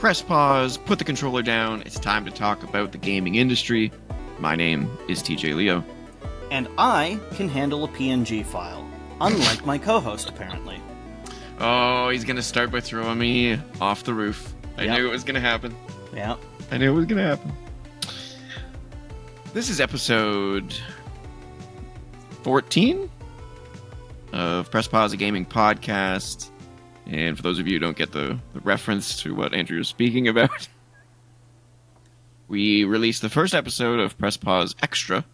press pause, put the controller down. It's time to talk about the gaming industry. My name is TJ Leo. And I can handle a PNG file, unlike my co-host, apparently. Oh, he's going to start by throwing me off the roof. I knew it was going to happen. Yeah. I knew it was going to happen. This is episode 14 of Press Pause, a gaming podcast. And for those of you who don't get the reference to what Andrew is speaking about, we released the first episode of Press Pause Extra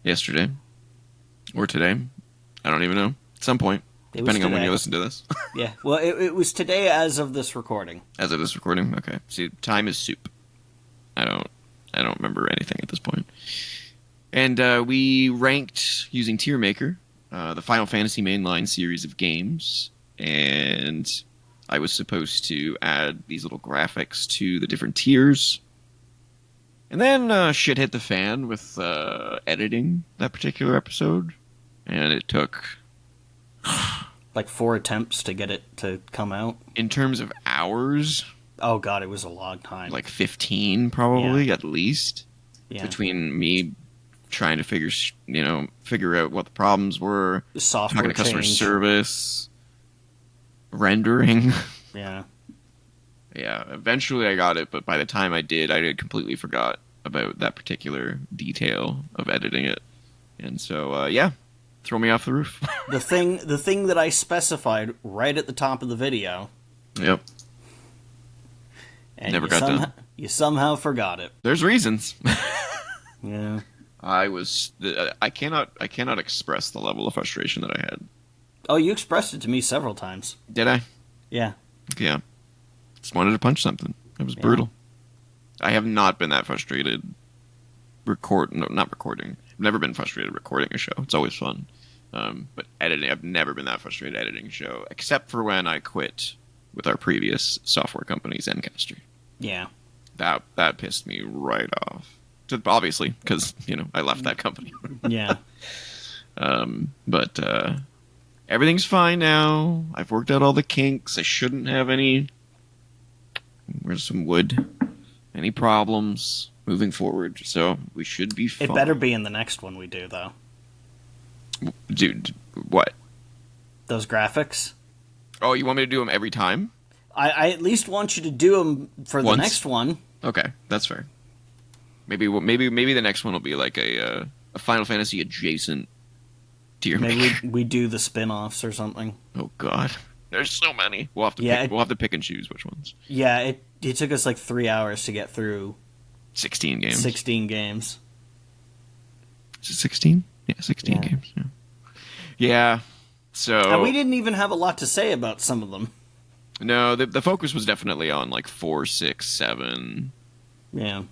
yesterday. Or today. I don't even know. At some point. Depending on when you listen to this. Yeah. Well, it was today as of this recording. As of this recording? Okay. See, time is soup. I don't remember anything at this point. And we ranked, using Tier Maker, the Final Fantasy Mainline series of games. And I was supposed to add these little graphics to the different tiers. And then shit hit the fan with editing that particular episode. And it took... like 4 attempts to get it to come out? In terms of hours... Oh god, it was a long time. Like 15, probably, at least. Yeah. Between me trying to figure out what the problems were, software talking to customer change. service, rendering. Yeah. Yeah, eventually I got it, but by the time I had completely forgot about that particular detail of editing it. And so, throw me off the roof. The thing that I specified right at the top of the video. Yep. And Never got done. You somehow forgot it. There's reasons. Yeah. I cannot express the level of frustration that I had. Oh, you expressed it to me several times. Did I? Yeah. Yeah. Just wanted to punch something. It was brutal. I have not been that frustrated not recording. I've never been frustrated recording a show. It's always fun. But editing, I've never been that frustrated editing a show, except for when I quit with our previous software company, Zencastr. Yeah. That pissed me right off. Obviously, because, I left that company. Yeah. But everything's fine now. I've worked out all the kinks. I shouldn't have any... Where's some wood? Any problems moving forward. So we should be fine. It better be in the next one we do, though. Dude, what? Those graphics? Oh, you want me to do them every time? I at least want you to do them for the next one. Okay, that's fair. Maybe the next one will be like a Final Fantasy adjacent tier. Maybe we do the spin-offs or something. Oh god, there's so many. We'll have to pick and choose which ones. Yeah, it took us like 3 hours to get through 16 games. 16 games. Is it 16? Yeah, 16 games. Yeah. So and we didn't even have a lot to say about some of them. No, the focus was definitely on like 4, 6, 7. Yeah.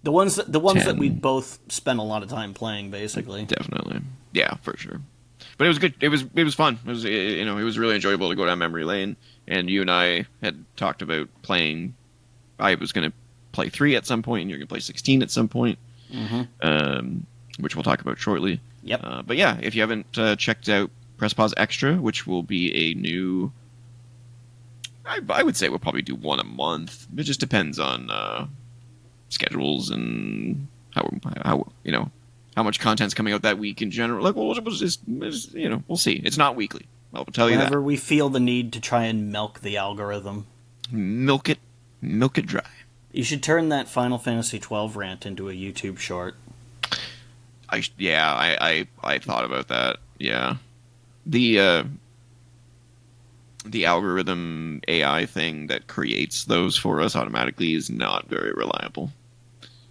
The ones 10. That we both spent a lot of time playing, basically. Definitely. Yeah, for sure. But it was good. It was fun. It was it was really enjoyable to go down memory lane. And you and I had talked about playing. I was going to play 3 at some point, and you're going to play 16 at some point. Mm-hmm. Which we'll talk about shortly. Yep. But yeah, if you haven't checked out Press Pause Extra, which will be a new... I would say we'll probably do one a month. It just depends on schedules and how much content's coming out that week in general. Like, we'll see. It's not weekly. I'll tell you that. Whenever we feel the need to try and milk the algorithm. Milk it dry. You should turn that Final Fantasy 12 rant into a YouTube short. I thought about that. Yeah. The algorithm AI thing that creates those for us automatically is not very reliable.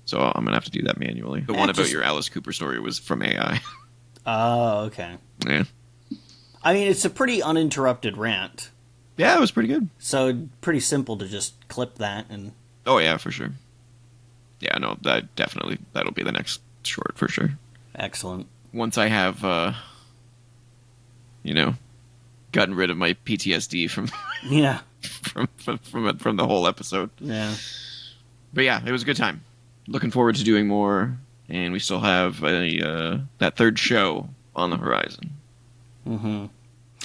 So I'm going to have to do that manually. The one about your Alice Cooper story was from AI. Oh, okay. Yeah. I mean, it's a pretty uninterrupted rant. Yeah, it was pretty good. So pretty simple to just clip that and... Oh, yeah, for sure. Yeah, no, that'll be the next short for sure. Excellent. Once I have, gotten rid of my PTSD from from the whole episode. Yeah. But yeah, it was a good time. Looking forward to doing more, and we still have that third show on the horizon. Mm-hmm.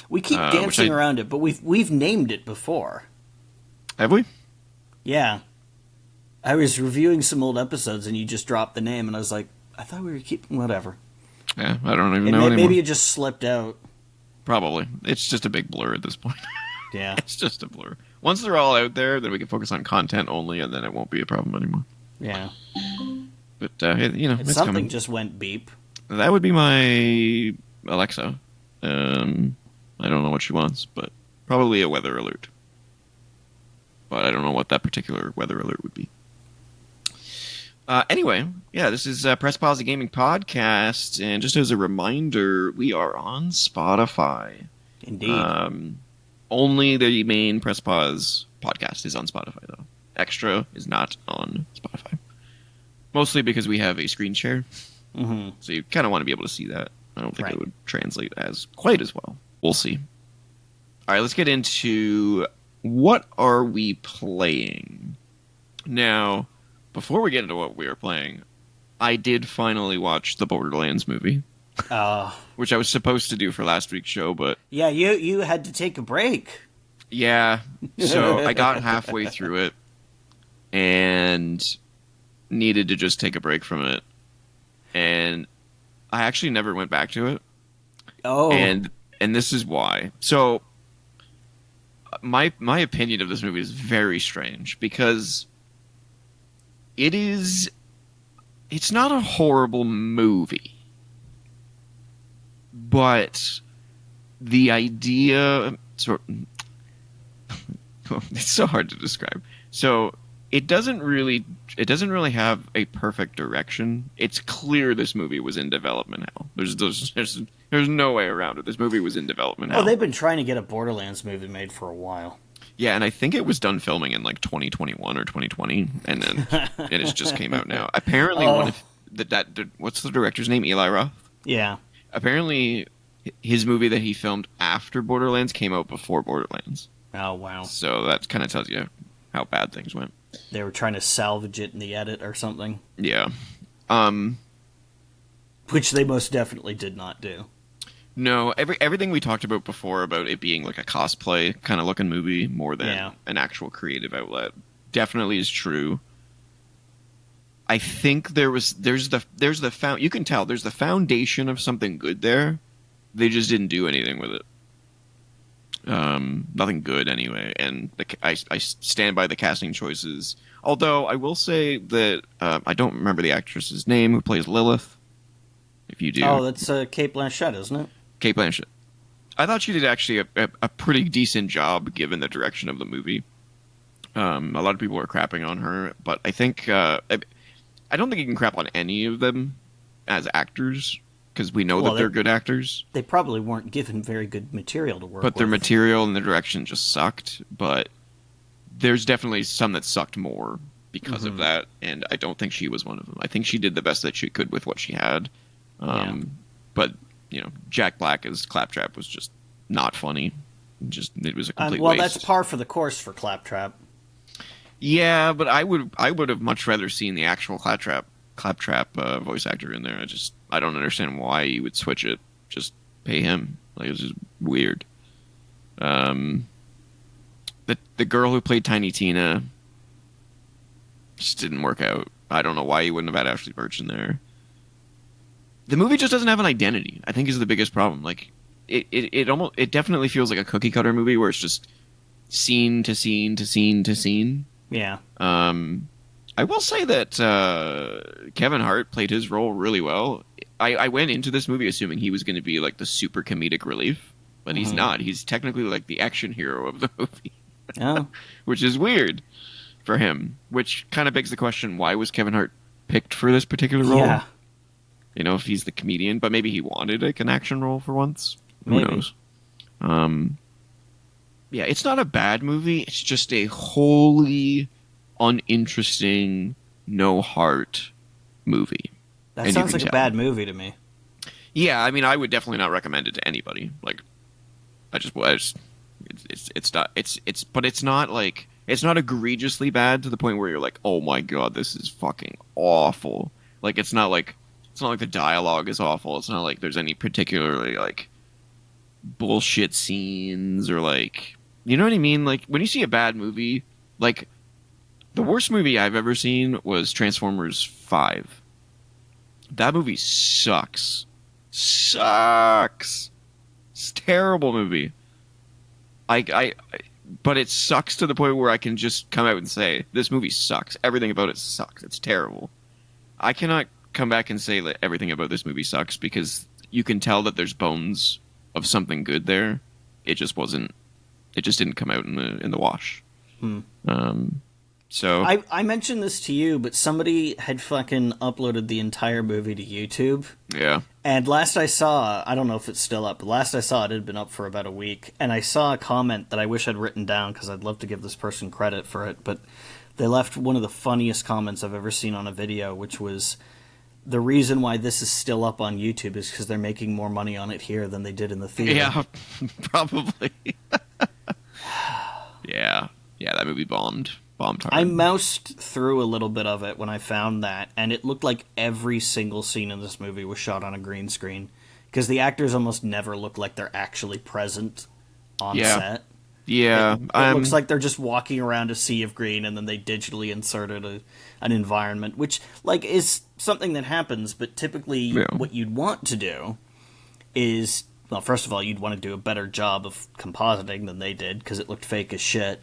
We keep dancing around it, but we've named it before. Have we? Yeah. I was reviewing some old episodes and you just dropped the name, and I was like, I thought we were keeping whatever. Yeah, I don't even know anymore. Maybe it just slipped out. Probably. It's just a big blur at this point. Yeah. It's just a blur. Once they're all out there, then we can focus on content only, and then it won't be a problem anymore. Yeah. But, it's Something coming. just went beep. That would be my Alexa. I don't know what she wants, but probably a weather alert. But I don't know what that particular weather alert would be. Anyway, yeah, this is Press Pause the Gaming Podcast, and just as a reminder, we are on Spotify. Indeed. Only the main Press Pause podcast is on Spotify, though. Extra is not on Spotify. Mostly because we have a screen share, so you kind of want to be able to see that. I don't think it would translate quite as well. We'll see. All right, let's get into what are we playing. Now, before we get into what we are playing, I did finally watch the Borderlands movie. Which I was supposed to do for last week's show, but... Yeah, you had to take a break. Yeah, so I got halfway through it, and needed to just take a break from it. And I actually never went back to it. Oh. And this is why. So, my opinion of this movie is very strange, because it's not a horrible movie. But the idea, it's so hard to describe. So it doesn't really have a perfect direction. It's clear this movie was in development hell. There's no way around it. This movie was in development hell. Oh, they've been trying to get a Borderlands movie made for a while. Yeah, and I think it was done filming in like 2021 or 2020, and then it just came out now. Apparently, what's the director's name? Eli Roth. Yeah. Apparently, his movie that he filmed after Borderlands came out before Borderlands. Oh, wow. So that kind of tells you how bad things went. They were trying to salvage it in the edit or something. Yeah. Which they most definitely did not do. No, everything we talked about before about it being like a cosplay kind of looking movie more than an actual creative outlet definitely is true. I think there's the you can tell there's the foundation of something good there. They just didn't do anything with it. Nothing good anyway. And I stand by the casting choices. Although I will say that I don't remember the actress's name who plays Lilith. If you do, that's Cate Blanchett, isn't it? Cate Blanchett. I thought she did actually a pretty decent job given the direction of the movie. A lot of people are crapping on her, but I think I don't think you can crap on any of them as actors, because we know that they're good actors. They probably weren't given very good material to work with. But their material and their direction just sucked. But there's definitely some that sucked more because of that, and I don't think she was one of them. I think she did the best that she could with what she had. But, Jack Black as Claptrap was just not funny. It was a complete waste. That's par for the course for Claptrap. Yeah, but I would have much rather seen the actual Claptrap voice actor in there. I don't understand why you would switch it. Just pay him. Like, it's just weird. The girl who played Tiny Tina just didn't work out. I don't know why you wouldn't have had Ashley Birch in there. The movie just doesn't have an identity, I think, is the biggest problem. Like, it definitely feels like a cookie cutter movie where it's just scene to scene to scene to scene. Yeah. I will say that Kevin Hart played his role really well. I went into this movie assuming he was going to be like the super comedic relief, but he's not. He's technically like the action hero of the movie. Oh. Which is weird for him. Which kind of begs the question, why was Kevin Hart picked for this particular role? Yeah. If he's the comedian, but maybe he wanted like an action role for once. Maybe. Who knows? Yeah, it's not a bad movie. It's just a wholly uninteresting, no heart movie. That sounds like a bad movie to me. Yeah, I mean, I would definitely not recommend it to anybody. Like, but it's not egregiously bad to the point where you're like, oh my god, this is fucking awful. Like, it's not like the dialogue is awful. It's not like there's any particularly like bullshit scenes or like, you know what I mean? Like, when you see a bad movie, like, The worst movie I've ever seen was Transformers 5. That movie sucks. Sucks. It's a terrible movie. But it sucks to the point where I can just come out and say, this movie sucks. Everything about it sucks. It's terrible. I cannot come back and say that everything about this movie sucks because you can tell that there's bones of something good there. It just wasn't. It just didn't come out in the wash. So I mentioned this to you, but somebody had fucking uploaded the entire movie to YouTube. yeah, And last I saw, I don't know if it's still up, but last I saw it had been up for about a week. And I saw a comment that I wish I'd written down because I'd love to give this person credit for it. But they left one of the funniest comments I've ever seen on a video, which was, the reason why this is still up on YouTube is because they're making more money on it here than they did in the theater. yeah, probably. yeah, that movie bombed hard. I moused through a little bit of it when I found that, and it looked like every single scene in this movie was shot on a green screen. Because the actors almost never look like they're actually present on set. Yeah. It looks like they're just walking around a sea of green, and then they digitally inserted an environment, which is something that happens, but typically what you'd want to do is, well, first of all, you'd want to do a better job of compositing than they did, because it looked fake as shit.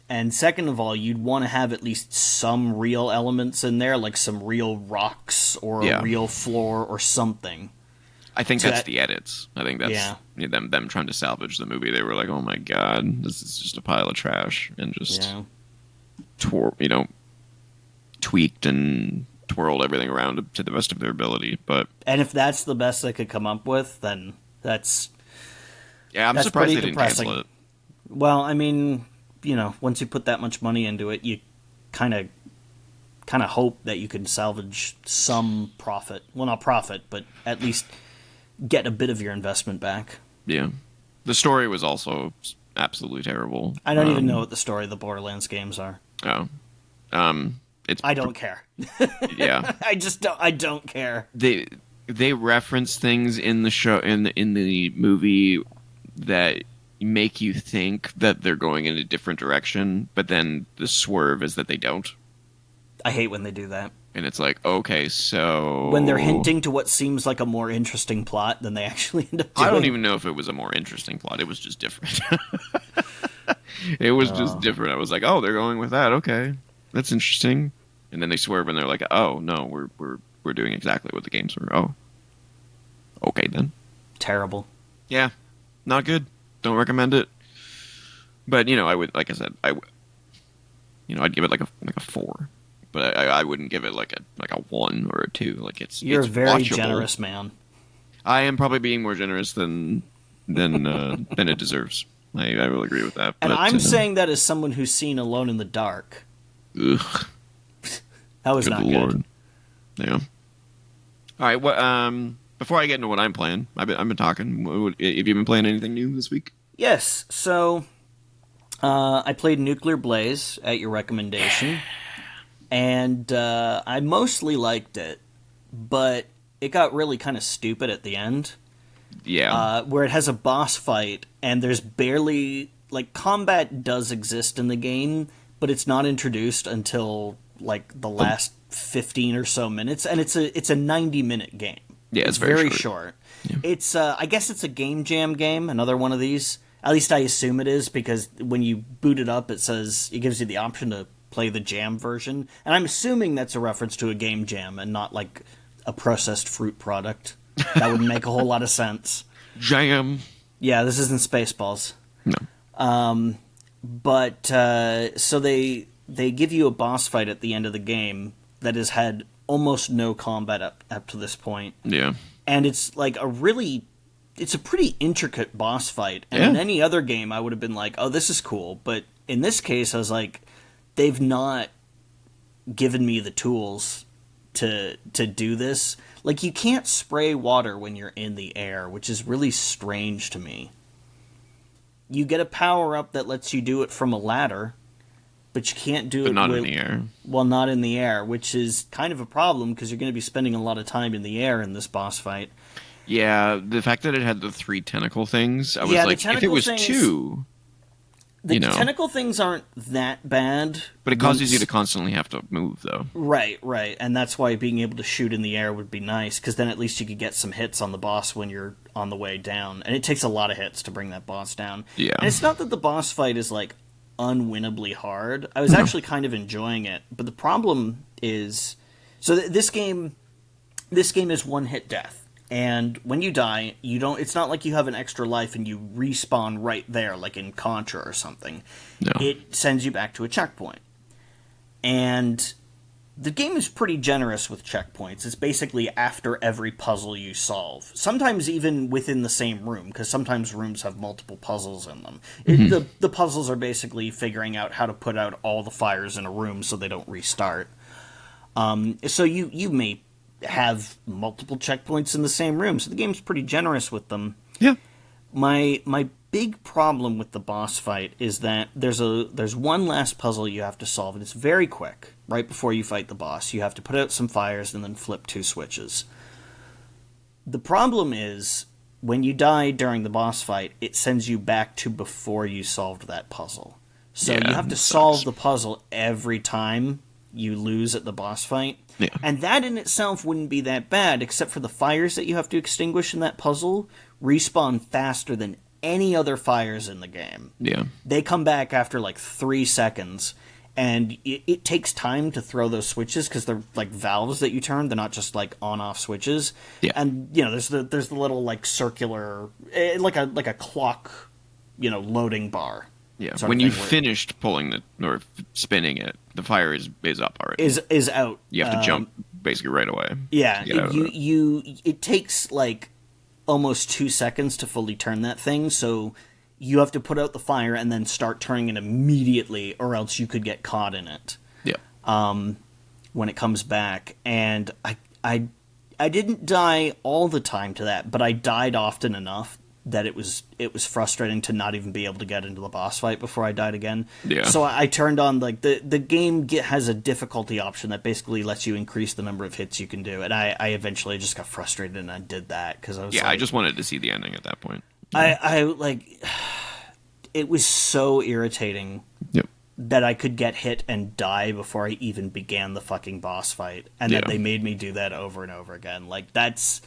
And second of all, you'd want to have at least some real elements in there, like some real rocks or a real floor or something. I think that's the edits. I think that's them trying to salvage the movie. They were like, "Oh my god, this is just a pile of trash," and just tweaked and twirled everything around to the best of their ability. And if that's the best they could come up with, then that's I'm surprised they didn't cancel it. Well, I mean, once you put that much money into it, you kind of hope that you can salvage some profit. Well, not profit, but at least get a bit of your investment back. Yeah. The story was also absolutely terrible. I don't even know what the story of the Borderlands games are. Oh. I don't care. Yeah. I don't care. They reference things in the show in the movie that make you think that they're going in a different direction, but then the swerve is that they don't. I hate when they do that. And it's like, okay, so... when they're hinting to what seems like a more interesting plot than they actually end up doing. I don't even know if it was a more interesting plot. It was just different. It was just different. I was like, oh, they're going with that. Okay, that's interesting. And then they swerve and they're like, oh, no, we're doing exactly what the games were. Oh. Okay, then. Terrible. Yeah, not good. Don't recommend it. But, I would, like I said, I'd give it like a 4. But I wouldn't give it like a 1 or a 2. You're it's a very watchable. generous man. I am probably being more generous than it deserves. I will agree with that. And I'm saying that as someone who's seen Alone in the Dark. Ugh. That was not good. Yeah. All right. What? Before I get into what I'm playing, I've been talking. Have you been playing anything new this week? Yes. So, I played Nuclear Blaze at your recommendation. And I mostly liked it, but it got really kind of stupid at the end. Yeah. Where it has a boss fight, and there's barely... combat does exist in the game, but it's not introduced until, the last 15 or so minutes, and it's a 90-minute game. Yeah, it's very short. Yeah. It's, I guess it's a game jam game, another one of these. At least I assume it is, because when you boot it up, it gives you the option to play the jam version, and I'm assuming that's a reference to a game jam and not a processed fruit product. That would make a whole lot of sense. Jam. Yeah, this isn't Spaceballs. No. But so they give you a boss fight at the end of the game that has had almost no combat up to this point. Yeah. And it's it's a pretty intricate boss fight. And in any other game I would have been like, oh, this is cool. But in this case I was like, they've not given me the tools to do this. You can't spray water when you're in the air, which is really strange to me. You get a power-up that lets you do it from a ladder, but you can't do it not in the air. Well, not in the air, which is kind of a problem because you're going to be spending a lot of time in the air in this boss fight. Yeah, the fact that it had the 3 tentacle things, I was like, if it was 2... The tentacle things aren't that bad. But it causes you to constantly have to move, though. Right. And that's why being able to shoot in the air would be nice, because then at least you could get some hits on the boss when you're on the way down. And it takes a lot of hits to bring that boss down. Yeah. And it's not that the boss fight is, like, unwinnably hard. I was actually kind of enjoying it. But the problem is... So this game is one-hit death. And when you die, it's not like you have an extra life and you respawn right there, like in Contra or something. No. It sends you back to a checkpoint. And the game is pretty generous with checkpoints. It's basically after every puzzle you solve. Sometimes even within the same room, because sometimes rooms have multiple puzzles in them. The puzzles are basically figuring out how to put out all the fires in a room so they don't restart. So you may have multiple checkpoints in the same room, so the game's pretty generous with them. Yeah. My big problem with the boss fight is that there's one last puzzle you have to solve, and it's very quick. Right before you fight the boss, you have to put out some fires and then flip 2 switches. The problem is, when you die during the boss fight, it sends you back to before you solved that puzzle. So you have to solve the puzzle every time you lose at the boss fight. Yeah. And that in itself wouldn't be that bad, except for the fires that you have to extinguish in that puzzle respawn faster than any other fires in the game. Yeah. They come back after like 3 seconds, and it takes time to throw those switches because they're like valves that you turn. They're not just like on-off switches. Yeah. And there's the little like circular, like a clock, loading bar. Yeah, when you finished pulling or spinning it, the fire is up already. Is out. You have to jump basically right away. Yeah, it takes like almost 2 seconds to fully turn that thing, so you have to put out the fire and then start turning it immediately, or else you could get caught in it. Yeah. When it comes back, and I didn't die all the time to that, but I died often enough that it was frustrating to not even be able to get into the boss fight before I died again. Yeah. So I turned on, like, the game has a difficulty option that basically lets you increase the number of hits you can do, and I eventually just got frustrated and I did that, because I was I just wanted to see the ending at that point. I like, it was so irritating that I could get hit and die before I even began the fucking boss fight, and that they made me do that over and over again. Like, that's...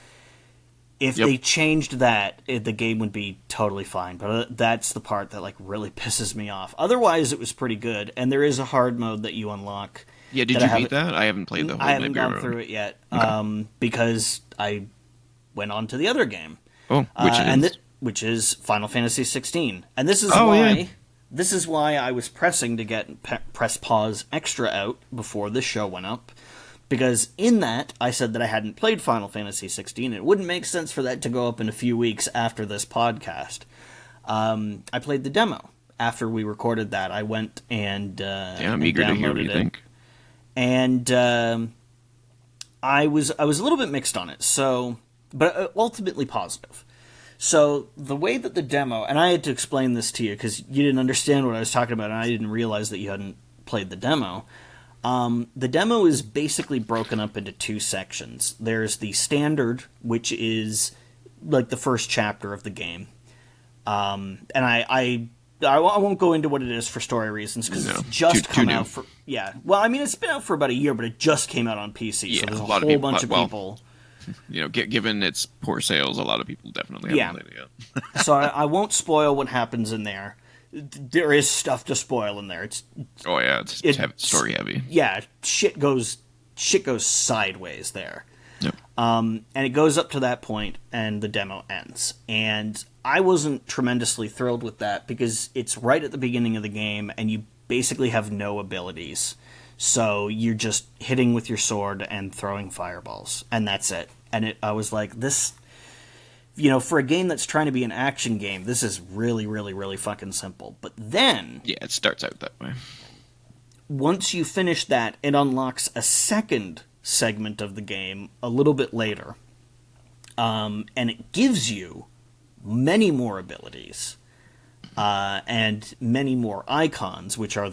If they changed that, the game would be totally fine. But that's the part that, like, really pisses me off. Otherwise, it was pretty good. And there is a hard mode that you unlock. Yeah, did you beat that? I haven't played the whole I haven't gone through it yet. Okay. Because I went on to the other game. Oh, which is Final Fantasy 16. And this is why... Yeah. This is why I was pressing to get Press Pause Extra out before this show went up. Because in that, I said that I hadn't played Final Fantasy 16. It wouldn't make sense for that to go up in a few weeks after this podcast. I played the demo. After we recorded that, I went and I'm eager to hear what you think. And I was a little bit mixed on it, but ultimately positive. So the way that the demo, and I had to explain this to you because you didn't understand what I was talking about, and I didn't realize that you hadn't played the demo. The demo is basically broken up into 2 sections. There's the standard, which is like the first chapter of the game. And I won't go into what it is for story reasons, because it's just come out for... Yeah. Well, I mean, it's been out for about a year, but it just came out on PC, so there's a whole bunch of people... given its poor sales, a lot of people definitely haven't played it yet. So I won't spoil what happens in there. There is stuff to spoil in there. It's story heavy. Yeah, shit goes sideways there. Yep. And it goes up to that point, and the demo ends. And I wasn't tremendously thrilled with that, because it's right at the beginning of the game, and you basically have no abilities. So you're just hitting with your sword and throwing fireballs, and that's it. And I was like, this... for a game that's trying to be an action game, this is really, really, really fucking simple. But then... Yeah, it starts out that way. Once you finish that, it unlocks a second segment of the game a little bit later. And it gives you many more abilities. And many more icons, which are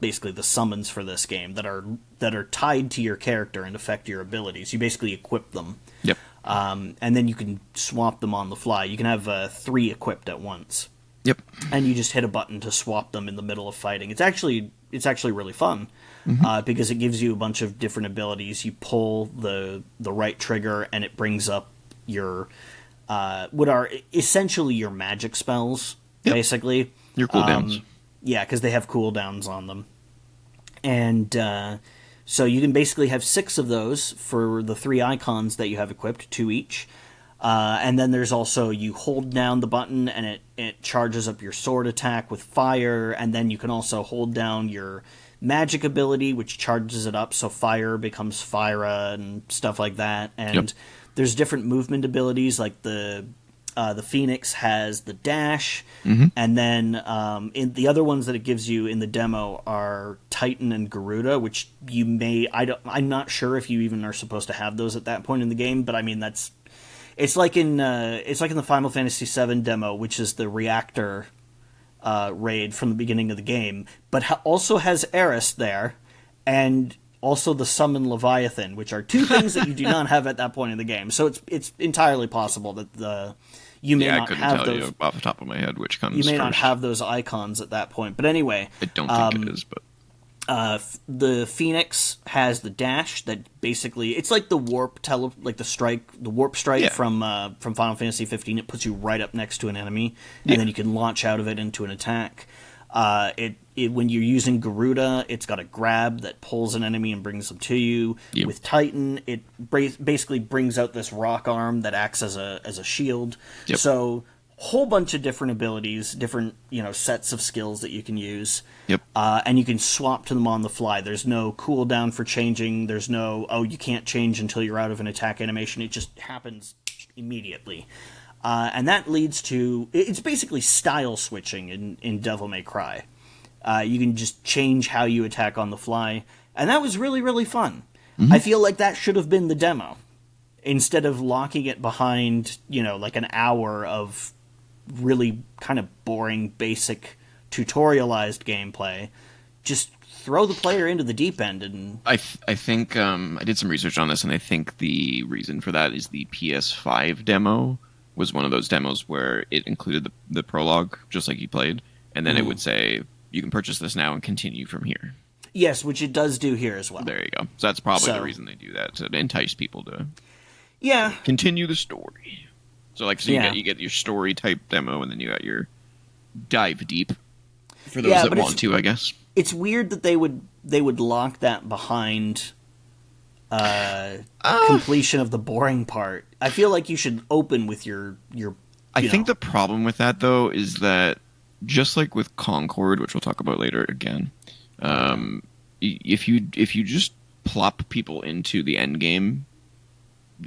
basically the summons for this game, that are tied to your character and affect your abilities. You basically equip them. Yep. And then you can swap them on the fly. You can have 3 equipped at once. Yep. and you just hit a button to swap them in the middle of fighting. It's actually really fun because it gives you a bunch of different abilities. You pull the right trigger, and it brings up your what are essentially your magic spells, Yep. basically. Your cooldowns. Yeah, because they have cooldowns on them. And so you can basically have 6 of those for the 3 icons that you have equipped, 2 each. And then there's also, you hold down the button and it charges up your sword attack with fire, and then you can also hold down your magic ability, which charges it up, so fire becomes Fyra and stuff like that. And there's different movement abilities, like the Phoenix has the dash, and then in the other ones that it gives you in the demo are Titan and Garuda, which I'm not sure if you even are supposed to have those at that point in the game, but I mean it's like in the Final Fantasy VII demo, which is the reactor raid from the beginning of the game, but also has Eris there, and also the Summon Leviathan, which are 2 things that you do not have at that point in the game. So it's entirely possible that you may not have those. I couldn't tell you off the top of my head which comes You may first. not have those icons at that point. But anyway, I don't think it is, but the Phoenix has the dash that basically it's like the warp strike from Final Fantasy 15. It puts you right up next to an enemy, and then you can launch out of it into an attack. When you're using Garuda, it's got a grab that pulls an enemy and brings them to you. Yep. With Titan, it basically brings out this rock arm that acts as a shield. Yep. So whole bunch of different abilities, different sets of skills that you can use. Yep. And you can swap to them on the fly. There's no cooldown for changing. There's no you can't change until you're out of an attack animation. It just happens immediately. And that leads to it's basically style switching in Devil May Cry. You can just change how you attack on the fly, and that was really, really fun. I feel like that should have been the demo instead of locking it behind like an hour of really kind of boring, basic, tutorialized gameplay. Just throw the player into the deep end. And I think I did some research on this, and I think the reason for that is the PS5 demo was one of those demos where it included the prologue, just like you played, and then it would say, you can purchase this now and continue from here. Yes, which it does do here as well. There you go. So that's probably the reason they do that, to entice people to continue the story. So you get your story type demo, and then you got your dive deep for those that want to, I guess. It's weird that they would lock that behind completion of the boring part. I feel like you should open with your I think the problem with that, though, is that just like with Concord, which we'll talk about later again, if you just plop people into the end game,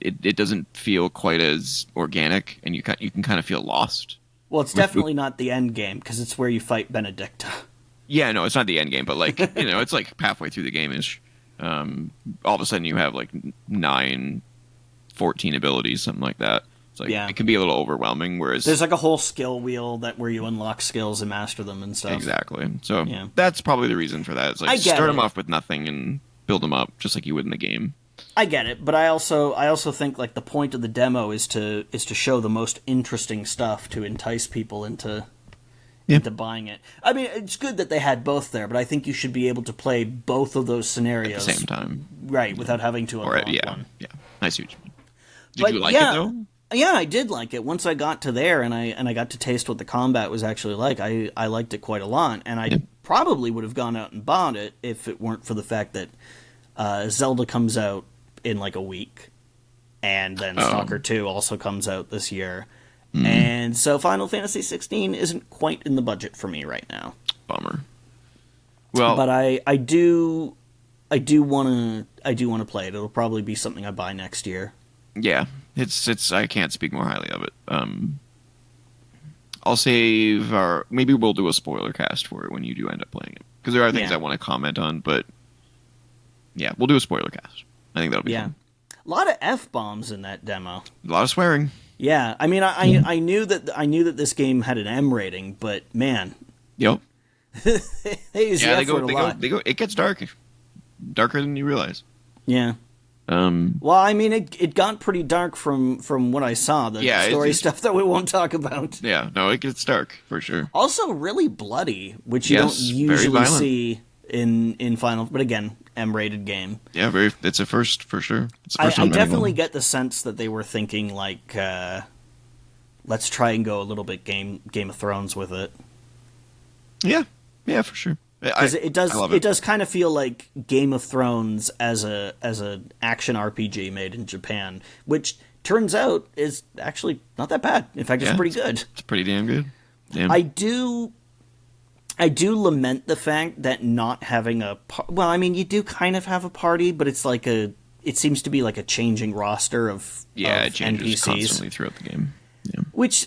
it doesn't feel quite as organic, and you can kind of feel lost. Well, it's definitely not the end game, because it's where you fight Benedicta. Yeah, no, it's not the end game, but it's like halfway through the game-ish. All of a sudden you have 9, 14 abilities, something like that. It's it can be a little overwhelming, whereas there's a whole skill wheel where you unlock skills and master them and stuff. Exactly. So that's probably the reason for that. It's start them off with nothing and build them up just like you would in the game. I get it, but I also think the point of the demo is to show the most interesting stuff to entice people into buying it. I mean, it's good that they had both there, but I think you should be able to play both of those scenarios at the same time, right? Without having to unlock one. Yeah, I see what you mean. Did you like it though? Yeah, I did like it. Once I got to there and I got to taste what the combat was actually like, I liked it quite a lot, and I probably would have gone out and bought it if it weren't for the fact that Zelda comes out in a week, and then Stalker 2 also comes out this year. And so Final Fantasy 16 isn't quite in the budget for me right now. Bummer. Well, but I do want to play it. It'll probably be something I buy next year. Yeah, it's I can't speak more highly of it. I'll save maybe we'll do a spoiler cast for it when you do end up playing it, because there are things I want to comment on, but yeah, we'll do a spoiler cast. I think that'll be fun. A lot of F-bombs in that demo. A lot of swearing. Yeah, I mean, I knew that this game had an M rating, but man, yep, they use the F word a lot. It gets darker than you realize. Yeah, Well, I mean, it got pretty dark from what I saw. The Yeah, story stuff that we won't talk about. Yeah, no, it gets dark for sure. Also, really bloody, which you Yes, don't very usually violent. see in Final. But again, M-rated game. Yeah, very. It's a first for sure. It's the I first time definitely get the sense that they were thinking like, let's try and go a little bit Game of Thrones with it. Yeah, yeah, for sure. Because I love it does kind of feel like Game of Thrones as a action RPG made in Japan, which turns out is actually not that bad. In fact, it's pretty good. It's pretty damn good. Damn. I do lament the fact that not having well, I mean, you do kind of have a party, but it's like it seems to be like a changing roster of it changes NPCs constantly throughout the game. Yeah. which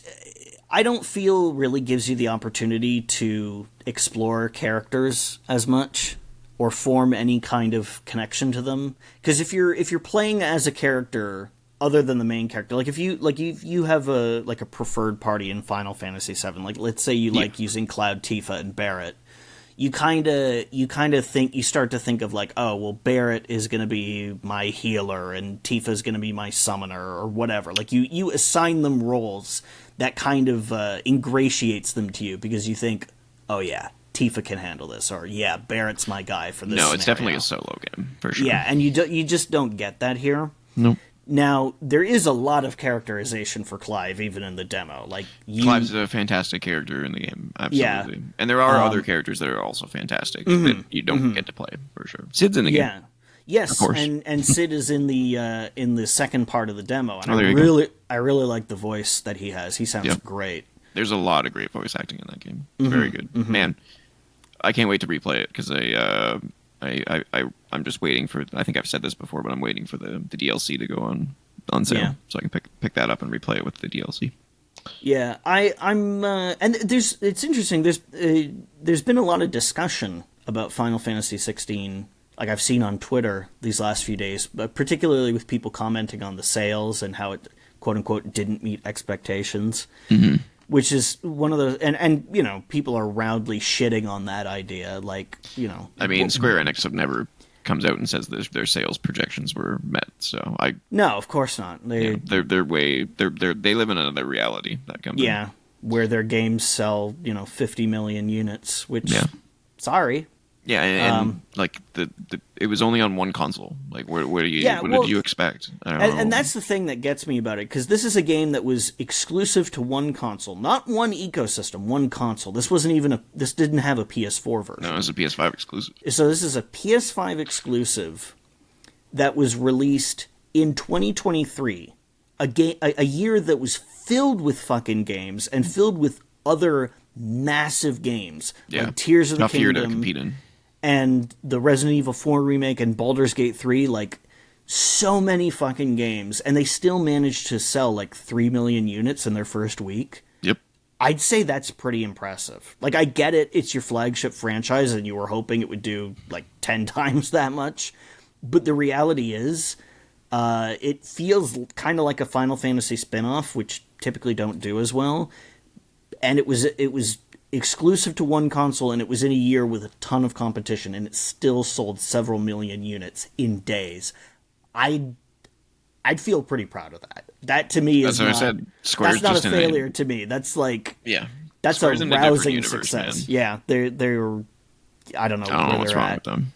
I don't feel really gives you the opportunity to explore characters as much or form any kind of connection to them. Because if you're playing as a character other than the main character, like if you have a preferred party in Final Fantasy VII, like let's say you like using Cloud, Tifa, and Barret. You kind of start to think of like, oh well, Barret is going to be my healer and Tifa is going to be my summoner or whatever. Like you assign them roles that kind of ingratiates them to you because you think, oh yeah, Tifa can handle this, or yeah, Barrett's my guy for this. No, it's scenario. definitely a solo game for sure. Yeah, and you just don't get that here. Nope. Now, there is a lot of characterization for Clive, even in the demo. Like Clive's a fantastic character in the game, absolutely. Yeah. And there are other characters that are also fantastic that you don't get to play for sure. Sid's in the game. Yeah. Yes, Of course. and Sid is in the second part of the demo, and I really like the voice that he has. He sounds great. There's a lot of great voice acting in that game. Very good, man. I can't wait to replay it because I'm just waiting for. I think I've said this before, but I'm waiting for the DLC to go on sale so I can pick that up and replay it with the DLC. Yeah, I'm and it's interesting. There's been a lot of discussion about Final Fantasy 16. Like I've seen on Twitter these last few days, but particularly with people commenting on the sales and how it quote unquote didn't meet expectations. Mm-hmm. Which is one of those, and you know, people are roundly shitting on that idea. Like, you know, I mean, Square Enix have never comes out and says their sales projections were met. So no, of course not. They're they live in another reality, that company. Yeah, where their games sell 50 million units. Which, sorry. Yeah, and like it was only on one console. Like, what did you expect? I don't know. And that's the thing that gets me about it, because this is a game that was exclusive to one console, not one ecosystem, one console. This didn't have a PS4 version. No, it was a PS5 exclusive. So this is a PS5 exclusive that was released in 2023, a year that was filled with fucking games and filled with other massive games like Tears of the Kingdom. Tough year to compete in. And the Resident Evil 4 remake and Baldur's Gate 3, like, so many fucking games, and they still managed to sell, like, 3 million units in their first week. Yep. I'd say that's pretty impressive. Like, I get it, it's your flagship franchise, and you were hoping it would do, like, 10 times that much. But the reality is, it feels kind of like a Final Fantasy spin-off, which typically don't do as well. And it was exclusive to one console, and it was in a year with a ton of competition, and it still sold several million units in days. I'd feel pretty proud of that. That to me is that's what I said. Square's that's not just a failure to me. That's like that's Square's a in a different rousing universe, success. man. Yeah, they're I don't know where what's they're wrong at. with them.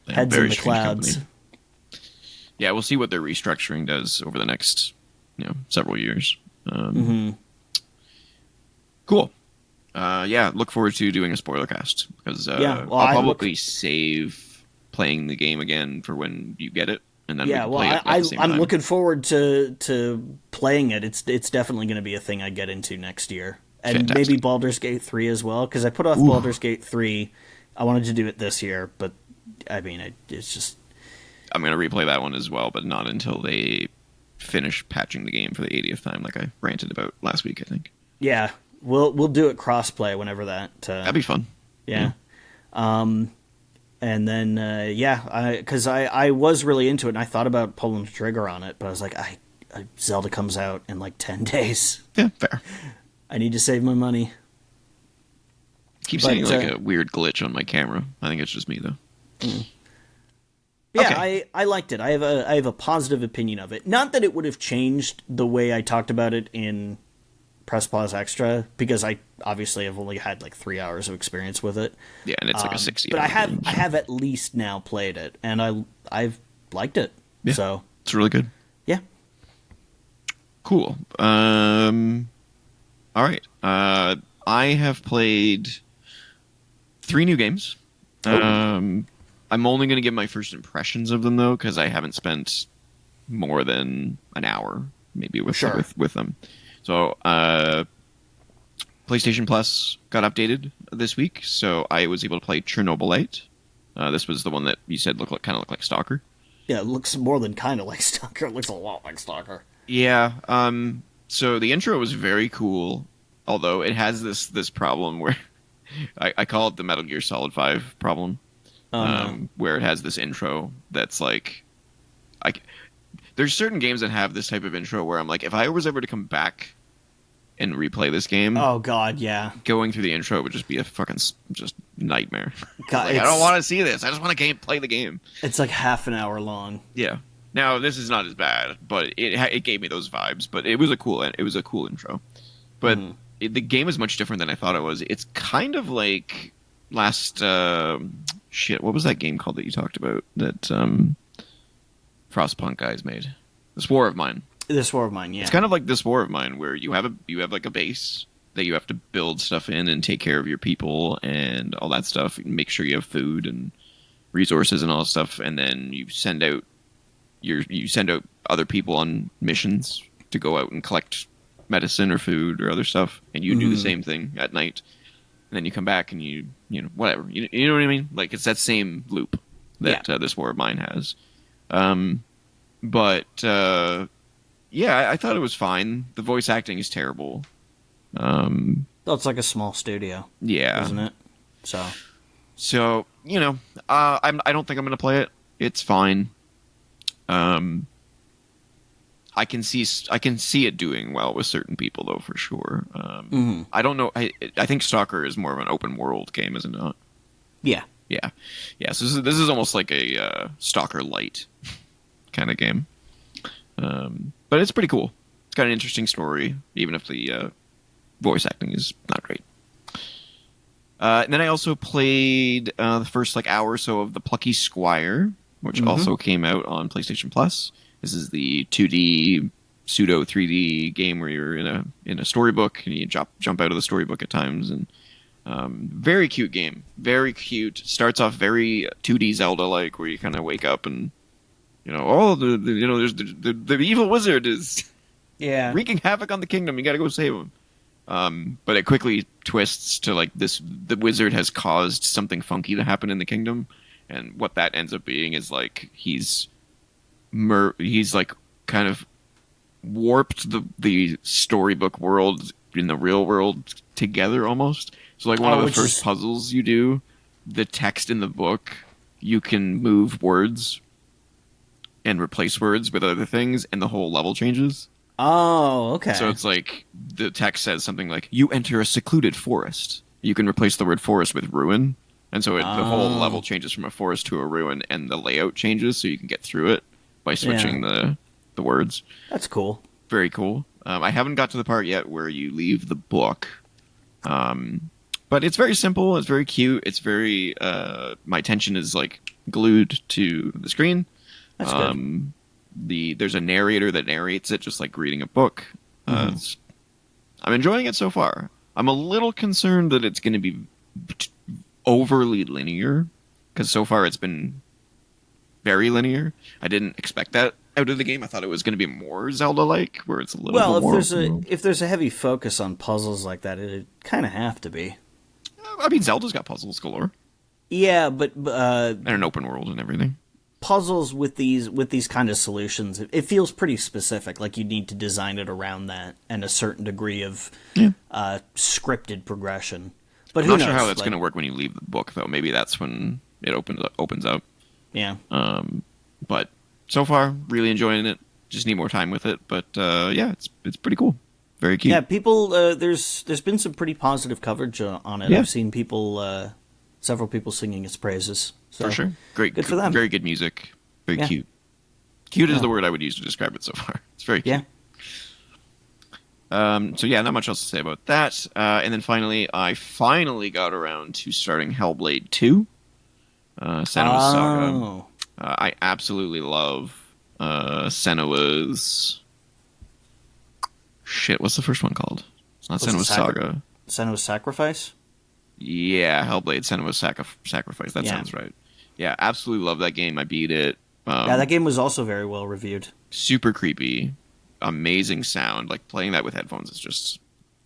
Heads in the clouds. Company. Yeah, we'll see what their restructuring does over the next several years. Cool. Look forward to doing a spoiler cast because I'll probably save playing the game again for when you get it, and then we can play it at the same time. I'm looking forward to playing it. It's definitely going to be a thing I get into next year, and Fantastic. maybe Baldur's Gate 3 as well, because I put off Baldur's Gate 3. I wanted to do it this year, but I mean, it's just I'm going to replay that one as well, but not until they finish patching the game for the 80th time, like I ranted about last week, I think. Yeah. We'll do it crossplay whenever that. That'd be fun. Yeah. And then because I was really into it, and I thought about pulling the trigger on it, but I was like, Zelda comes out in like 10 days. Yeah, fair. I need to save my money. Keep seeing like a weird glitch on my camera. I think it's just me though. Yeah, Okay. I liked it. I have a positive opinion of it. Not that it would have changed the way I talked about it in Press Pause Extra, because I obviously have only had like 3 hours of experience with it. Yeah, and it's like a 60 But hour I game, so. have at least now played it, and I've liked it. Yeah, So it's really good. yeah, Cool. All right. I have played 3 new games. I'm only going to give my first impressions of them though, because I haven't spent more than an hour maybe with Sure. with them. So, PlayStation Plus got updated this week, so I was able to play Chernobylite. This was the one that you said kind of looked like Stalker. yeah. It looks more than kind of like Stalker. It looks a lot like Stalker. Yeah. So the intro was very cool, although it has this problem where I call it the Metal Gear Solid 5 problem, No. where it has this intro that's like, I, there's certain games that have this type of intro where I'm like, if I was ever to come back and replay this game, Oh God, yeah. going through the intro would just be a fucking just nightmare. God, Like, I don't want to see this. I just want to play the game. It's like half an hour long. Yeah. Now this is not as bad, but it gave me those vibes. But it was a cool intro. But the game is much different than I thought it was. It's kind of like last shit. What was that game called that you talked about that Frostpunk guys made? This War of Mine. This War of Mine, yeah. It's kind of like This War of Mine, where you have like a base that you have to build stuff in and take care of your people and all that stuff. And make sure you have food and resources and all that stuff, and then you send out other people on missions to go out and collect medicine or food or other stuff, and you do the same thing at night, and then you come back and you know whatever you know what I mean. Like it's that same loop that This War of Mine has. Yeah, I thought it was fine. The voice acting is terrible. Oh, it's like a small studio, Yeah, isn't it? So you know, I don't think I'm gonna play it. It's fine. I can see it doing well with certain people though, for sure. I don't know. I think Stalker is more of an open world game, isn't it? Yeah. Yeah. So this is almost like a Stalker light kind of game. But it's pretty cool. It's got an interesting story, even if the voice acting is not great. And then I also played the first hour or so of The Plucky Squire, which also came out on PlayStation Plus. This is the 2D pseudo 3D game where you're in a storybook and you jump out of the storybook at times, and very cute game, very cute. Starts off very 2D Zelda like, where you kind of wake up and there's the evil wizard is wreaking havoc on the kingdom. You got to go save him. But it quickly twists to the wizard has caused something funky to happen in the kingdom, and what that ends up being is he's kind of warped the storybook world in the real world together almost. So one of the first puzzles you do, the text in the book, you can move words and replace words with other things, and the whole level changes. Oh, okay. So it's the text says something like, you enter a secluded forest. You can replace the word forest with ruin. And so the whole level changes from a forest to a ruin, and the layout changes so you can get through it by switching the words. That's cool. Very cool. I haven't got to the part yet where you leave the book. But it's very simple. It's very cute. It's very... my attention is glued to the screen. That's good. There's a narrator that narrates it just like reading a book. I'm enjoying it so far. I'm a little concerned that it's going to be overly linear, because so far it's been very linear. I didn't expect that out of the game. I thought it was going to be more Zelda-like, where it's a little bit more... if there's a heavy focus on puzzles like that, it'd kind of have to be. I mean, Zelda's got puzzles galore. Yeah, but and an open world and everything. Puzzles with these kind of solutions, it feels pretty specific. Like you need to design it around that and a certain degree of scripted progression. But I'm not sure how that's going to work when you leave the book, though. Maybe that's when it opens up. Yeah. But so far, really enjoying it. Just need more time with it. But it's pretty cool. Very cute. Yeah, people. There's been some pretty positive coverage on it. Yeah. I've seen several people singing its praises. So, for sure. Great. Good for them. Very good music. Very Yeah. cute. Cute is Yeah. the word I would use to describe it so far. It's very cute. Yeah. So yeah, not much else to say about that. And then finally, I finally got around to starting Hellblade 2, Senua's Saga. Oh. I absolutely love Senua's... Shit, what's the first one called? It's not Was it Senua's Saga. Senua's Sacrifice? Yeah, Hellblade, Senua's Sacrifice. That Yeah. sounds right. Yeah, absolutely love that game. I beat it. Yeah, that game was also very well reviewed. Super creepy. Amazing sound. Like, playing that with headphones is just...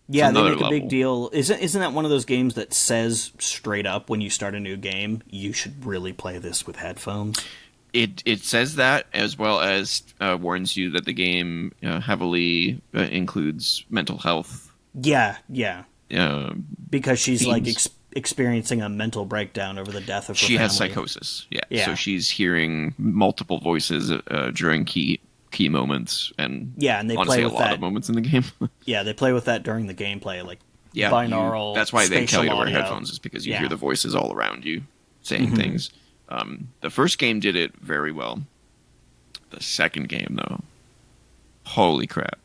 Yeah, they another make a level. big deal. Isn't that one of those games that says straight up when you start a new game, you should really play this with headphones? It says that, as well as warns you that the game heavily includes mental health. Yeah, yeah. Because she's themes. like experiencing a mental breakdown over the death of her She family. has psychosis. Yeah. Yeah. So she's hearing multiple voices during key moments, and Yeah, and they honestly play a with lot that. of moments in the game. Yeah, they play with that during the gameplay, like Yeah, binaural. that's why they tell you to wear spatial audio. headphones, is because you Yeah. hear the voices all around you saying Mm-hmm. things. The first game did it very well. The second game, though, holy crap,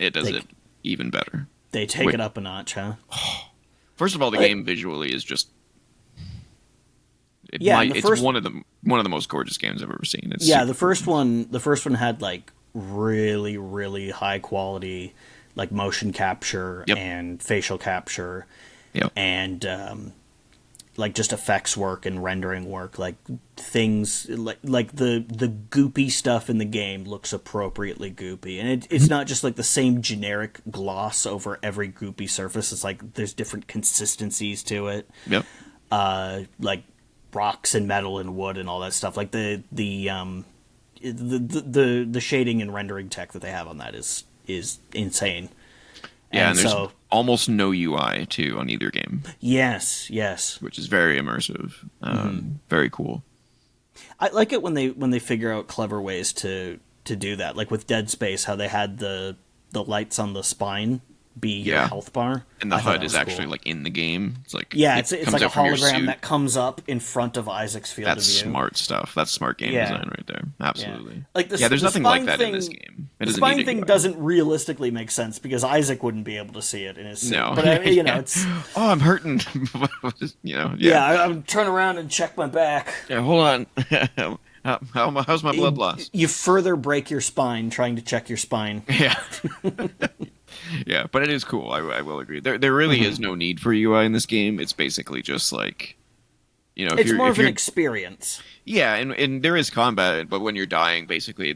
it does They- it even better. They take Wait. it up a notch, huh? First of all, the Like- game visually is just Yeah, and the it's first- one of the most gorgeous games I've ever seen. It's Yeah, super the first one had like really, really high quality, like motion capture Yep. and facial capture, Yep. and like just effects work and rendering work. Like things like the goopy stuff in the game looks appropriately goopy, and it's not just like the same generic gloss over every goopy surface. It's like there's different consistencies to it. Yep. Like rocks and metal and wood and all that stuff. Like the shading and rendering tech that they have on that is insane. Yeah, and there's so almost no UI too on either game, yes, which is very immersive. Very cool. I like it when they figure out clever ways to do that. Like with Dead Space, how they had the lights on the spine be your Yeah. health bar, And the I thought HUD that is was actually cool. like in the game. It's like Yeah, it it's comes like a out from your hologram suit. that comes up in front of Isaac's field That's of view. smart stuff. That's smart game Yeah. design right there. Absolutely. Like the, Yeah, there's the nothing like spine that thing, in this game. It The doesn't spine need a thing UI. doesn't realistically make sense because Isaac wouldn't be able to see it in his suit. No, But I mean, Yeah. it's Oh, I'm hurting. Yeah. I'm turn around and check my back. Yeah, hold on. How's my blood loss? You further break your spine trying to check your spine. Yeah. Yeah, but it is cool. I will agree. There really is no need for UI in this game. It's basically just like, if It's you're more if of an you're experience. yeah, and there is combat, but when you're dying, basically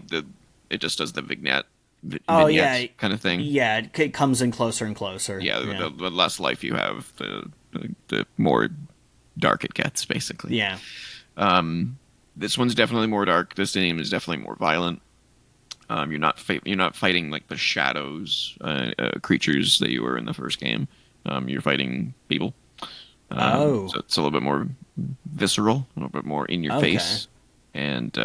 it just does the vignette Oh, vignette yeah. kind of thing. Yeah, it comes in closer and closer. Yeah, the less life you have, the more dark it gets, basically. Yeah. This one's definitely more dark. This game is definitely more violent. You're not fighting like the shadows creatures that you were in the first game. You're fighting people. So it's a little bit more visceral, a little bit more in your face, and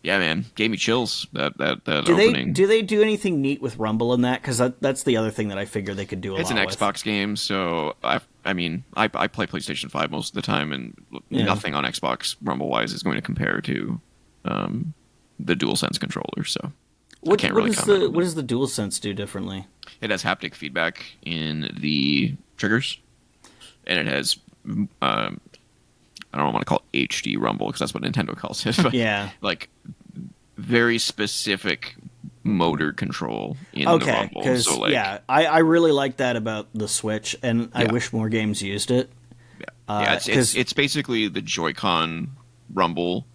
yeah, man, gave me chills. That opening. Do they do anything neat with Rumble in that? Because that's the other thing that I figure they could do a It's lot an with. Xbox game, so I play PlayStation 5 most of the time, and nothing on Xbox Rumble-wise is going to compare to the DualSense controller. So I can't really comment on what does the DualSense do differently? it has haptic feedback in the triggers, and it has I don't want to call it HD rumble because that's what Nintendo calls it, but Yeah. like very specific motor control in the Okay, rumble. because So like, I really like that about the Switch, and I Yeah. wish more games used it. yeah, because- it's basically the Joy-Con rumble,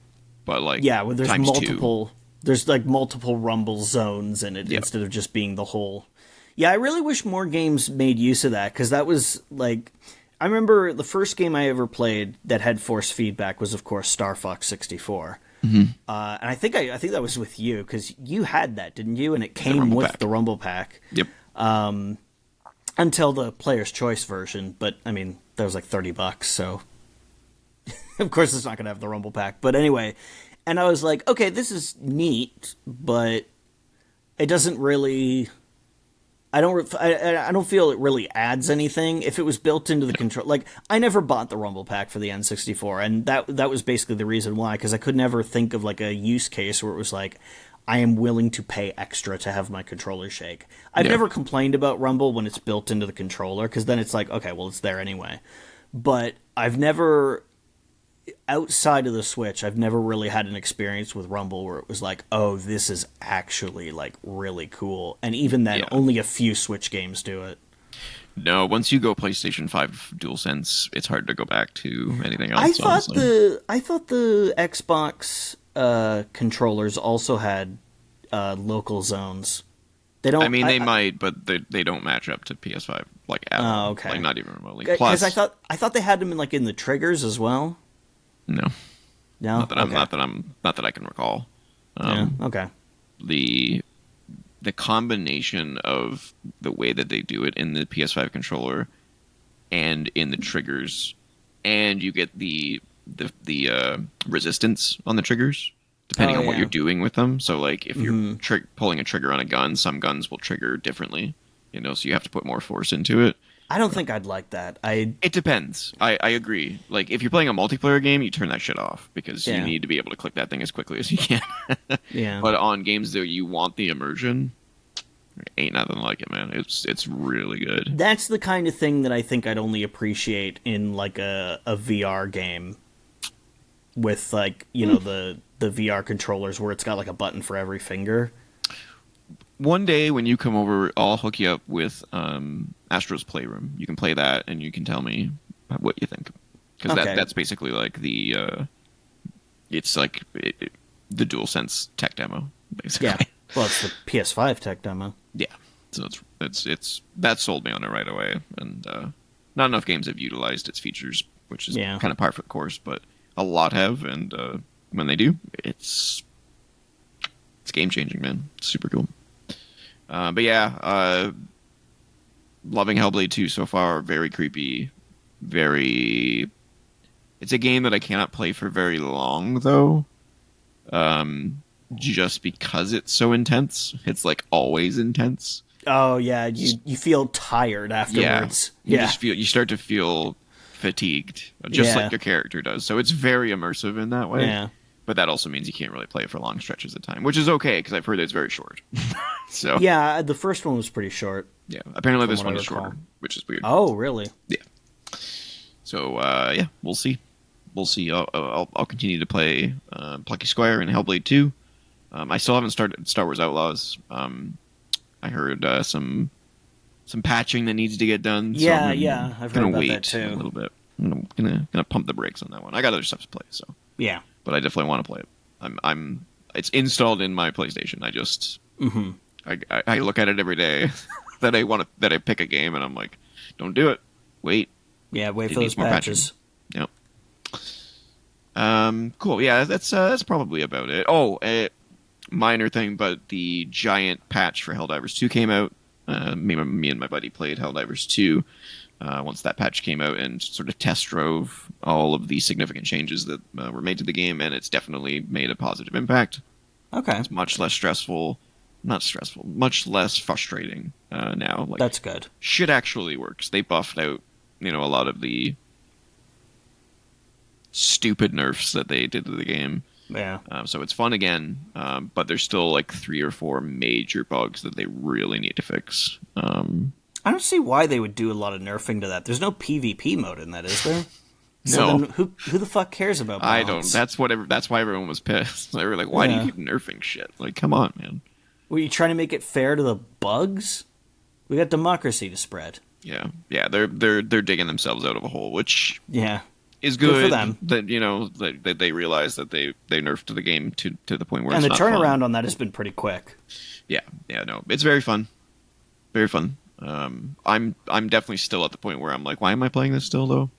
but like Yeah, where there's times multiple. There's like multiple rumble zones in it Yep. instead of just being the whole. Yeah, I really wish more games made use of that because that was like. I remember the first game I ever played that had force feedback was, of course, Star Fox 64. Mm-hmm. And I think that was with you because you had that, didn't you? And it came Rumble with Pack. the Rumble Pack. Yep. Until the player's choice version, but I mean that was like $30, so of course it's not gonna have the Rumble Pack. But anyway, and I was like, okay, this is neat, but it doesn't really I don't feel it really adds anything if it was built into the control. Like I never bought the Rumble Pack for the N64, and that was basically the reason why, because I could never think of like a use case where it was like I am willing to pay extra to have my controller shake. I've never complained about Rumble when it's built into the controller, because then it's like, okay, well, it's there anyway. But I've never, outside of the Switch, I've never really had an experience with Rumble where it was like, oh, this is actually like really cool. And even then, only a few Switch games do it. No, once you go PlayStation 5 DualSense, it's hard to go back to anything else. I thought the Xbox controllers also had local zones. They don't. I mean, they might, but they don't match up to PS5 like at all. Okay. Like not even remotely. Plus, because I thought they had them in the triggers as well. No, no, not that I can recall. Yeah. Okay. The combination of the way that they do it in the PS5 controller and in the triggers, and you get the resistance on the triggers depending on what you're doing with them. So like if you're pulling a trigger on a gun, some guns will trigger differently, so you have to put more force into it. I don't think I'd like that. It depends. I agree. Like if you're playing a multiplayer game, you turn that shit off because you need to be able to click that thing as quickly as you can. Yeah. But on games that you want the immersion, ain't nothing like it, man. It's really good. That's the kind of thing that I think I'd only appreciate in like a VR game with like, the VR controllers where it's got like a button for every finger. One day when you come over, I'll hook you up with Astro's Playroom. You can play that and you can tell me what you think. Because that's basically like it's like the DualSense tech demo, basically. Yeah. Well, it's the PS5 tech demo. Yeah. So it's that sold me on it right away. And not enough games have utilized its features, which is kind of par for the course, but a lot have, and when they do, it's game changing, man. It's super cool. But yeah, loving Hellblade 2 so far. Very creepy. It's a game that I cannot play for very long, though. Just because it's so intense. It's like always intense. Oh yeah, you feel tired afterwards. Yeah. You start to feel fatigued, just like your character does. So it's very immersive in that way. Yeah. But that also means you can't really play it for long stretches of time, which is okay because I've heard that it's very short. So yeah, the first one was pretty short. Yeah, apparently this one is shorter, which is weird. Oh, really? Yeah. So yeah, we'll see. I'll continue to play Plucky Squire and Hellblade 2. I still haven't started Star Wars Outlaws. I heard some patching that needs to get done. So I've heard about that too. A little bit. I'm gonna pump the brakes on that one. I got other stuff to play, so yeah. But I definitely want to play it. It's installed in my PlayStation. I just I look at it every day that I pick a game and I'm like, don't do it. Wait. Yeah, wait for those patches. Yep. Cool. Yeah, that's probably about it. Oh, minor thing, but the giant patch for Helldivers 2 came out. Me and my buddy played Helldivers 2 once that patch came out and sort of test drove all of the significant changes that were made to the game, and it's definitely made a positive impact. Okay. It's much less stressful. Not stressful. Much less frustrating now. Like, that's good. Shit actually works. They buffed out, a lot of the stupid nerfs that they did to the game. Yeah. So it's fun again, but there's still like 3 or 4 major bugs that they really need to fix. I don't see why they would do a lot of nerfing to that. There's no PvP mode in that, is there? So no. Then who the fuck cares about balance? I don't. That's why everyone was pissed. They were like, why do you keep nerfing shit? Like, come on, man. Were you trying to make it fair to the bugs? We got democracy to spread. Yeah. They're digging themselves out of a hole, which is good for them. That they realize that they nerfed the game to the point where and it's the not turnaround fun. on that has been pretty quick. Yeah, no, it's very fun, very fun. I'm definitely still at the point where I'm like, why am I playing this still though?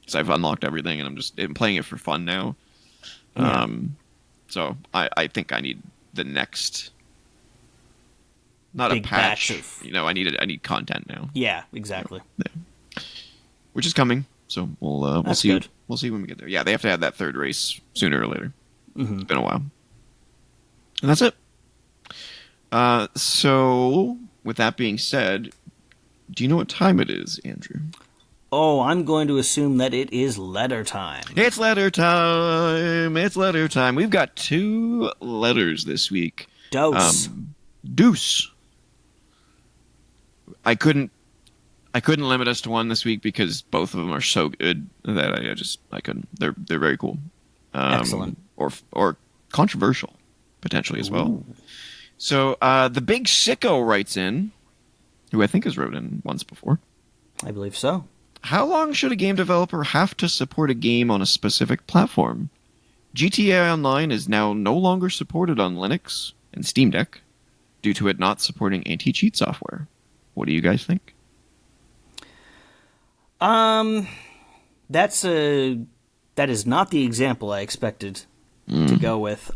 Because I've unlocked everything and I'm playing it for fun now. Yeah. So I think I need the next. Not big a patch. Batch of... I need content now. Yeah, exactly. Yeah. Which is coming. So we'll see. Good. We'll see when we get there. Yeah, they have to add that third race sooner or later. Mm-hmm. It's been a while, and that's it. So with that being said, do you know what time it is, Andrew? Oh, I'm going to assume that it is letter time. It's letter time. It's letter time. We've got 2 letters this week. Dose. Deuce. I couldn't limit us to one this week because both of them are so good that I couldn't. They're very cool. Excellent. Or controversial, potentially as well. Ooh. So the Big Sicko writes in, who I think has wrote in once before. I believe so. How long should a game developer have to support a game on a specific platform? GTA Online is now no longer supported on Linux and Steam Deck due to it not supporting anti-cheat software. What do you guys think? That is not the example I expected to go with.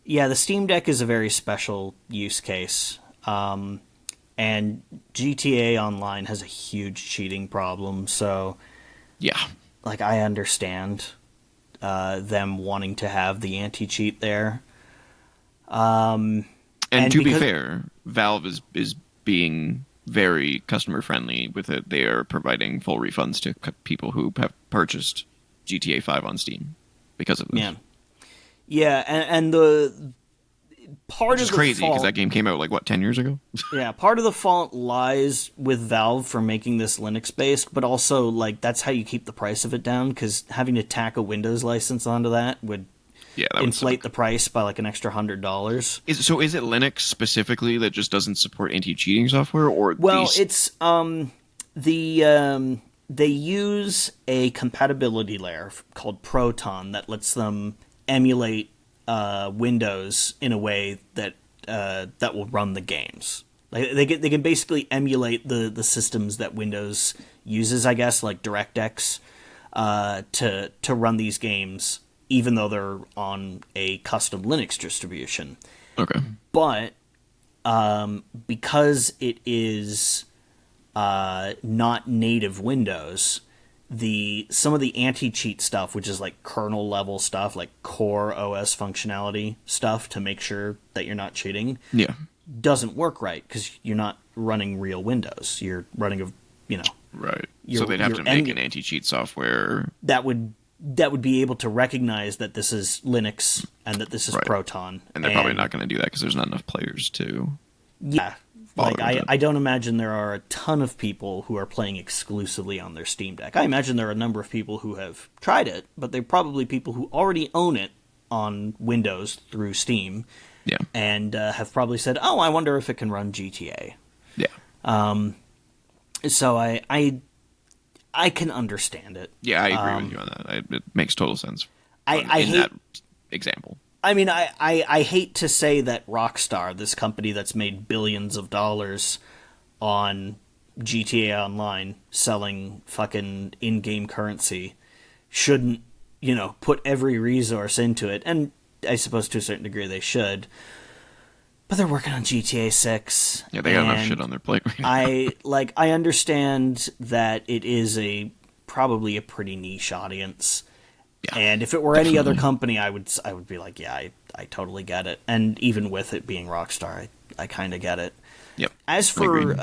Yeah, the Steam Deck is a very special use case. And GTA Online has a huge cheating problem, so Yeah. like I understand them wanting to have the anti-cheat there. And to be fair, Valve is being very customer friendly with it. They are providing full refunds to people who have purchased GTA 5 on Steam because of this. Yeah, and the part Which of is the crazy because fault, that game came out 10 years ago. yeah, part of the fault lies with Valve for making this Linux based, but also that's how you keep the price of it down, because having to tack a Windows license onto that would inflate the price by an extra $100. Is it Linux specifically that just doesn't support anti-cheating software, or It's they use a compatibility layer called Proton that lets them emulate Windows in a way that that will run the games. They can basically emulate the systems that Windows uses, I guess, like DirectX, to run these games, even though they're on a custom Linux distribution. Okay. But because it is not native Windows, some of the anti-cheat stuff, which is kernel level stuff, like core OS functionality stuff to make sure that you're not cheating, doesn't work right because you're not running real Windows. You're running right. So they'd have to make an anti-cheat software that would be able to recognize that this is Linux and that this is Proton. And they're probably not going to do that because there's not enough players to. Yeah. I don't imagine there are a ton of people who are playing exclusively on their Steam Deck. I imagine there are a number of people who have tried it, but they're probably people who already own it on Windows through Steam. Yeah. And have probably said, "Oh, I wonder if it can run GTA." Yeah. So I can understand it. Yeah, I agree with you on that. It makes total sense. I hate that example. I mean, I hate to say that Rockstar, this company that's made billions of dollars on GTA Online selling fucking in-game currency, shouldn't, put every resource into it. And I suppose to a certain degree they should. But they're working on GTA 6. Yeah, they got enough shit on their plate right now. I understand that it is probably a pretty niche audience. Yeah, and if it were any other company, I would be like, yeah, I totally get it. And even with it being Rockstar, I kind of get it. Yep. As for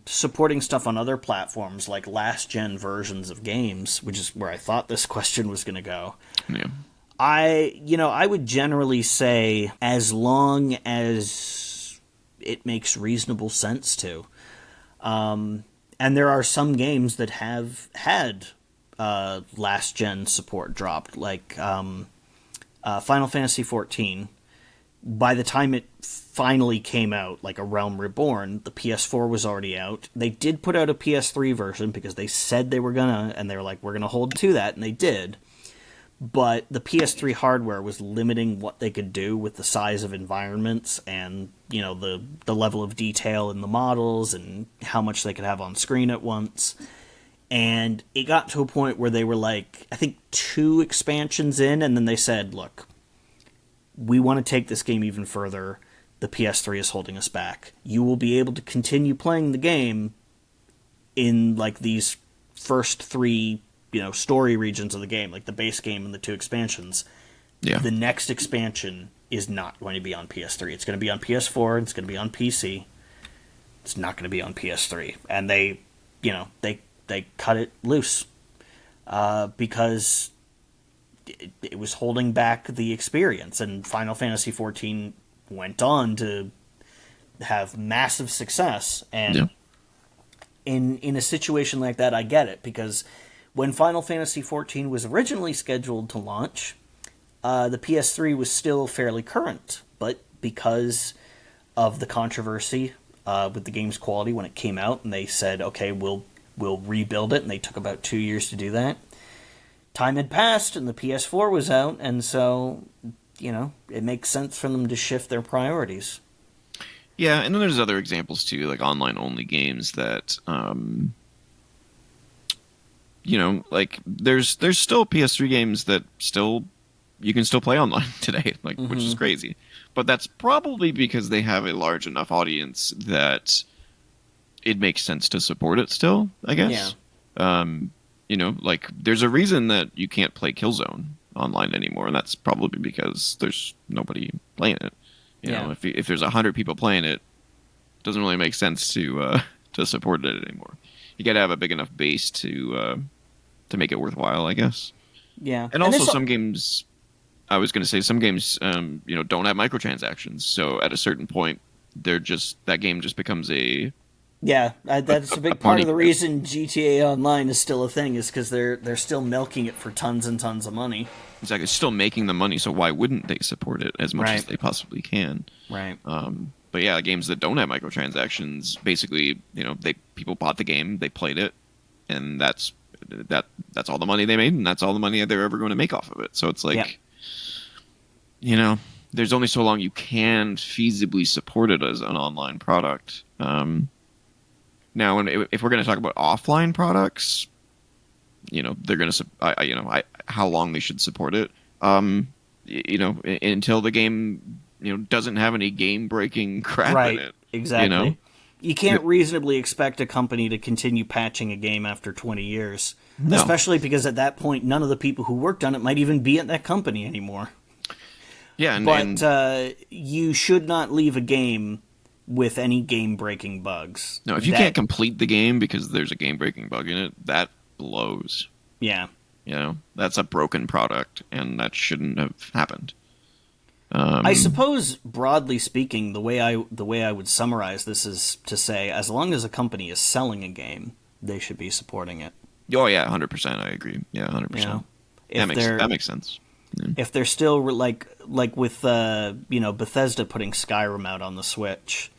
supporting stuff on other platforms, like last-gen versions of games, which is where I thought this question was going to go, yeah. I would generally say as long as it makes reasonable sense to. And there are some games that have had last gen support dropped, like Final Fantasy XIV. By the time it finally came out, like A Realm Reborn, the PS4 was already out. They did put out a PS3 version because they said they were gonna, and they were like, we're gonna hold to that, and they did. But the PS3 hardware was limiting what they could do with the size of environments and, the level of detail in the models and how much they could have on screen at once. And it got to a point where they were I think 2 expansions in, and then they said, look, we want to take this game even further. The PS3 is holding us back. You will be able to continue playing the game in, these first 3, story regions of the game, like the base game and the 2 expansions. Yeah. The next expansion is not going to be on PS3. It's going to be on PS4, and it's going to be on PC. it's not going to be on PS3, and they cut it loose because it was holding back the experience, and Final Fantasy XIV went on to have massive success. And in a situation like that, I get it, because when Final Fantasy XIV was originally scheduled to launch, the PS3 was still fairly current, but because of the controversy with the game's quality when it came out, and they said, okay, we'll rebuild it, and they took about 2 years to do that. Time had passed, and the PS4 was out, and so, it makes sense for them to shift their priorities. Yeah, and then there's other examples too, like online-only games that, like there's still PS3 games that you can still play online today, like which is crazy. But that's probably because they have a large enough audience that it makes sense to support it still, I guess. Yeah. Like there's a reason that you can't play Killzone online anymore, and that's probably because there's nobody playing it. You know, if there's 100 people playing it, it doesn't really make sense to support it anymore. You got to have a big enough base to make it worthwhile, I guess. Yeah, and also some games. I was going to say some games, don't have microtransactions. So at a certain point, that game just becomes a that's a big part of the reason GTA Online is still a thing, is because they're still milking it for tons and tons of money. Exactly, still making the money. So why wouldn't they support it as much as they possibly can? Right. But yeah, games that don't have microtransactions, basically, people bought the game, they played it, and that's all the money they made, and that's all the money they're ever going to make off of it. So it's like. There's only so long you can feasibly support it as an online product. Now, if we're going to talk about offline products, they're going to, how long they should support it. Until the game, doesn't have any game-breaking crap in it. Exactly. You can't reasonably expect a company to continue patching a game after 20 years, especially because at that point, none of the people who worked on it might even be at that company anymore. Yeah, but you should not leave a game with any game-breaking bugs. No, if you can't complete the game because there's a game-breaking bug in it, that blows. Yeah. That's a broken product, and that shouldn't have happened. I suppose, broadly speaking, the way I would summarize this is to say, as long as a company is selling a game, they should be supporting it. Oh yeah, 100%. I agree. Yeah, 100%. That makes sense. Yeah. If they're still like with Bethesda putting Skyrim out on the Switch,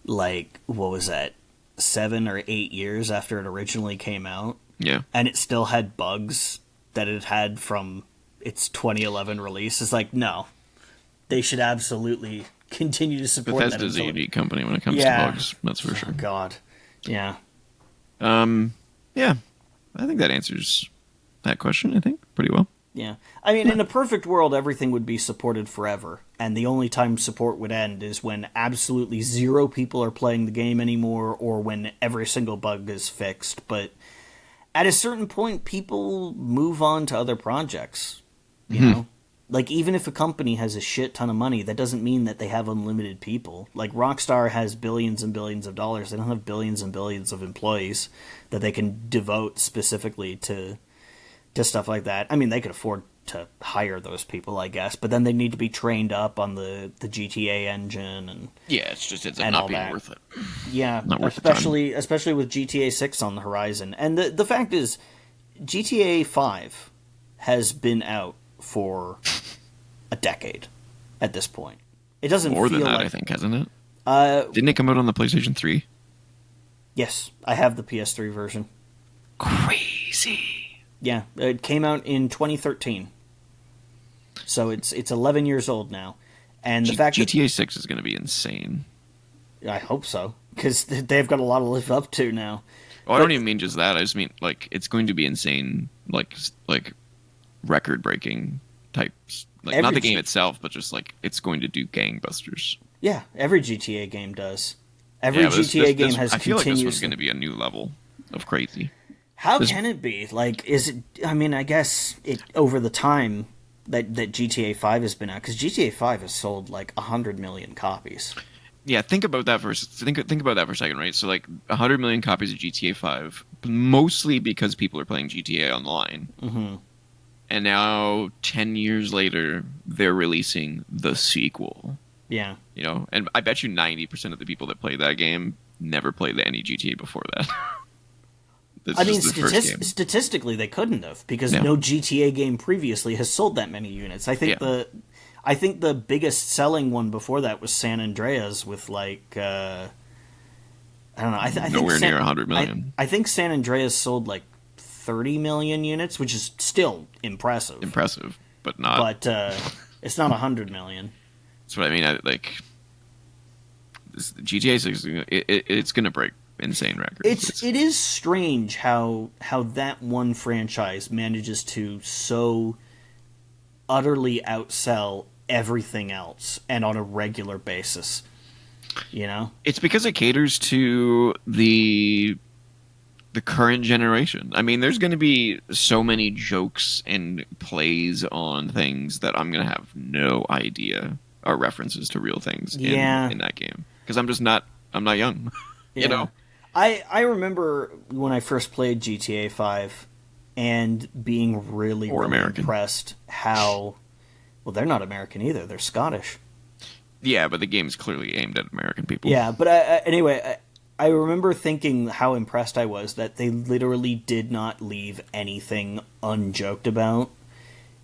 like what was that, 7 or 8 years after it originally came out? Yeah, and it still had bugs that it had from its 2011 release. It's like, no, they should absolutely continue to support that. Bethesda's a unique company when it comes to bugs. That's for sure. Oh, God, yeah. Yeah, I think that answers that question. I think pretty well. Yeah. I mean, in a perfect world, everything would be supported forever, and the only time support would end is when absolutely zero people are playing the game anymore, or when every single bug is fixed. But at a certain point, people move on to other projects, you know? Like, even if a company has a shit ton of money, that doesn't mean that they have unlimited people. Like, Rockstar has billions and billions of dollars. They don't have billions and billions of employees that they can devote specifically to stuff like that. I mean, they could afford to hire those people, I guess, but then they need to be trained up on the GTA engine and it's not being worth it. Yeah, not worth especially with GTA 6 on the horizon. And the fact is, GTA 5 has been out for a decade at this point. It doesn't more feel than that, like, I think, hasn't it? Didn't it come out on the PlayStation 3? Yes, I have the PS3 version. Crazy. Yeah, it came out in 2013. So it's 11 years old now. And the fact GTA 6 is going to be insane. I hope so, because they've got a lot to live up to now. Oh, I don't even mean just that. I just mean, like, it's going to be insane, like record-breaking types. Like, not the game itself, but just, like, it's going to do gangbusters. Yeah, every GTA game does. Every GTA game has continuous... I feel like this one's going to be a new level of crazy. How can it be? Like, is it... I mean, I guess over the time that GTA 5 has been out, because GTA 5 has sold, like, 100 million copies. yeah, think about that for think about that for a second, right? So like 100 million copies of GTA 5, mostly because people are playing GTA Online. Mm-hmm. And now 10 years later, they're releasing the sequel. Yeah. You know, and I bet you 90% of the people that played that game never played any GTA before that. This I mean, is the first game. statistically, they couldn't have because Yeah. no GTA game previously has sold that many units. Yeah. I think the biggest selling one before that was San Andreas with like I don't know. I think Nowhere near 100 million. I think San Andreas sold like 30 million units, which is still impressive. Impressive, but not. But it's not 100 million. That's what I mean. GTA 6, it's going to break insane records. It is strange how that one franchise manages to so utterly outsell everything else and on a regular basis. You know? It's because it caters to the current generation. I mean, there's going to be so many jokes and plays on things that I'm going to have no idea are references to real things in that game. Because I'm not young. Yeah. You know? I remember when I first played GTA 5 and being really impressed how... Well, they're not American either. They're Scottish. Yeah, but the game's clearly aimed at American people. Yeah, but anyway, I remember thinking how impressed I was that they literally did not leave anything unjoked about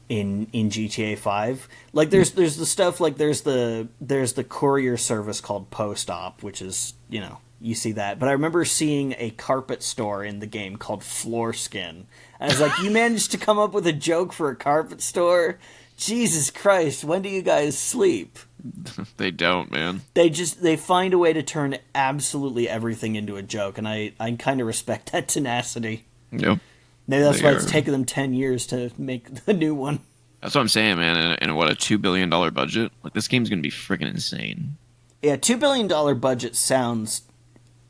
in GTA 5. Like there's the stuff like there's the courier service called Post Op, which is, you know, you see that. But I remember seeing a carpet store in the game called Floorskin. I was like, you managed to come up with a joke for a carpet store? Jesus Christ, when do you guys sleep? They don't, man. They find a way to turn absolutely everything into a joke, and I kind of respect that tenacity. Yep. Maybe that's why it's taken them 10 years to make the new one. That's what I'm saying, man. And what, a $2 billion budget? Like, this game's going to be freaking insane. Yeah, $2 billion budget sounds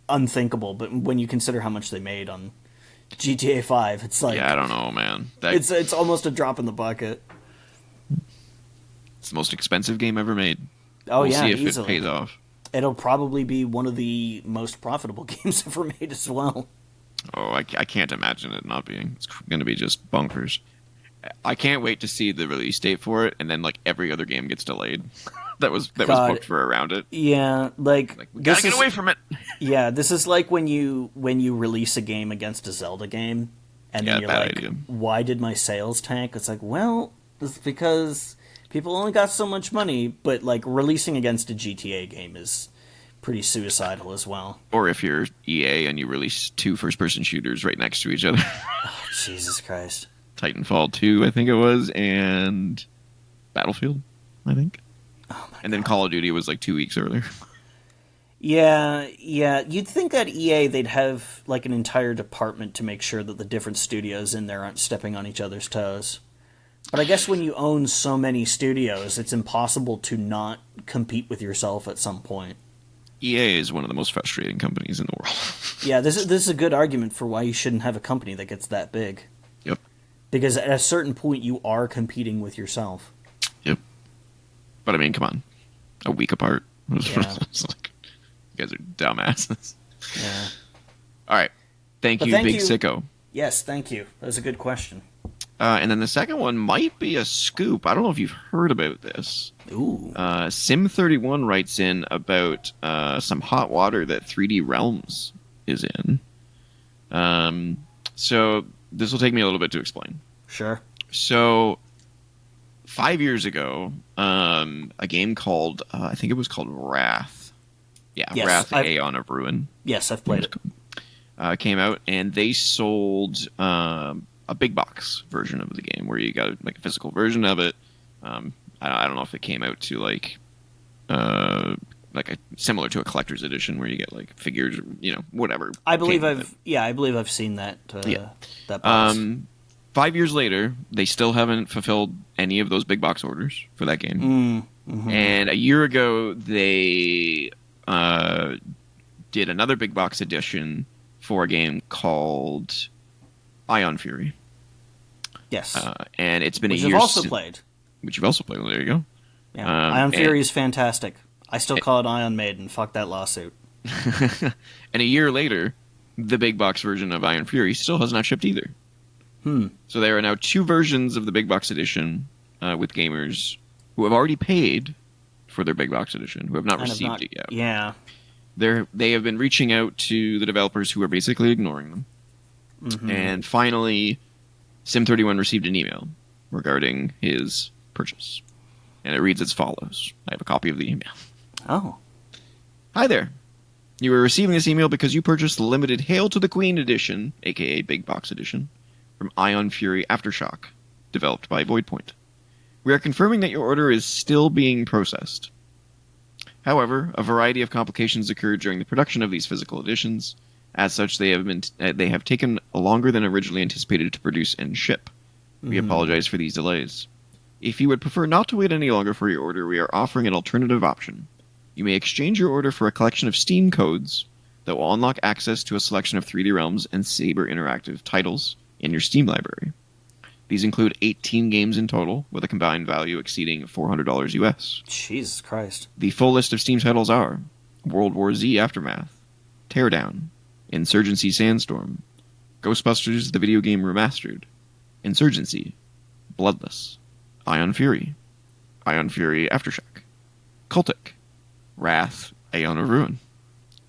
unthinkable, but when you consider how much they made on GTA 5, it's like... Yeah, I don't know, man. It's almost a drop in the bucket. It's the most expensive game ever made. Oh, we'll yeah, see if easily. it pays off. It'll probably be one of the most profitable games ever made as well. Oh, I can't imagine it not being. It's going to be just bonkers. I can't wait to see the release date for it, and then like every other game gets delayed. that was booked for around it. Yeah, like we gotta get away from it. Yeah, this is like when you release a game against a Zelda game, and then you're like, idea. why did my sales tank? It's like, well, it's because people only got so much money, but like releasing against a GTA game is pretty suicidal as well. Or if you're EA and you release two first-person shooters right next to each other. Oh, Jesus Christ. Titanfall 2, I think it was, and Battlefield, I think. Oh my and then Call of Duty was like 2 weeks earlier. Yeah. You'd think that EA, they'd have like an entire department to make sure that the different studios in there aren't stepping on each other's toes. But I guess when you own so many studios, it's impossible to not compete with yourself at some point. EA is one of the most frustrating companies in the world. Yeah, this is a good argument for why you shouldn't have a company that gets that big. Yep. Because at a certain point, you are competing with yourself. Yep. But I mean, come on. A week apart. Yeah. It's like, you guys are dumbasses. Yeah. All right. Thank you, Big Sicko. Yes, thank you. That was a good question. And then the second one might be a scoop. I don't know if you've heard about this. Ooh. Sim31 writes in about some hot water that 3D Realms is in. So this will take me a little bit to explain. Sure. So 5 years ago, a game called, I think it was called Wrath. Yeah, yes, Wrath, Aeon of Ruin. Yes, I've played it. Came out, and they sold a big box version of the game where you got like a physical version of it. I don't know if it came out to like a similar to a collector's edition where you get like figures, whatever. I believe I've seen that. That box. 5 years later, they still haven't fulfilled any of those big box orders for that game. Mm-hmm. And a year ago, they did another big box edition for a game called Ion Fury. Yes. And it's been which a year you've also played. Which you've also played. Well, there you go. Yeah. Ion Fury is fantastic. I still call it Ion Maiden. Fuck that lawsuit. And a year later, the big box version of Iron Fury still has not shipped either. So there are now 2 versions of the big box edition with gamers who have already paid for their big box edition, who have not received it yet. Yeah. They have been reaching out to the developers who are basically ignoring them. Mm-hmm. And finally, Sim31 received an email regarding his purchase. And it reads as follows. I have a copy of the email. Oh. Hi there. You are receiving this email because you purchased the limited Hail to the Queen edition, aka Big Box Edition, from Ion Fury Aftershock, developed by Voidpoint. We are confirming that your order is still being processed. However, a variety of complications occurred during the production of these physical editions. As such, they have taken longer than originally anticipated to produce and ship. We apologize for these delays. If you would prefer not to wait any longer for your order, we are offering an alternative option. You may exchange your order for a collection of Steam codes that will unlock access to a selection of 3D Realms and Saber Interactive titles in your Steam library. These include 18 games in total, with a combined value exceeding $400 US. Jesus Christ. The full list of Steam titles are World War Z Aftermath, Teardown, Insurgency Sandstorm, Ghostbusters the Video Game Remastered, Insurgency, Bloodless, Ion Fury Aftershock, Cultic, Wrath, Aeon of Ruin,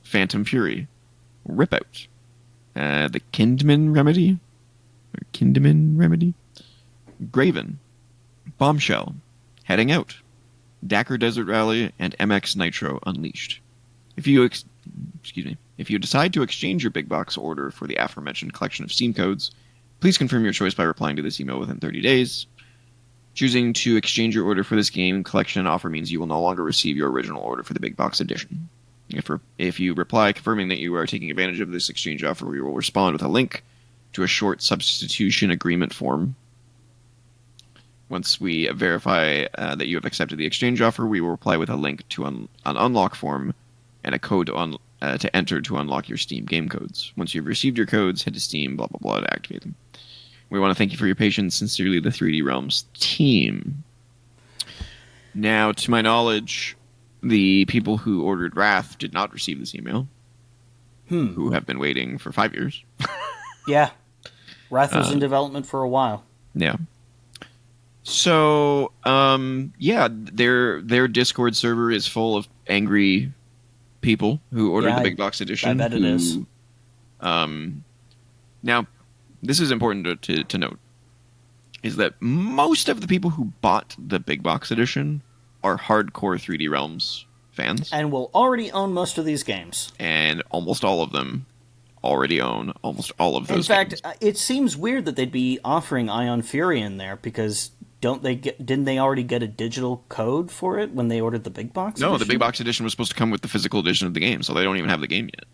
Phantom Fury, Rip Out, the Kindman Remedy, Graven, Bombshell, Heading Out, Dacker Desert Rally, and MX Nitro Unleashed. If you decide to exchange your big box order for the aforementioned collection of Steam codes, please confirm your choice by replying to this email within 30 days. Choosing to exchange your order for this game collection offer means you will no longer receive your original order for the big box edition. If you reply confirming that you are taking advantage of this exchange offer, we will respond with a link to a short substitution agreement form. Once we verify that you have accepted the exchange offer, we will reply with a link to an unlock form and a code to enter to unlock your Steam game codes. Once you've received your codes, head to Steam, blah, blah, blah, to activate them. We want to thank you for your patience. Sincerely, the 3D Realms team. Now, to my knowledge, the people who ordered Wrath did not receive this email, who have been waiting for 5 years. Yeah. Wrath was in development for a while. Yeah. So, their Discord server is full of angry people who ordered the big box edition. I bet it is. Now, this is important to note, is that most of the people who bought the big box edition are hardcore 3D Realms fans. And will already own most of these games. And almost all of them already own almost all of those games. In fact, it seems weird that they'd be offering Ion Fury in there, because didn't they already get a digital code for it when they ordered the big box edition? No, the big box edition was supposed to come with the physical edition of the game, so they don't even have the game yet.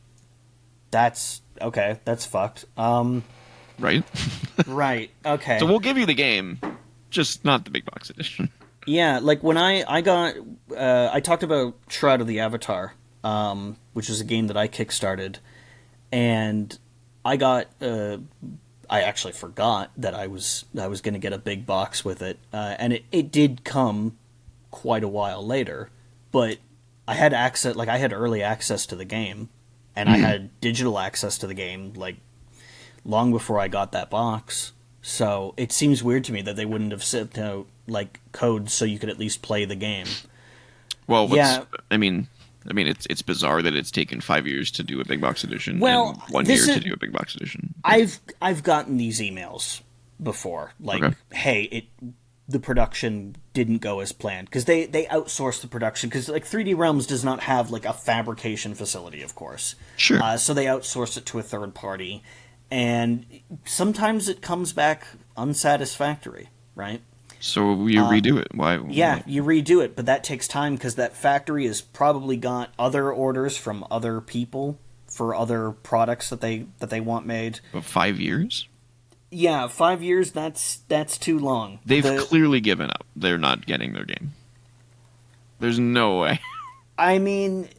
That's fucked. Right? Right, okay. So we'll give you the game, just not the big box edition. Yeah, like when I got... I talked about Shroud of the Avatar, which is a game that I kickstarted, and I got... I actually forgot that I was going to get a big box with it, and it did come quite a while later, but I had access, like I had early access to the game, and I had digital access to the game, like, long before I got that box. So it seems weird to me that they wouldn't have sent out, like, codes so you could at least play the game. Well, I mean, it's bizarre that it's taken 5 years to do a big box edition, and 1 year to do a big box edition. I've gotten these emails before, like, hey, the production didn't go as planned, because they outsource the production, because, like, 3D Realms does not have, like, a fabrication facility, of course. Sure. So they outsource it to a third party, and sometimes it comes back unsatisfactory, right? So you redo it. Why? Yeah, you redo it, but that takes time because that factory has probably got other orders from other people for other products that they want made. But 5 years? Yeah, 5 years. That's too long. They've clearly given up. They're not getting their game. There's no way. I mean,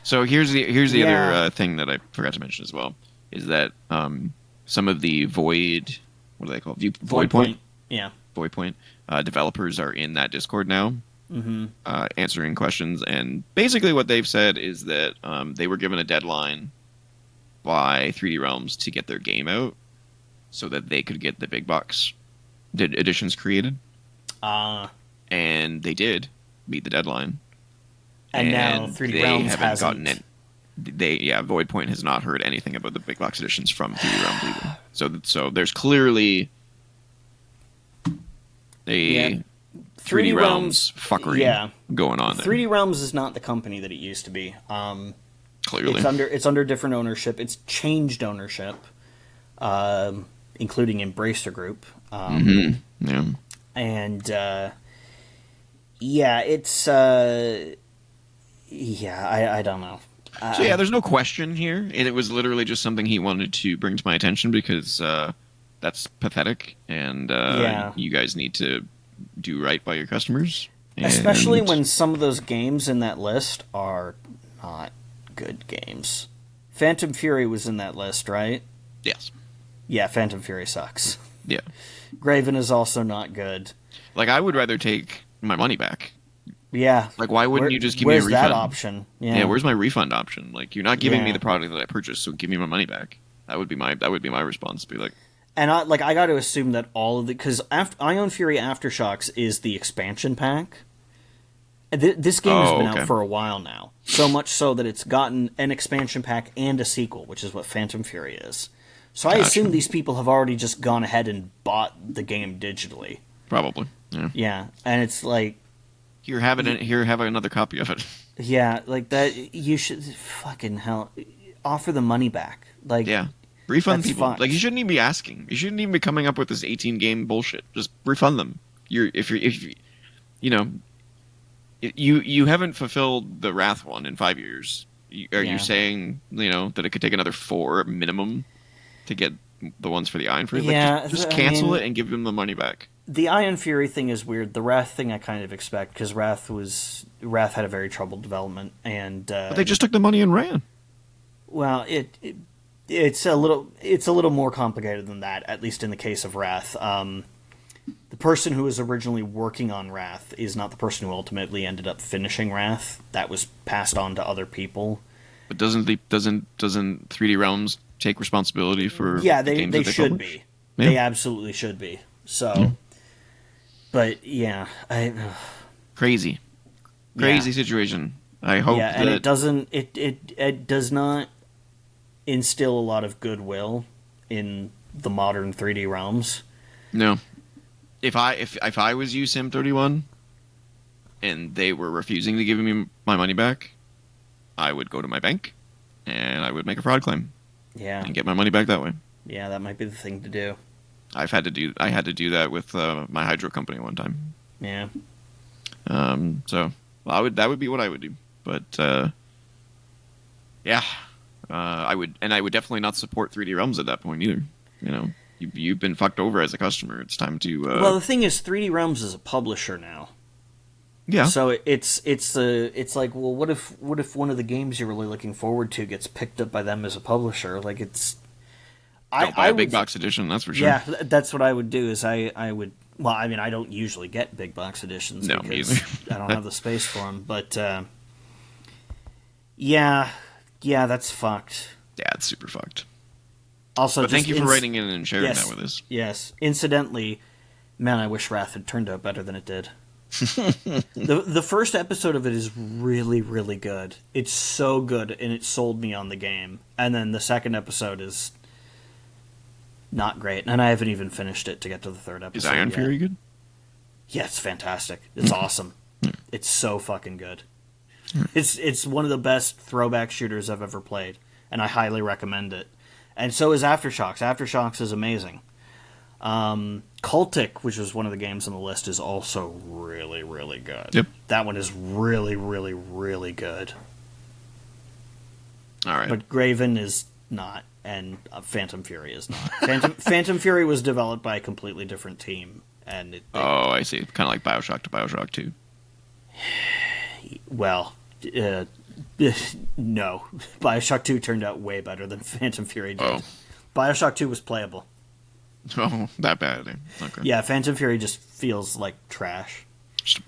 so here's the other thing that I forgot to mention as well, is that some of the Void, what do they call it? Voidpoint. Yeah. Voidpoint developers are in that Discord now, answering questions. And basically, what they've said is that they were given a deadline by 3D Realms to get their game out, so that they could get the big box editions created. And they did meet the deadline. And now 3D Realms hasn't. Voidpoint has not heard anything about the big box editions from 3D Realms either. So there's clearly a 3D Realms fuckery going on there. 3D Realms is not the company that it used to be. Clearly, it's under different ownership. It's changed ownership, including Embracer Group. Yeah, and it's I don't know. So there's no question here, and it was literally just something he wanted to bring to my attention because that's pathetic, and you guys need to do right by your customers. Especially when some of those games in that list are not good games. Phantom Fury was in that list, right? Yes. Yeah, Phantom Fury sucks. Yeah. Graven is also not good. Like, I would rather take my money back. Yeah. Like, why wouldn't you just give me a refund? Where's that option? Yeah, where's my refund option? Like, you're not giving me the product that I purchased, so give me my money back. That would be my response. Be like, and I got to assume that all of the, because Ion Fury Aftershocks is the expansion pack. This game has been out for a while now, so much so that it's gotten an expansion pack and a sequel, which is what Phantom Fury is. So I assume these people have already just gone ahead and bought the game digitally. Probably. Yeah. Yeah, and it's like, Here, have another copy of it. Yeah, like that. You should fucking hell offer the money back. Like, refund people. Fucked. Like, you shouldn't even be asking. You shouldn't even be coming up with this 18 game bullshit. Just refund them. You haven't fulfilled the Wrath one in 5 years. Are you saying that it could take another 4 minimum to get the ones for the Iron Fury? Like, just cancel it and give them the money back. The Iron Fury thing is weird. The Wrath thing I kind of expect, because Wrath had a very troubled development, and but they just took the money and ran. Well, it's a little more complicated than that, at least in the case of Wrath. The person who was originally working on Wrath is not the person who ultimately ended up finishing Wrath. That was passed on to other people. But doesn't 3D Realms take responsibility for the games they that should publish? be. Yeah. They absolutely should be. So, but crazy situation. I hope that... and it does not instill a lot of goodwill in the modern 3D Realms. No. If I was you, Sim31, and they were refusing to give me my money back, I would go to my bank and I would make a fraud claim. Yeah. And get my money back that way. Yeah, that might be the thing to do. I had to do that with my hydro company one time. Yeah. So that would be what I would do. But I would definitely not support 3D Realms at that point either. You've been fucked over as a customer. It's time to. Well, the thing is, 3D Realms is a publisher now. Yeah. So it's like, well, what if one of the games you're really looking forward to gets picked up by them as a publisher? Like, it's. Don't buy a big box edition, that's for sure. Yeah, that's what I would do. Is I would. Well, I mean, I don't usually get big box editions because I don't have the space for them. But yeah, that's fucked. Yeah, it's super fucked. Also, but thank you for writing in and sharing that with us. Yes. Incidentally, man, I wish Wrath had turned out better than it did. The first episode of it is really, really good. It's so good, and it sold me on the game. And then the second episode is not great, and I haven't even finished it to get to the third episode. Is Iron Fury good? Yeah, it's fantastic. It's awesome. It's so fucking good. It's one of the best throwback shooters I've ever played, and I highly recommend it. And so is Aftershocks. Aftershocks is amazing. Cultic, which is one of the games on the list, is also really, really good. Yep. That one is really, really, really good. All right. But Graven is not, and Phantom Fury is not. Phantom Fury was developed by a completely different team. And I see. Kind of like Bioshock to Bioshock 2. Well, no. Bioshock 2 turned out way better than Phantom Fury did. Oh. Bioshock 2 was playable. Oh, that bad. Okay. Yeah, Phantom Fury just feels like trash. Just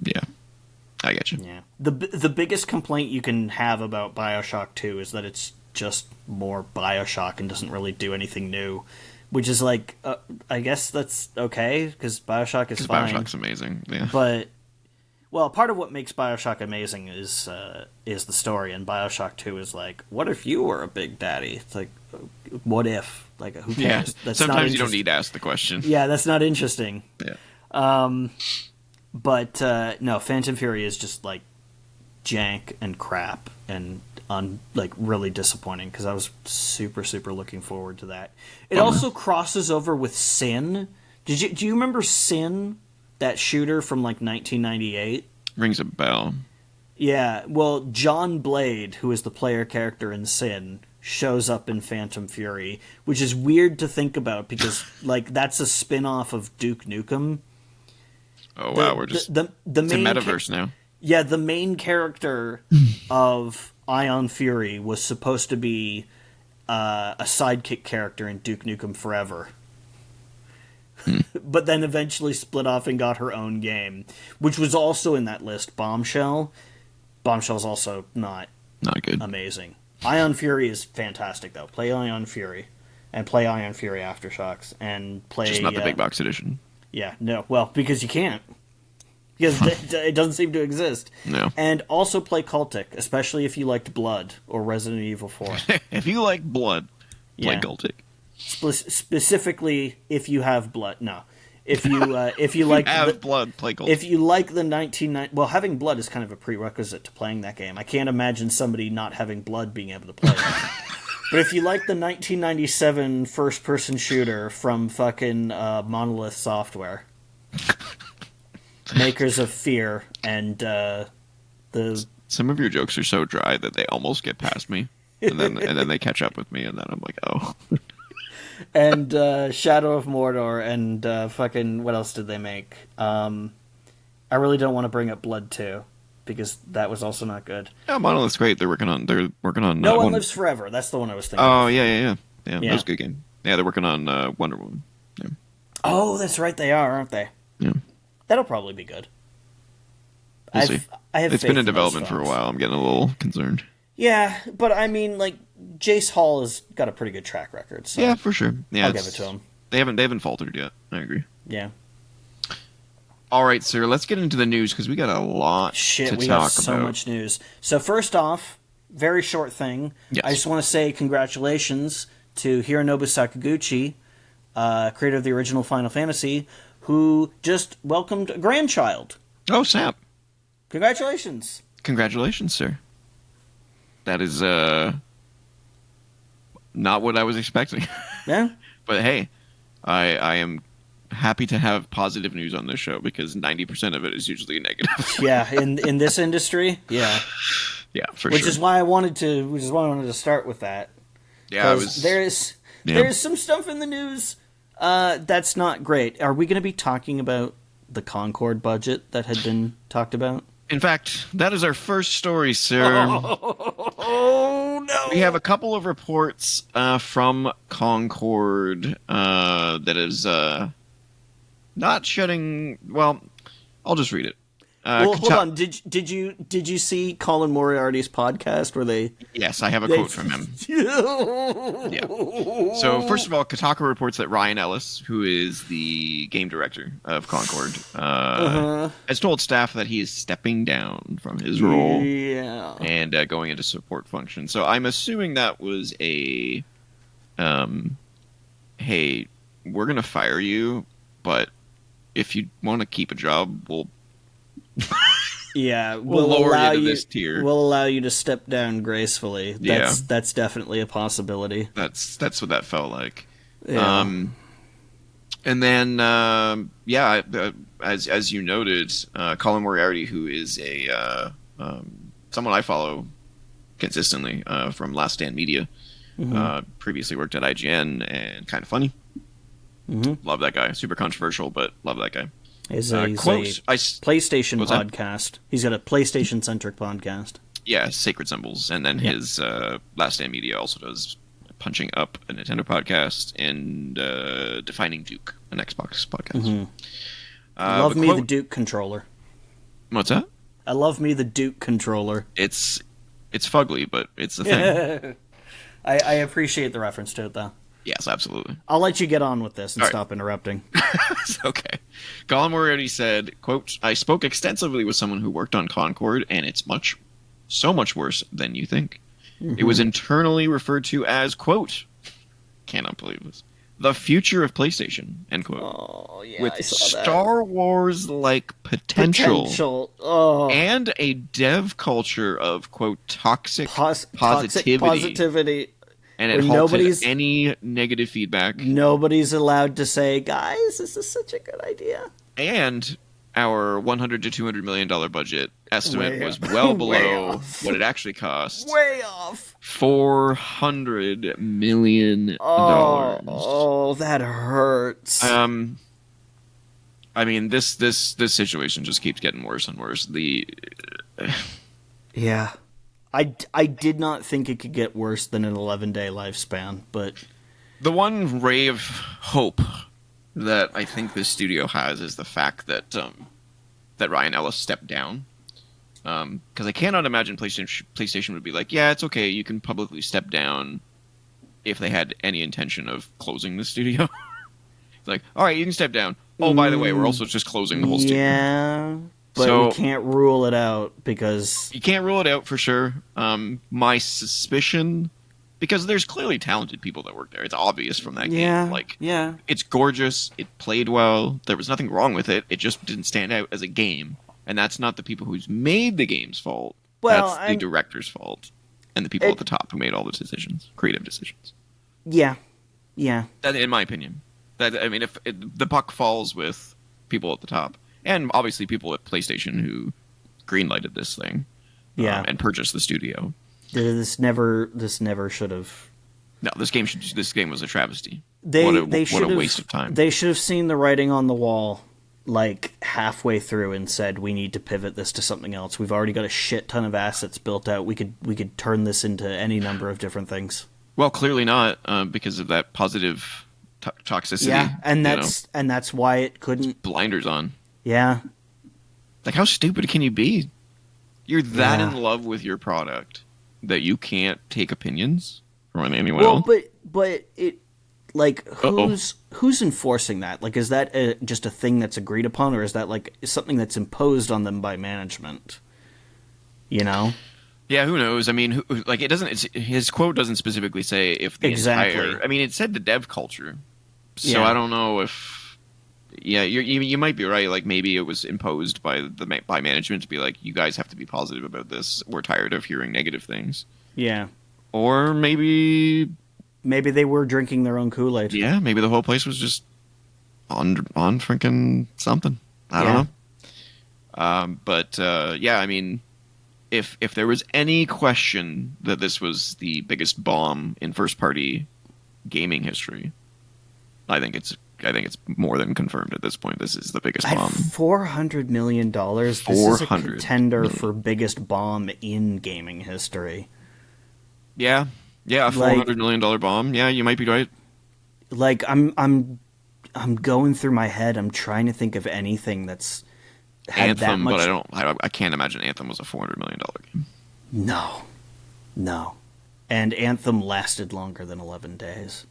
yeah. I get you. Yeah. The biggest complaint you can have about BioShock 2 is that it's just more BioShock and doesn't really do anything new, which is like, I guess that's okay because BioShock is fine. BioShock's amazing. Yeah. But well, part of what makes BioShock amazing is the story, and BioShock 2 is like, what if you were a big daddy? It's like, what if? Like, who cares? Yeah. That's Sometimes you don't need to ask the question. Yeah, that's not interesting. Yeah. But no, Phantom Fury is just like jank and crap and like really disappointing because I was super looking forward to that. It also crosses over with Sin. Do you remember Sin, that shooter from like 1998? Rings a bell. Yeah, well, John Blade, who is the player character in Sin, shows up in Phantom Fury, which is weird to think about because like that's a spin-off of Duke Nukem. Oh wow, we're just the it's a main metaverse now. Yeah, the main character of Ion Fury was supposed to be a sidekick character in Duke Nukem Forever. But then eventually split off and got her own game, which was also in that list, Bombshell. Bombshell's also not good. Amazing. Ion Fury is fantastic, though. Play Ion Fury, and play Ion Fury Aftershocks, and play... Just not the big box edition. Yeah, no. Well, because you can't. Because it doesn't seem to exist. No. And also play Cultic, especially if you liked Blood or Resident Evil 4. If you like Blood, play Cultic. Specifically, if you have blood. No, if you like blood, play Cultic. If you like the 1990, well, having blood is kind of a prerequisite to playing that game. I can't imagine somebody not having blood being able to play it. But if you like the 1997 first-person shooter from fucking Monolith Software, makers of Fear and some of your jokes are so dry that they almost get past me, and then they catch up with me, and then I'm like, oh. And Shadow of Mordor, and fucking what else did they make? I really don't want to bring up Blood 2 because that was also not good. Yeah, Monolith's great. They're working on. No One Lives Forever. That's the one I was thinking. Oh yeah. That was a good game. Yeah, they're working on Wonder Woman. Yeah. Oh, that's right. They are, aren't they? Yeah. That'll probably be good. We'll see. It's been in development for a while. I'm getting a little concerned. Yeah, but I mean, like, Jace Hall has got a pretty good track record. So yeah, for sure. Yeah, I'll give it to him. They haven't faltered yet. I agree. Yeah. All right, sir. Let's get into the news because we got a lot to talk about. We got so much news. So first off, very short thing. Yes. I just want to say congratulations to Hironobu Sakaguchi, creator of the original Final Fantasy, who just welcomed a grandchild. Oh, snap. Congratulations. Congratulations, sir. That is not what I was expecting. Yeah. But hey, I am happy to have positive news on this show because 90% of it is usually negative. Yeah, in this industry, yeah. Yeah, for which sure. is why I wanted to start with that. Yeah, there's some stuff in the news that's not great. Are we going to be talking about the Concord budget that had been talked about? In fact, that is our first story, sir. Oh, no. We have a couple of reports from Concord that is not shedding... Well, I'll just read it. Hold on. Did you see Colin Moriarty's podcast where they? Yes, I have a quote from him. Yeah. So first of all, Kotaku reports that Ryan Ellis, who is the game director of Concord, has told staff that he is stepping down from his role and going into support function. So I'm assuming that was a, hey, we're gonna fire you, but if you want to keep a job, we'll. Yeah, we'll lower you to this tier. We'll allow you to step down gracefully. That's definitely a possibility. That's what that felt like. Yeah. And then as you noted, Colin Moriarty, who is a someone I follow consistently from Last Stand Media, previously worked at IGN and Kind of Funny. Love that guy. Super controversial, but love that guy. He's a PlayStation podcast. He's got a PlayStation-centric podcast. Yeah, Sacred Symbols. And then his Last Stand Media also does Punching Up, a Nintendo podcast, and Defining Duke, an Xbox podcast. Love me the Duke controller. What's that? I love me the Duke controller. It's fugly, but it's a thing. I appreciate the reference to it, though. Yes, absolutely. I'll let you get on with this and All right. stop interrupting. Okay. Gollum already said, quote, I spoke extensively with someone who worked on Concord, and it's so much worse than you think. Mm-hmm. It was internally referred to as, quote, cannot believe this, the future of PlayStation, end quote. Oh, yeah, with I saw that. Star Wars-like potential. Oh. And a dev culture of, quote, toxic positivity. And it halted any negative feedback. Nobody's allowed to say, guys, this is such a good idea. And our $100 to $200 million budget estimate was well below what it actually cost. Way off. $400 million. Oh, that hurts. I mean, this situation just keeps getting worse and worse. Yeah. I did not think it could get worse than an 11-day lifespan, but... The one ray of hope that I think this studio has is the fact that that Ryan Ellis stepped down. Because I cannot imagine PlayStation would be like, yeah, it's okay, you can publicly step down if they had any intention of closing the studio. It's like, all right, you can step down. Oh, by the way, we're also just closing the whole studio. Yeah... But we can't rule it out because... You can't rule it out for sure. My suspicion... Because there's clearly talented people that work there. It's obvious from that game. It's gorgeous. It played well. There was nothing wrong with it. It just didn't stand out as a game. And that's not the people who's made the game's fault. Well, that's the director's fault. And the people at the top who made all the decisions. Creative decisions. Yeah. Yeah. That, in my opinion. If the buck falls with people at the top... And obviously people at PlayStation who greenlighted this thing, and purchased the studio. This never should have. No, this game was a travesty. What a waste of time. They should have seen the writing on the wall, like halfway through, and said, "We need to pivot this to something else. We've already got a shit ton of assets built out. We could turn this into any number of different things." Well, clearly not, because of that positive toxicity. Yeah, and that's why it couldn't. It's blinders on. Yeah. Like, how stupid can you be? You're that in love with your product that you can't take opinions from anyone else? But it, like, who's enforcing that? Like, is that just a thing that's agreed upon, or is that, like, something that's imposed on them by management? You know? Yeah, who knows? I mean, it doesn't... his quote doesn't specifically say if the entire... I mean, it said the dev culture. So I don't know if... Yeah, you might be right. Like, maybe it was imposed by management to be like, you guys have to be positive about this. We're tired of hearing negative things. Yeah. Or maybe they were drinking their own Kool-Aid. Yeah, maybe the whole place was just on freaking something. I don't know. But I mean, if there was any question that this was the biggest bomb in first-party gaming history, I think it's more than confirmed at this point. This is the biggest bomb. $400 million. This is a contender for biggest bomb in gaming history. Yeah, a $400 million bomb. Yeah, you might be right. Like, I'm going through my head. I'm trying to think of anything that's had Anthem, that much. But I can't imagine Anthem was a $400 million game. No, and Anthem lasted longer than 11 days.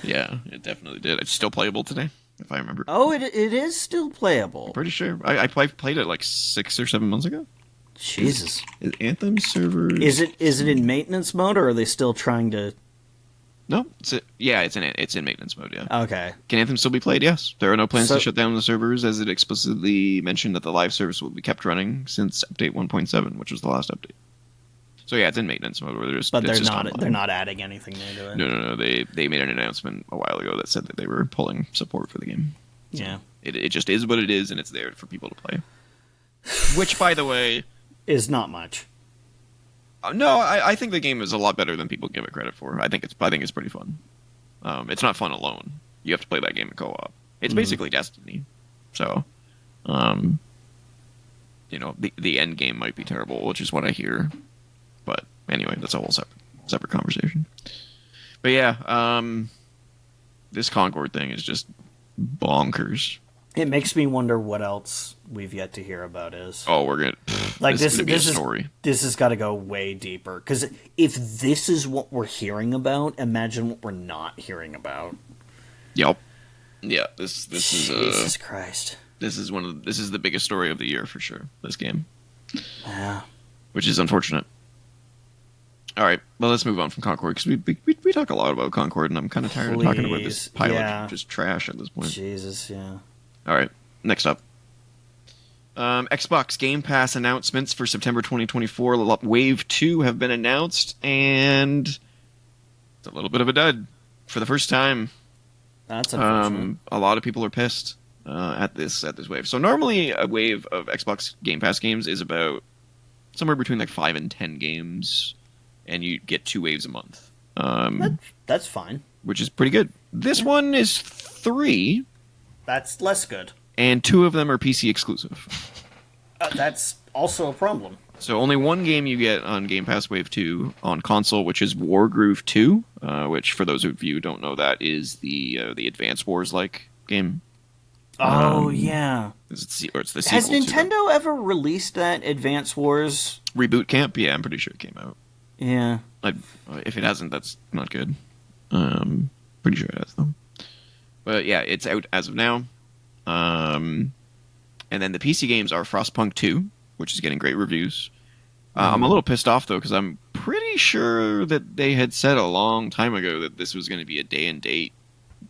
Yeah, it definitely did. It's still playable today, if I remember. Oh, it is still playable. I'm pretty sure. I played it like 6 or 7 months ago. Jesus. Is Anthem servers... Is it in maintenance mode, or are they still trying to... No, it's in maintenance mode, yeah. Okay. Can Anthem still be played? Yes. There are no plans to shut down the servers, as it explicitly mentioned that the live service will be kept running since update 1.7, which was the last update. So yeah, it's in maintenance mode. They're not adding anything new to it. No. They made an announcement a while ago that said that they were pulling support for the game. Yeah. It just is what it is, and it's there for people to play. Which, by the way... is not much. No, I think the game is a lot better than people give it credit for. I think it's pretty fun. It's not fun alone. You have to play that game in co-op. It's basically Destiny. So, the end game might be terrible, which is what I hear. But anyway, that's a whole separate conversation. But yeah, this Concord thing is just bonkers. It makes me wonder what else we've yet to hear about is. Oh, we're gonna. Like this is gonna be a this is story. this has got to go way deeper. Because if this is what we're hearing about, imagine what we're not hearing about. Yep. Yeah. This is Jesus Christ. This is this is the biggest story of the year for sure. This game. Yeah. Which is unfortunate. All right, well, let's move on from Concord because we talk a lot about Concord, and I'm kind of tired of talking about this pile of just trash at this point. Jesus, yeah. All right, next up. Xbox Game Pass announcements for September 2024. Wave 2 have been announced, and it's a little bit of a dud for the first time. That's unfortunate. A lot of people are pissed at this wave. So normally a wave of Xbox Game Pass games is about somewhere between like 5 and 10 games, and you get 2 waves a month. That's fine. Which is pretty good. This one is 3. That's less good. And 2 of them are PC exclusive. That's also a problem. So only one game you get on Game Pass Wave 2 on console, which is Wargroove 2, which for those of you who don't know, that is the Advance Wars-like game. Oh, yeah. It's the sequel. Has Nintendo ever released that Advance Wars? Reboot Camp? Yeah, I'm pretty sure it came out. Yeah. If it hasn't, that's not good. Pretty sure it has, though. But yeah, it's out as of now. And then the PC games are Frostpunk 2, which is getting great reviews. I'm a little pissed off, though, because I'm pretty sure that they had said a long time ago that this was going to be a day and date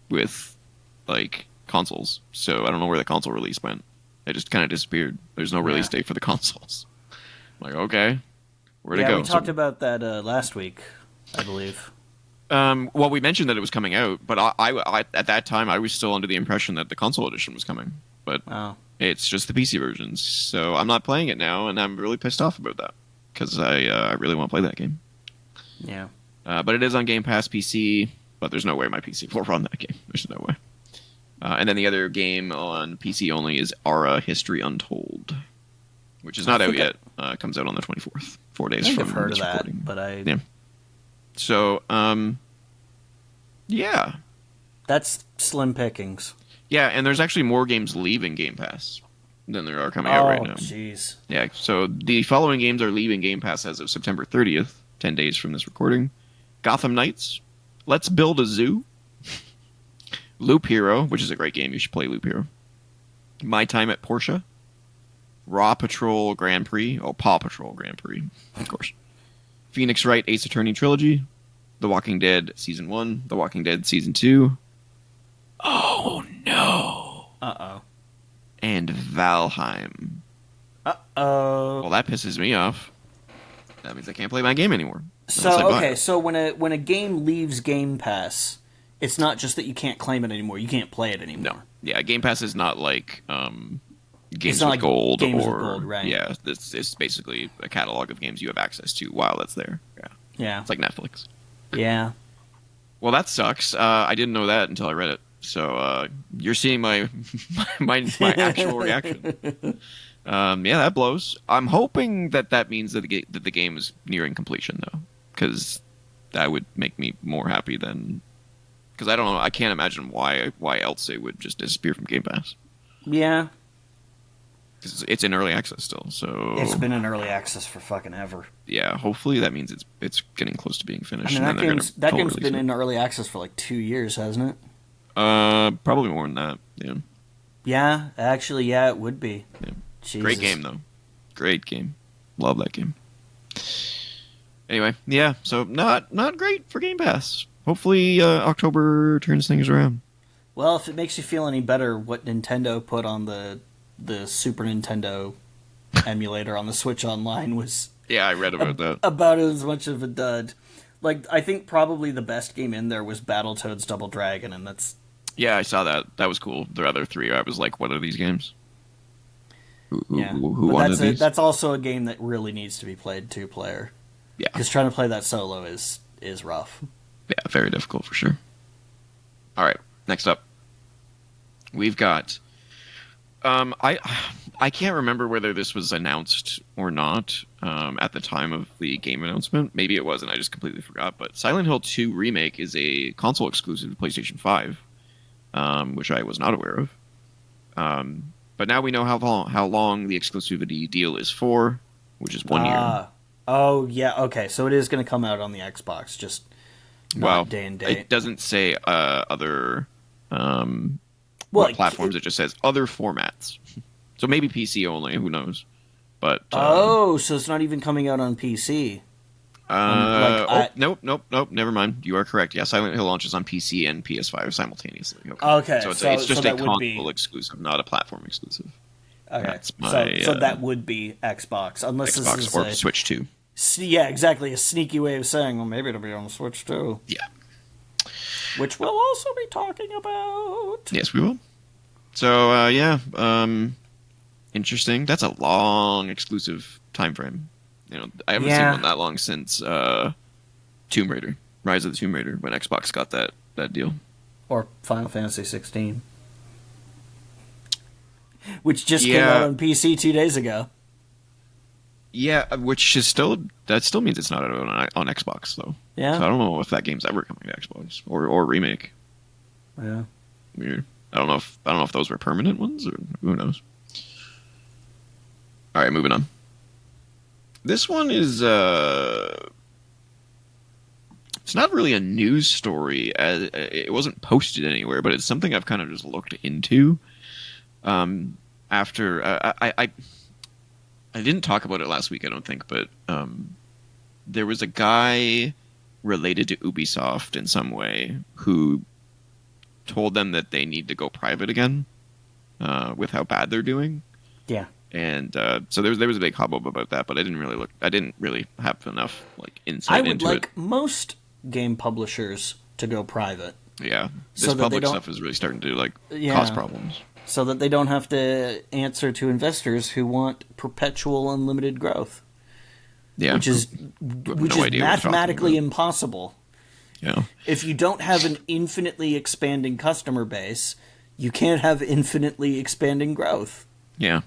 with, like, consoles. So I don't know where the console release went. It just kind of disappeared. There's no release date for the consoles. I'm like, okay, where'd it go? Yeah, we talked about that last week, I believe. Well, we mentioned that it was coming out, but I at that time I was still under the impression that the console edition was coming. But it's just the PC versions, so I'm not playing it now, and I'm really pissed off about that because I really want to play that game. Yeah. But it is on Game Pass PC, but there's no way my PC will run that game. There's no way. And then the other game on PC only is Ara History Untold, which is not out yet. Comes out on the 24th, 4 days from I've heard of that, recording. but Yeah. So, yeah. That's slim pickings. Yeah, and there's actually more games leaving Game Pass than there are coming out right now. Oh, jeez. Yeah, so the following games are leaving Game Pass as of September 30th, 10 days from this recording. Gotham Knights, Let's Build a Zoo, Loop Hero, which is a great game. You should play Loop Hero. My Time at Porsche, Raw Patrol Grand Prix, Paw Patrol Grand Prix, of course. Phoenix Wright Ace Attorney Trilogy, The Walking Dead Season 1, The Walking Dead Season 2. Oh, no. Uh-oh. And Valheim. Uh-oh. Well, that pisses me off. That means I can't play my game anymore. So when a game leaves Game Pass, it's not just that you can't claim it anymore, you can't play it anymore. No. Yeah, Game Pass is not like Games not with like Gold Games or with Gold, right. Yeah, it's basically a catalog of games you have access to while that's there. Yeah. Yeah. It's like Netflix. Yeah. Well, that sucks. I didn't know that until I read it. So you're seeing my my actual reaction. Yeah, that blows. I'm hoping that means that the game is nearing completion, though, because that would make me more happy than. Because I don't know, I can't imagine why else it would just disappear from Game Pass. Yeah. Because it's in early access still, so It's been in early access for fucking ever. Yeah, hopefully that means it's getting close to being finished. I mean, that game's been it. in early access for like 2 years, hasn't it? Probably more than that. Yeah. Yeah, actually, yeah, it would be. Yeah. Jesus. Great game though. Great game. Love that game. Anyway, yeah. So not great for Game Pass. Hopefully October turns things around. Well, if it makes you feel any better, what Nintendo put on the Super Nintendo emulator on the Switch Online was Yeah, I read about that. About as much of a dud. Like, I think probably the best game in there was Battletoads Double Dragon, and that's... Yeah, I saw that. That was cool. The other three, I was like, what are these games? Who wanted these? That's also a game that really needs to be played two-player. Yeah. Because trying to play that solo is rough. Yeah, very difficult for sure. All right, next up. We've got... I can't remember whether this was announced or not at the time of the game announcement. Maybe it was, and I just completely forgot. But Silent Hill 2 Remake is a console exclusive to PlayStation 5, which I was not aware of. But now we know how long the exclusivity deal is for, which is 1 year. Oh, yeah, okay. So it is going to come out on the Xbox, just not day and date. It doesn't say other Well, what platforms. It just says other formats. So maybe PC only. Who knows? But so it's not even coming out on PC. Nope. Never mind. You are correct. Yeah, Silent Hill launches on PC and PS5 simultaneously. Okay, so it's just a console exclusive, not a platform exclusive. Okay, that's so that would be Xbox, unless Xbox this is or Switch 2. Yeah, exactly. A sneaky way of saying, well, maybe it'll be on Switch too. Yeah, which we'll also be talking about. Yes, we will. So interesting. That's a long exclusive time frame. I haven't seen one that long since Tomb Raider, Rise of the Tomb Raider, when Xbox got that deal. Or Final Fantasy 16. Which just came out on PC 2 days ago. Yeah, which is still means it's not out on Xbox though. Yeah. So I don't know if that game's ever coming to Xbox or remake. Yeah. Weird. I don't know if those were permanent ones or who knows. All right, moving on. This one is it's not really a news story, as it wasn't posted anywhere, but it's something I've kind of just looked into. After I didn't talk about it last week, I don't think, but there was a guy related to Ubisoft in some way who told them that they need to go private again with how bad they're doing. Yeah. And so there was a big hubbub about that, but I didn't really have enough insight into it. I would like most game publishers to go private. Yeah, this public stuff is really starting to cause problems. So that they don't have to answer to investors who want perpetual unlimited growth. Yeah, which is mathematically impossible. Yeah. If you don't have an infinitely expanding customer base, you can't have infinitely expanding growth. Yeah.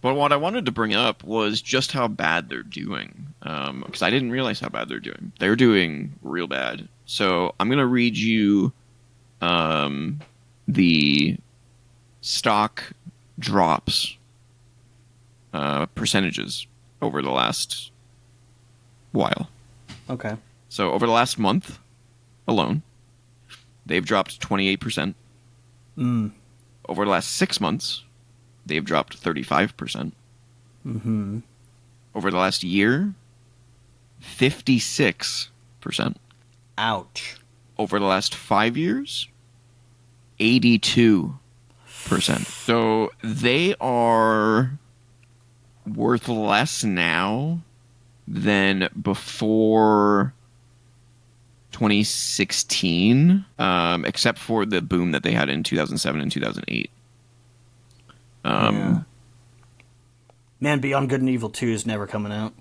But what I wanted to bring up was just how bad they're doing. Because I didn't realize how bad they're doing. They're doing real bad. So I'm going to read you the stock drops percentages over the last while. Okay. So over the last month alone, they've dropped 28%. Over the last 6 months, they've dropped 35%. Mm-hmm. Over the last year, 56%. Ouch. Over the last 5 years, 82%. So they are worth less now than before 2016, except for the boom that they had in 2007 and 2008. Man, Beyond Good and Evil 2 is never coming out.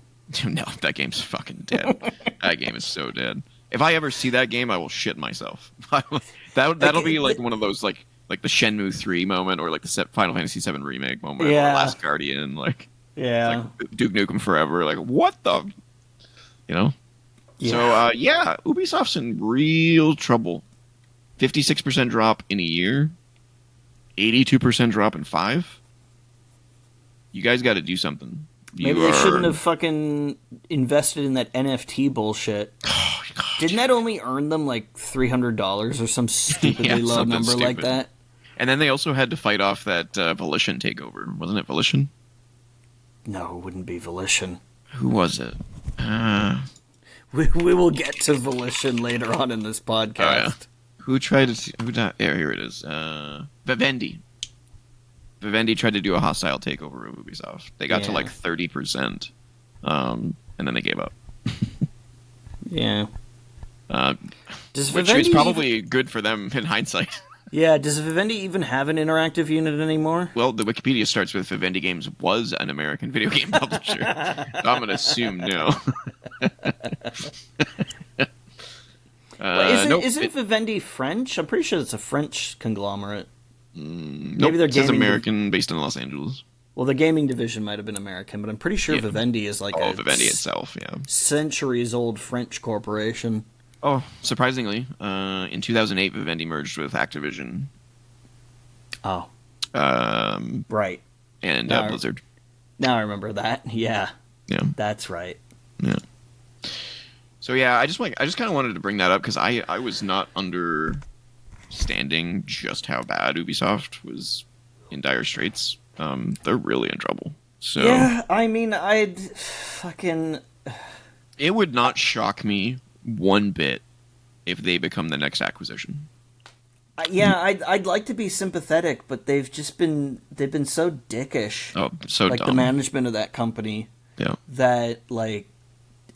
No, that game's fucking dead. That game is so dead. If I ever see that game, I will shit myself. That'll be one of those like the Shenmue 3 moment, or like the Final Fantasy 7 remake moment, or Last Guardian, Duke Nukem Forever. Like, what the, Yeah. So Ubisoft's in real trouble. 56% drop in a year, 82% drop in 5. You guys got to do something. Maybe they shouldn't have fucking invested in that NFT bullshit. Oh, God. Didn't that only earn them like $300 or some stupidly low number stupid like that? And then they also had to fight off that Volition takeover. Wasn't it Volition? No, it wouldn't be Volition. Who was it? We will get to Volition later on in this podcast. Oh, yeah. Who tried to... here it is. Vivendi. Vivendi tried to do a hostile takeover of Ubisoft. They got to 30%, and then they gave up. Yeah. Which is probably good for them in hindsight. Yeah, does Vivendi even have an interactive unit anymore? Well, the Wikipedia starts with Vivendi Games was an American video game publisher. So I'm going to assume no. Isn't Vivendi French? I'm pretty sure it's a French conglomerate. Maybe they're American, based in Los Angeles. Well, the gaming division might have been American, but I'm pretty sure Vivendi is Vivendi itself, centuries-old French corporation. Oh, surprisingly, in 2008, Vivendi merged with Activision. Oh. Right. and Now, Blizzard. now I remember that. Yeah, Yeah, that's right. yeah. So yeah, I just kind of wanted to bring that up because I was not understanding just how bad Ubisoft was in dire straits. They're really in trouble. So Yeah, I mean, I'd fucking it would not shock me one bit if they become the next acquisition. yeah, I'd like to be sympathetic, but they've been so dickish, Oh, so like the dumb. management of that company, Yeah. that like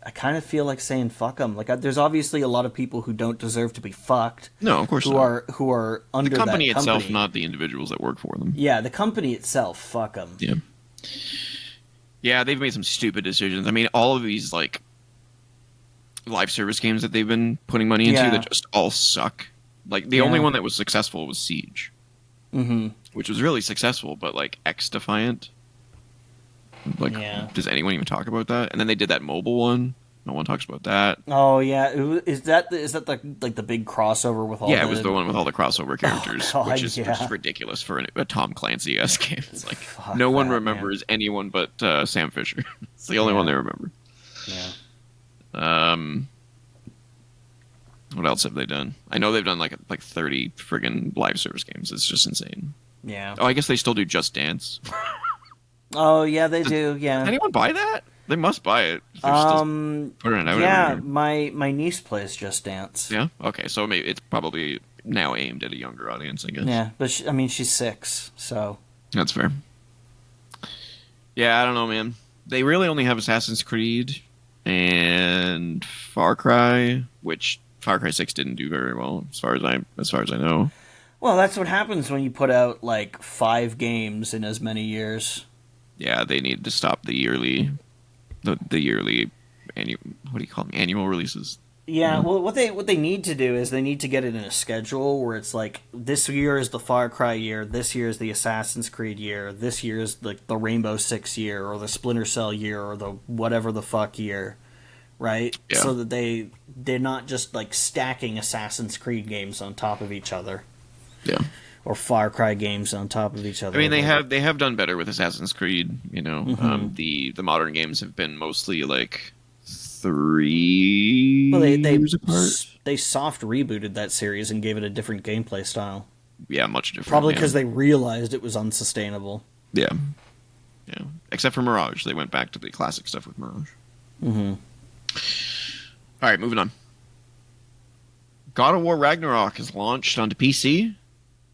I kind of feel like saying fuck them. Like there's obviously a lot of people who don't deserve to be fucked, No, of course not. who are under The company that itself, company. not the individuals that work for them. Yeah, the company itself, fuck them. Yeah. Yeah, they've made some stupid decisions. I mean, all of these like live service games that they've been putting money into Yeah. that just all suck. Like the Yeah. only one that was successful was Siege, Mm-hmm. which was really successful, but like X Defiant. Like, Yeah. does anyone even talk about that? And then they did that mobile one. No one talks about that. Oh yeah, is that the big crossover with all? Yeah, it was the one with all the crossover characters, God, which is yeah. ridiculous for a Tom Clancy-esque game. It's like Fuck no one that, remembers anyone but Sam Fisher. It's the only Yeah. one they remember. Yeah. What else have they done? I know they've done like 30 friggin' live service games. It's just insane. Yeah. Oh, I guess they still do Just Dance. Oh yeah, they do. Yeah. Anyone buy that? They must buy it. If they're still putting it out Yeah, every year. my niece plays Just Dance. Yeah. Okay, so maybe it's probably now aimed at a younger audience, I guess. Yeah, but I mean, she's 6, so That's fair. Yeah, I don't know, man. They really only have Assassin's Creed and Far Cry, which Far Cry 6 didn't do very well, as far as I know. well, that's what happens when you put out like 5 games in as many years. Yeah, they need to stop the yearly annual, what do you call them, annual releases. Yeah, well, what they need to do is they need to get it in a schedule where it's like this year is the Far Cry year, this year is the Assassin's Creed year, this year is the Rainbow Six year, or the Splinter Cell year, or the whatever the fuck year, right? Yeah. So that they're not just like stacking Assassin's Creed games on top of each other, Yeah. or Far Cry games on top of each other. I mean, they have done better with Assassin's Creed, you know. Mm-hmm. The modern games have been mostly like 3 well, they years apart. they soft rebooted that series and gave it a different gameplay style. Yeah, much different. Probably yeah. because they realized it was unsustainable. Yeah. Yeah. Except for Mirage. They went back to the classic stuff with Mirage. Mm-hmm. All right, moving on. God of War Ragnarok is launched onto PC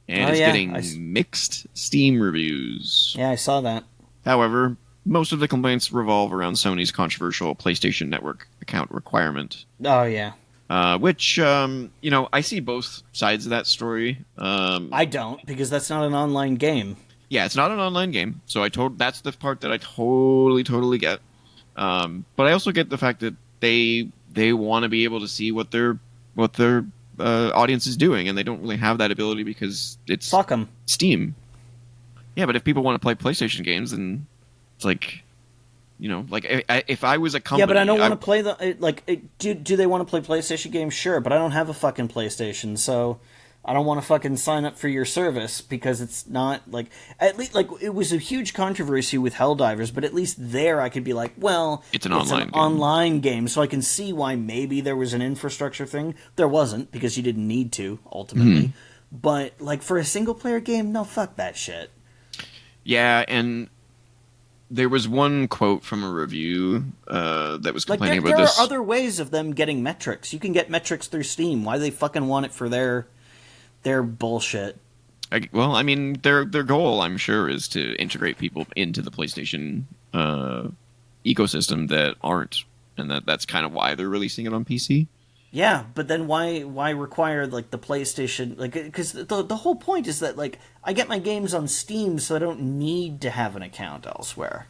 and Oh, is yeah, getting mixed Steam reviews. Yeah, I saw that. However, most of the complaints revolve around Sony's controversial PlayStation Network account requirement. Oh yeah. Which, you know, I see both sides of that story. I don't, because that's not an online game. Yeah, it's not an online game, so that's the part that I totally get. But I also get the fact that they want to be able to see what their audience is doing, and they don't really have that ability because it's Fuck them. Steam. Yeah, but if people want to play PlayStation games, then it's like, you know, like if I was a company, Yeah, but I don't want to play do they want to play PlayStation games? Sure, but I don't have a fucking PlayStation, so I don't want to fucking sign up for your service because it's not like, at least like it was a huge controversy with Helldivers, but at least there I could be like, well, It's an online game. online game, so I can see why maybe there was an infrastructure thing. There wasn't, because you didn't need to ultimately. Mm-hmm. But like for a single player game, no, fuck that shit. Yeah, and there was one quote from a review that was Like complaining there about this. are other ways of them getting metrics. You can get metrics through Steam. Why do they fucking want it for their bullshit? Well, I mean, their goal, I'm sure, is to integrate people into the PlayStation ecosystem that aren't, and that's kind of why they're releasing it on PC. Yeah, but then why require like the PlayStation, like, because the whole point is that like I get my games on Steam, so I don't need to have an account elsewhere,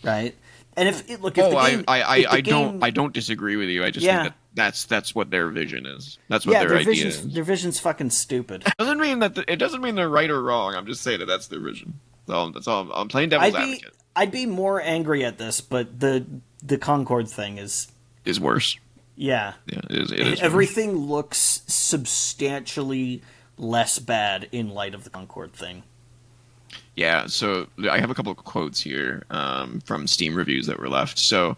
right? And if the game, I don't disagree with you. I just think that's what their vision is. That's what their idea is. Their vision's fucking stupid. Doesn't mean that it doesn't mean they're right or wrong. I'm just saying that's their vision. That's all. I'm playing devil's advocate. I'd be more angry at this, but the Concord thing is worse. Yeah. Yeah, it is. Everything looks substantially less bad in light of the Concord thing. Yeah, so I have a couple of quotes here from Steam reviews that were left. So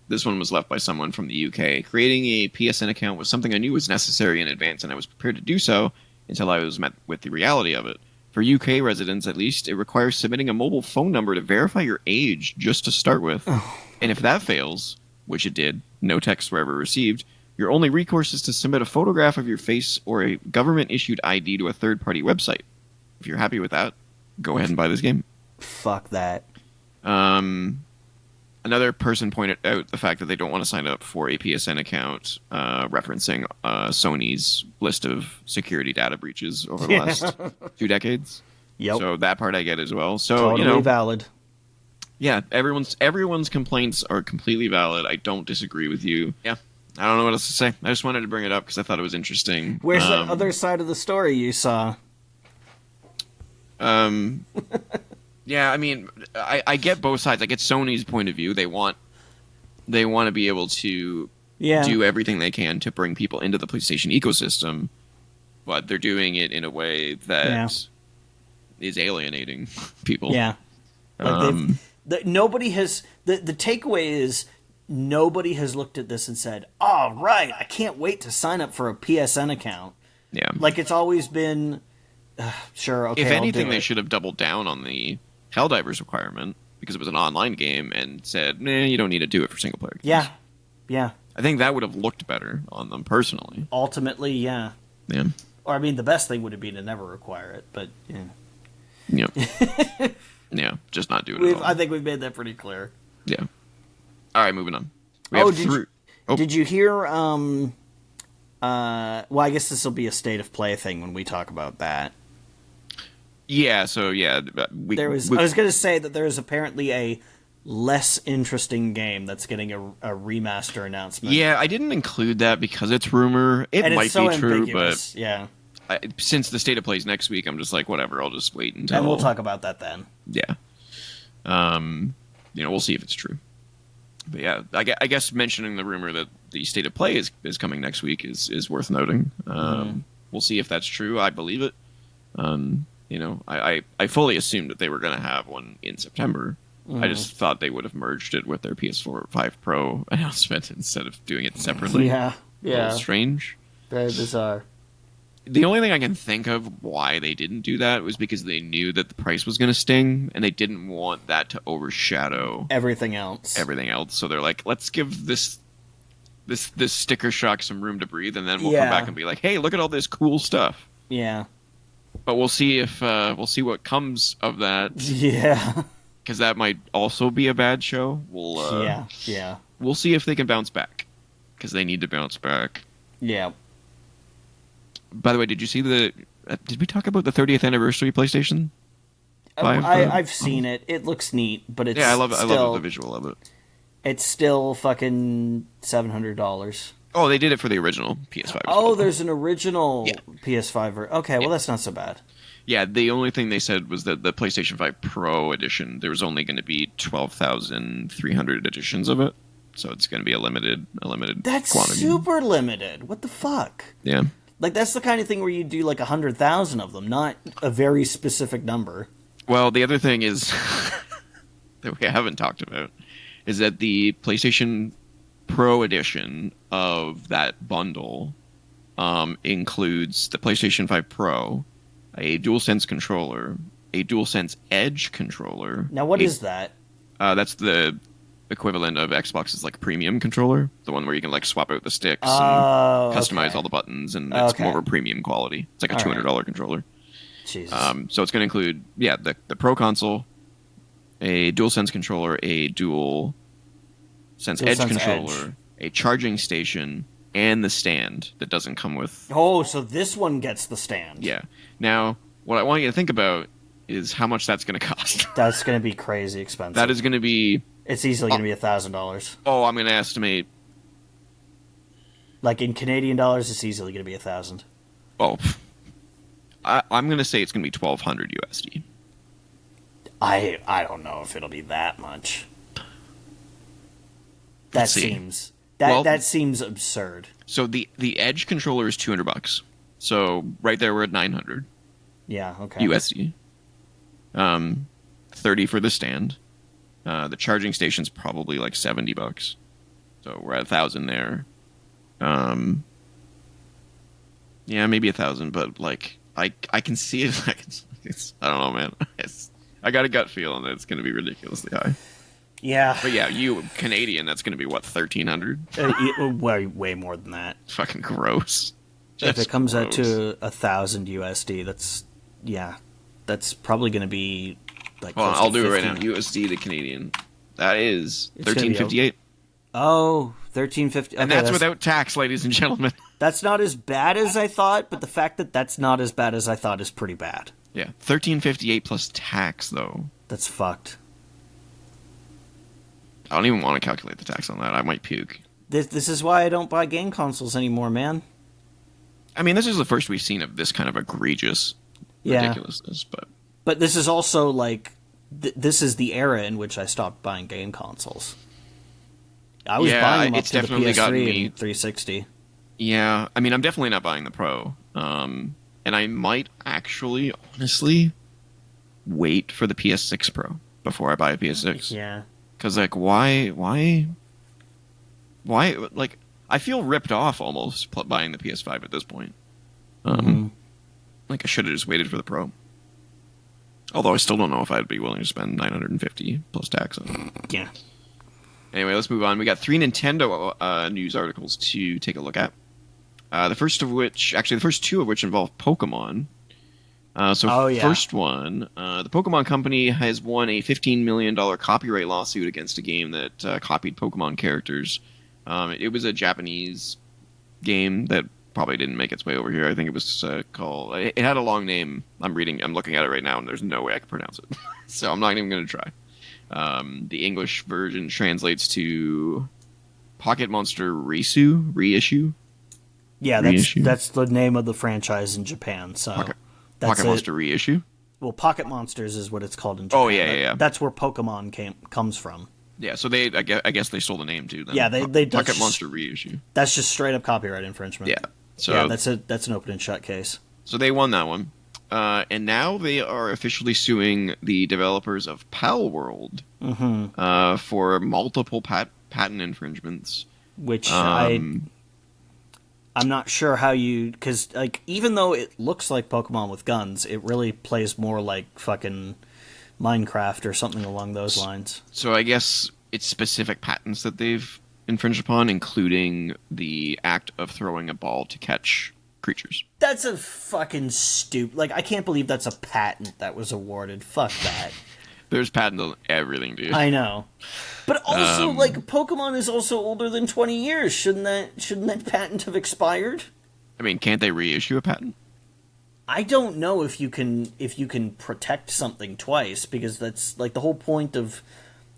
this one was left by someone from the UK. Creating a PSN account was something I knew was necessary in advance, and I was prepared to do so until I was met with the reality of it. For UK residents, at least, it requires submitting a mobile phone number to verify your age just to start with. And if that fails, which it did, no texts were ever received, your only recourse is to submit a photograph of your face or a government-issued ID to a third-party website. If you're happy with that, go ahead and buy this game. Fuck that. Another person pointed out the fact that they don't want to sign up for a PSN account, referencing Sony's list of security data breaches over the last 2 decades. Yep. So that part I get as well. So Totally valid. Yeah, everyone's complaints are completely valid. I don't disagree with you. Yeah, I don't know what else to say. I just wanted to bring it up because I thought it was interesting. Where's the other side of the story you saw? Yeah, I mean, I get both sides. I get Sony's point of view. They want to be able to do everything they can to bring people into the PlayStation ecosystem, but they're doing it in a way that is alienating people. Yeah, like nobody has. The takeaway is nobody has looked at this and said, "Oh, right, I can't wait to sign up for a PSN account." Yeah, like it's always been. Sure, okay. If anything, they should have doubled down on the Helldivers requirement because it was an online game and said, "Nah, you don't need to do it for single player games." Yeah. I think that would have looked better on them personally. Ultimately, yeah. Yeah. Or I mean, the best thing would have been to never require it, but yeah. Yeah. Yeah. Just not do it at all. I think we've made that pretty clear. Yeah. All right, moving on. Did you hear? Well, I guess this will be a state of play thing when we talk about that. Yeah, so yeah, I was going to say that there is apparently a less interesting game that's getting a remaster announcement. Yeah, I didn't include that because it's rumor. It might so be true, ambiguous. but yeah, since the state of play is next week, I'm just like, whatever. I'll just wait until. And we'll talk about that then. Yeah, we'll see if it's true. But yeah, I guess mentioning the rumor that the state of play is coming next week is worth noting. We'll see if that's true. I believe it. I fully assumed that they were going to have one in September. I just thought they would have merged it with their PS4 5 Pro announcement instead of doing it separately. Yeah. A little strange. Very bizarre. The only thing I can think of why they didn't do that was because they knew that the price was going to sting, and they didn't want that to overshadow everything else. So they're like, let's give this sticker shock some room to breathe, and then we'll come back and be like, hey, look at all this cool stuff. Yeah. But we'll see what comes of that. Yeah. Because that might also be a bad show. Yeah. We'll see if they can bounce back. Because they need to bounce back. Yeah. By the way, did you see did we talk about the 30th anniversary PlayStation 5? I've seen it. It looks neat, but it's I love the visual of it. It's still fucking $700. Oh, they did it for the original PS5. Oh, there's an original PS5. Okay, well, that's not so bad. Yeah, the only thing they said was that the PlayStation 5 Pro edition, there was only going to be 12,300 editions of it. So it's going to be a limited quantity. That's super limited. What the fuck? Yeah. Like, that's the kind of thing where you do like 100,000 of them, not a very specific number. Well, the other thing is that we haven't talked about is that the PlayStation Pro edition of that bundle includes the PlayStation 5 Pro, a DualSense controller, a DualSense Edge controller. Now, what is that? That's the equivalent of Xbox's like premium controller, the one where you can like swap out the sticks and customize all the buttons, and it's more of a premium quality. It's like a $200 controller. Jesus. So it's going to include the Pro console, a DualSense controller, a DualSense Edge controller, a charging station, and the stand that doesn't come with. Oh, so this one gets the stand. Yeah. Now, what I want you to think about is how much that's going to cost. That's going to be crazy expensive. That is going to be. It's easily going to be $1,000. Oh, I'm going to estimate. Like in Canadian dollars, it's easily going to be $1,000. Oh, I'm going to say it's going to be $1,200 USD. I don't know if it'll be that much. That seems absurd. So the Edge controller is $200. So right there we're at $900. Yeah. Okay. USD. $30 for the stand. The charging station's probably like $70, so we're at $1,000 there. Yeah, maybe $1,000, but like I can see it. Like I don't know, man. I got a gut feeling that it's going to be ridiculously high. Yeah, but yeah, you Canadian, that's going to be what, 1,300? Way more than that. Fucking gross. If it comes out to 1,000 USD, that's probably going to be like. Hold on, I'll do it right now. USD to Canadian. That is 13.58. Oh, 13.50. And that's without tax, ladies and gentlemen. That's not as bad as I thought, but the fact that that's not as bad as I thought is pretty bad. Yeah, 13.58 plus tax, though. That's fucked. I don't even want to calculate the tax on that. I might puke. This is why I don't buy game consoles anymore, man. I mean, this is the first we've seen of this kind of egregious ridiculousness, But this is also like this is the era in which I stopped buying game consoles. I was buying them up to the PS3 and 360. Yeah, I mean, I'm definitely not buying the Pro. And I might actually, honestly, wait for the PS6 Pro before I buy a PS6. Yeah. Because, like, why, like, I feel ripped off almost buying the PS5 at this point. Like, I should have just waited for the Pro. Although I still don't know if I'd be willing to spend $950 plus tax on it. Yeah. Anyway, let's move on. We got 3 Nintendo news articles to take a look at. The first two of which involve Pokemon. First one, the Pokemon Company has won a $15 million copyright lawsuit against a game that copied Pokemon characters. It was a Japanese game that probably didn't make its way over here. I think it was called... It had a long name. I'm looking at it right now, and there's no way I can pronounce it. So I'm not even going to try. The English version translates to Pocket Monster Reissue. Yeah, that's the name of the franchise in Japan. So Pocket Monster Reissue. Well, Pocket Monsters is what it's called in Japan. Oh yeah. That's where Pokemon comes from. Yeah, so I guess they stole the name too. Then. Yeah, they Pocket Monster Reissue. That's just straight up copyright infringement. Yeah, that's an open and shut case. So they won that one. And now they are officially suing the developers of Pal World for multiple patent infringements. Which I'm not sure how because like even though it looks like Pokemon with guns, it really plays more like fucking Minecraft or something along those lines. So I guess it's specific patents that they've infringed upon, including the act of throwing a ball to catch creatures. That's a fucking stupid... Like, I can't believe that's a patent that was awarded. Fuck that. There's patents on everything, dude. I know. But also, like, Pokemon is also older than 20 years. Shouldn't that patent have expired? I mean, can't they reissue a patent? I don't know if you can protect something twice, because that's, like, the whole point of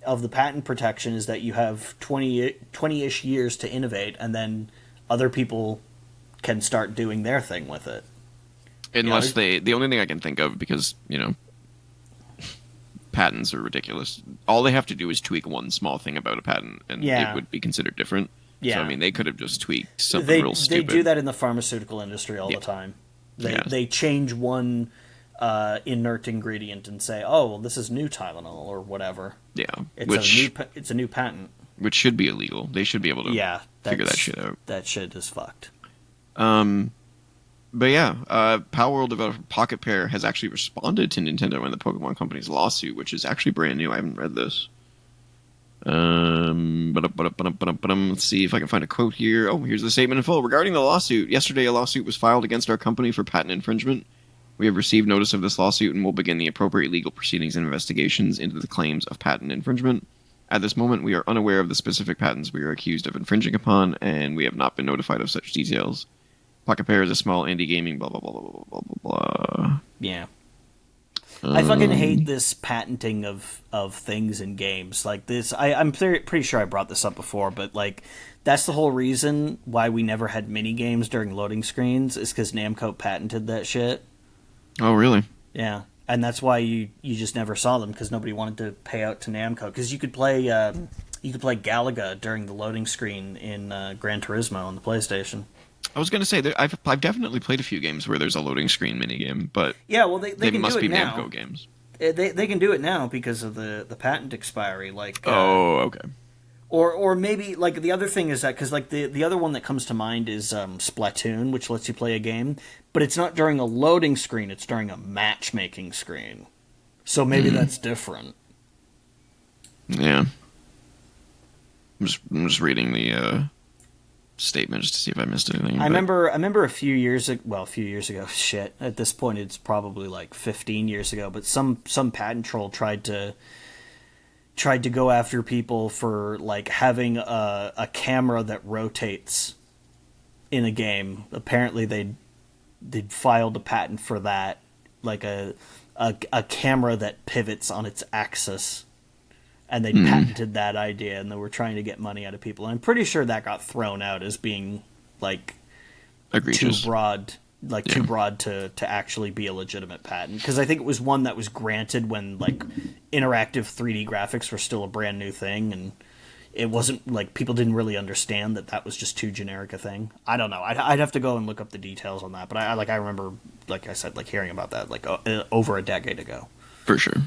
the patent protection is that you have 20-ish years to innovate, and then other people can start doing their thing with it. Unless the only thing I can think of, because, patents are ridiculous. All they have to do is tweak one small thing about a patent, and it would be considered different. Yeah. So, I mean, they could have just tweaked something real stupid. They do that in the pharmaceutical industry all the time. They change one inert ingredient and say, oh, well, this is new Tylenol or whatever. Yeah. It's a new patent. Which should be illegal. They should be able to figure that shit out. That shit is fucked. But yeah, Pal World developer Pocket Pair has actually responded to Nintendo and the Pokemon Company's lawsuit, which is actually brand new. I haven't read this. Let's see if I can find a quote here. Oh, here's the statement in full. Regarding the lawsuit, yesterday a lawsuit was filed against our company for patent infringement. We have received notice of this lawsuit and will begin the appropriate legal proceedings and investigations into the claims of patent infringement. At this moment, we are unaware of the specific patents we are accused of infringing upon, and we have not been notified of such details. Pocket Pair is a small indie gaming blah blah blah blah blah blah blah. Yeah. I fucking hate this patenting of things in games like this. I'm pretty sure I brought this up before, but like that's the whole reason why we never had mini games during loading screens is because Namco patented that shit. Oh, really? Yeah, and that's why you just never saw them because nobody wanted to pay out to Namco because you could play Galaga during the loading screen in Gran Turismo on the PlayStation. I was going to say that I've definitely played a few games where there's a loading screen minigame, but yeah, well they can must do it be now. Namco games. They can do it now because of the patent expiry. Like, Oh, okay. or maybe like the other thing is that because like the other one that comes to mind is Splatoon, which lets you play a game, but it's not during a loading screen; it's during a matchmaking screen. So maybe that's different. Yeah. I'm just reading the statement just to see if I missed anything. I remember a few years ago. Well, a few years ago. Shit. At this point, it's probably like 15 years ago. But some patent troll tried to go after people for like having a camera that rotates in a game. Apparently, they'd filed a patent for that, like a camera that pivots on its axis, and they patented that idea, and they were trying to get money out of people. And I'm pretty sure that got thrown out as being like Egregious. too broad, too broad to actually be a legitimate patent. Because I think it was one that was granted when like interactive 3D graphics were still a brand new thing, and it wasn't like people didn't really understand that was just too generic a thing. I don't know. I'd have to go and look up the details on that. But I remember, like I said, like hearing about that like over a decade ago. For sure.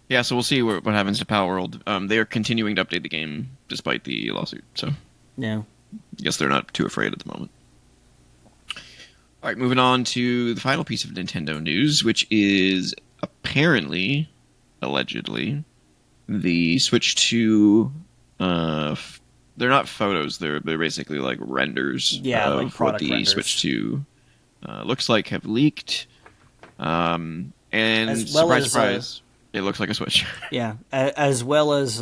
Yeah, so we'll see what happens to Palworld. They are continuing to update the game despite the lawsuit, so yeah, I guess they're not too afraid at the moment. All right, moving on to the final piece of Nintendo news, which is apparently, allegedly, the Switch 2. They're not photos; they're basically like renders of like what the renders. Switch 2 looks like have leaked. And As well surprise, as, surprise. It looks like a Switch. Yeah, as well as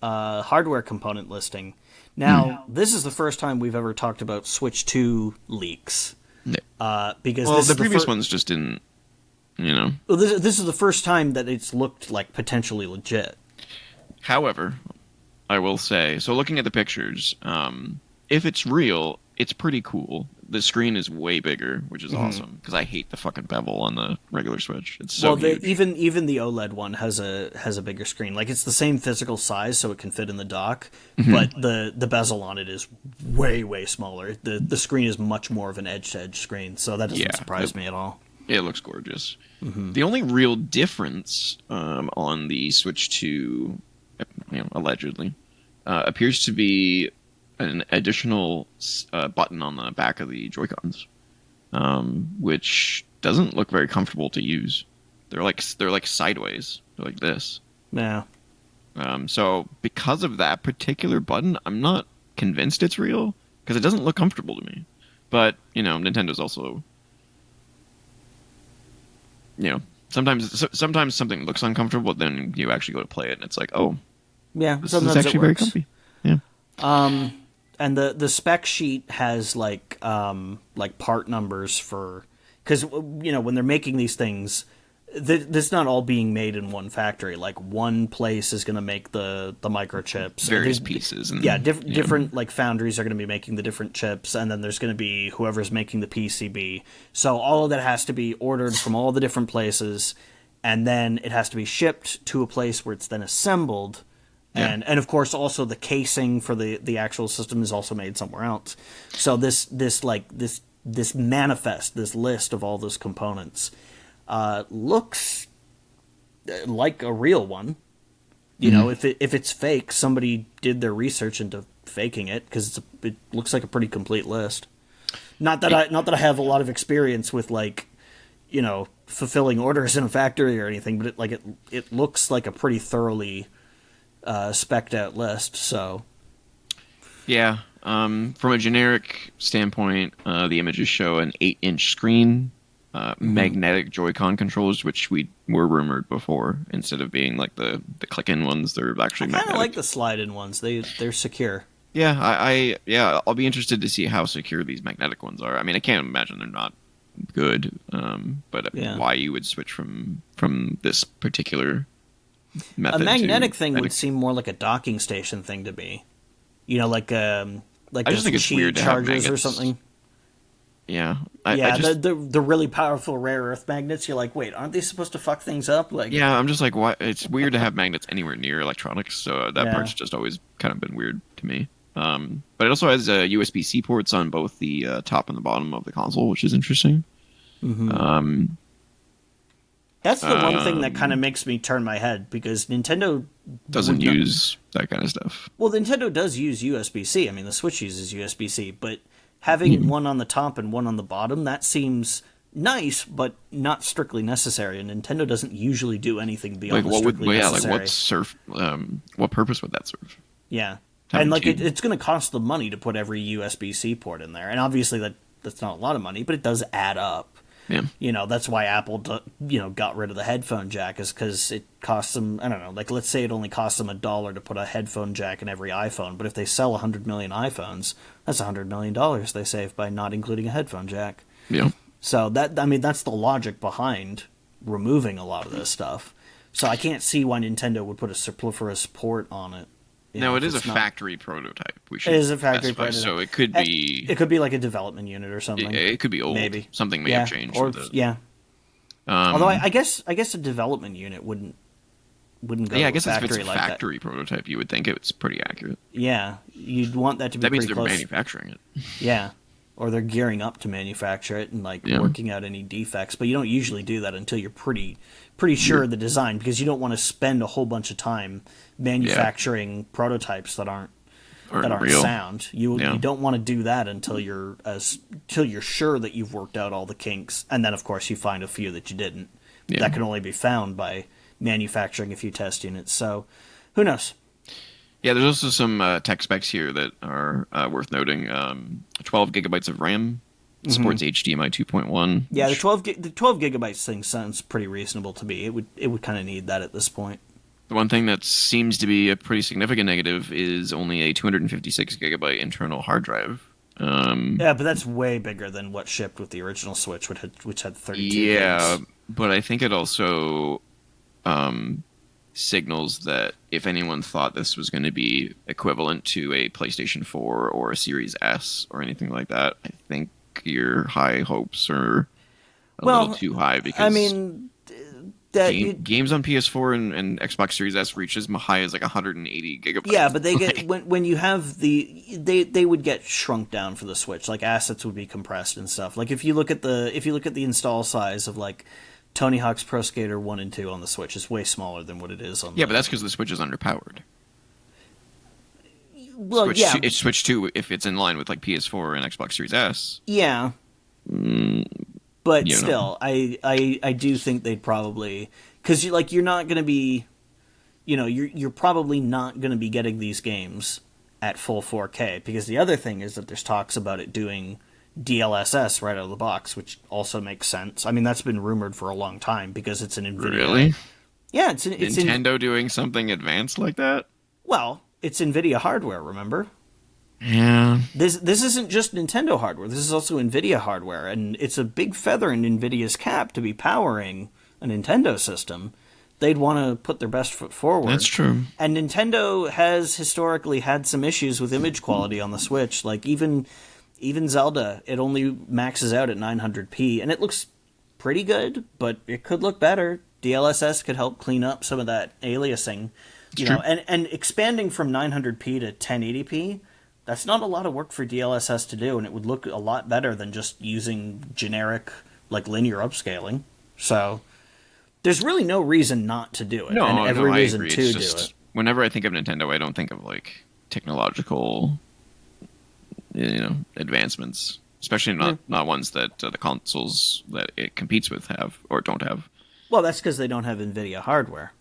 hardware component listing. Now, this is the first time we've ever talked about Switch 2 leaks. Because well, the previous ones just didn't, Well, this is the first time that it's looked like potentially legit. However, I will say, so looking at the pictures, if it's real, it's pretty cool. The screen is way bigger, which is awesome, because I hate the fucking bevel on the regular Switch. It's so huge. Even the OLED one has a bigger screen. Like, it's the same physical size, so it can fit in the dock, but the bezel on it is way smaller. The screen is much more of an edge-to-edge screen, so that doesn't surprise me at all. It looks gorgeous. The only real difference on the Switch 2, allegedly, appears to be an additional button on the back of the Joy-Cons, which doesn't look very comfortable to use. They're like sideways. They're like this. Yeah. So because of that particular button, I'm not convinced it's real because it doesn't look comfortable to me. But Nintendo's also, sometimes something looks uncomfortable, but then you actually go to play it and it's like, oh, yeah, this is actually very comfy. Yeah. And the spec sheet has like part numbers for, because when they're making these things, this is not all being made in one factory. Like, one place is going to make the microchips, various pieces, and different like foundries are going to be making the different chips, and then there's going to be whoever's making the PCB. So all of that has to be ordered from all the different places, and then it has to be shipped to a place where it's then assembled. And of course, also the casing for the actual system is also made somewhere else. So this manifest, this list of all those components, looks like a real one. If it's fake, somebody did their research into faking it, because it looks like a pretty complete list. Not that I have a lot of experience with fulfilling orders in a factory or anything, but it looks like a pretty thoroughly spec'd out list. So yeah, from a generic standpoint, the images show an 8-inch screen, magnetic Joy-Con controllers, which we were rumored before, instead of being like the click-in ones. They're actually magnetic. I kind of like the slide-in ones. They're secure. Yeah, I'll be interested to see how secure these magnetic ones are. I mean, I can't imagine they're not good, but why you would switch from this particular method. A magnetic thing would seem more like a docking station thing to me. Like I just think it's weird to have magnets or something. Yeah. The really powerful rare earth magnets. You're like, wait, aren't they supposed to fuck things up? Like, yeah, I'm just like, why? It's weird to have magnets anywhere near electronics. So that part's just always kind of been weird to me. But it also has USB-C ports on both the top and the bottom of the console, which is interesting. That's the one thing that kind of makes me turn my head, because Nintendo Doesn't use that kind of stuff. Well, Nintendo does use USB-C. I mean, the Switch uses USB-C, but having one on the top and one on the bottom, that seems nice, but not strictly necessary. And Nintendo doesn't usually do anything beyond Like the strictly necessary. what purpose would that serve? Yeah, Having and like two. it's going to cost them money to put every USB-C port in there, and obviously that's not a lot of money, but it does add up. Yeah. That's why Apple, got rid of the headphone jack, is because it costs them, I don't know, like let's say it only costs them $1 to put a headphone jack in every iPhone, but if they sell 100 million iPhones, that's $100 million they save by not including a headphone jack. Yeah. So that's the logic behind removing a lot of this stuff. So I can't see why Nintendo would put a superfluous port on it. No, it is a factory prototype. It is a factory prototype. So it could be... It could be like a development unit or something. It could be old. Maybe. Something may have changed. Or, yeah. Although I guess a development unit wouldn't go I to guess a if factory it's a like factory prototype, you would think it's pretty accurate. Yeah, you'd want that to be That means pretty they're close. manufacturing it. Yeah. Or they're gearing up to manufacture it and working out any defects, but you don't usually do that until you're pretty sure of the design, because you don't want to spend a whole bunch of time manufacturing prototypes that aren't real. sound. You don't want to do that until you're sure that you've worked out all the kinks, and then of course you find a few that you didn't. Yeah. That can only be found by manufacturing a few test units. So who knows? Yeah, there's also some tech specs here that are worth noting. 12 gigabytes of RAM, supports HDMI 2.1. Yeah, the 12 gigabytes thing sounds pretty reasonable to me. It would kind of need that at this point. The one thing that seems to be a pretty significant negative is only a 256 gigabyte internal hard drive. Yeah, but that's way bigger than what shipped with the original Switch, which had 32 Yeah, gigs. but I think it also signals that if anyone thought this was going to be equivalent to a PlayStation 4 or a Series S or anything like that, I think your high hopes are a little too high, because I mean, games on PS4 and Xbox Series S reaches high as like 180 gigabytes. Yeah, but they get when you have they would get shrunk down for the Switch. Like assets would be compressed and stuff. Like if you look at the install size of like Tony Hawk's Pro Skater 1 and 2 on the Switch, is way smaller than what it is on. Yeah, but that's because the Switch is underpowered. Well, Switch yeah, it's Switch 2 if it's in line with like PS4 and Xbox Series S. Yeah. But You know. still, I do think they'd probably, because you're not going to be, you're probably not going to be getting these games at full 4K, because the other thing is that there's talks about it doing DLSS right out of the box, which also makes sense. I mean, that's been rumored for a long time because it's an NVIDIA. Really? Yeah, it's Nintendo doing something advanced like that? Well, it's NVIDIA hardware, remember? Yeah. This isn't just Nintendo hardware. This is also NVIDIA hardware, and it's a big feather in NVIDIA's cap to be powering a Nintendo system. They'd want to put their best foot forward. That's true. And Nintendo has historically had some issues with image quality on the Switch. Like even Zelda, it only maxes out at 900p, and it looks pretty good, but it could look better. DLSS could help clean up some of that aliasing. And expanding from 900p to 1080p, that's not a lot of work for DLSS to do, and it would look a lot better than just using generic, like, linear upscaling. So there's really no reason not to do it, and every reason to do it. Whenever I think of Nintendo, I don't think of, like, technological, advancements, especially not ones that the consoles that it competes with have or don't have. Well, that's because they don't have NVIDIA hardware.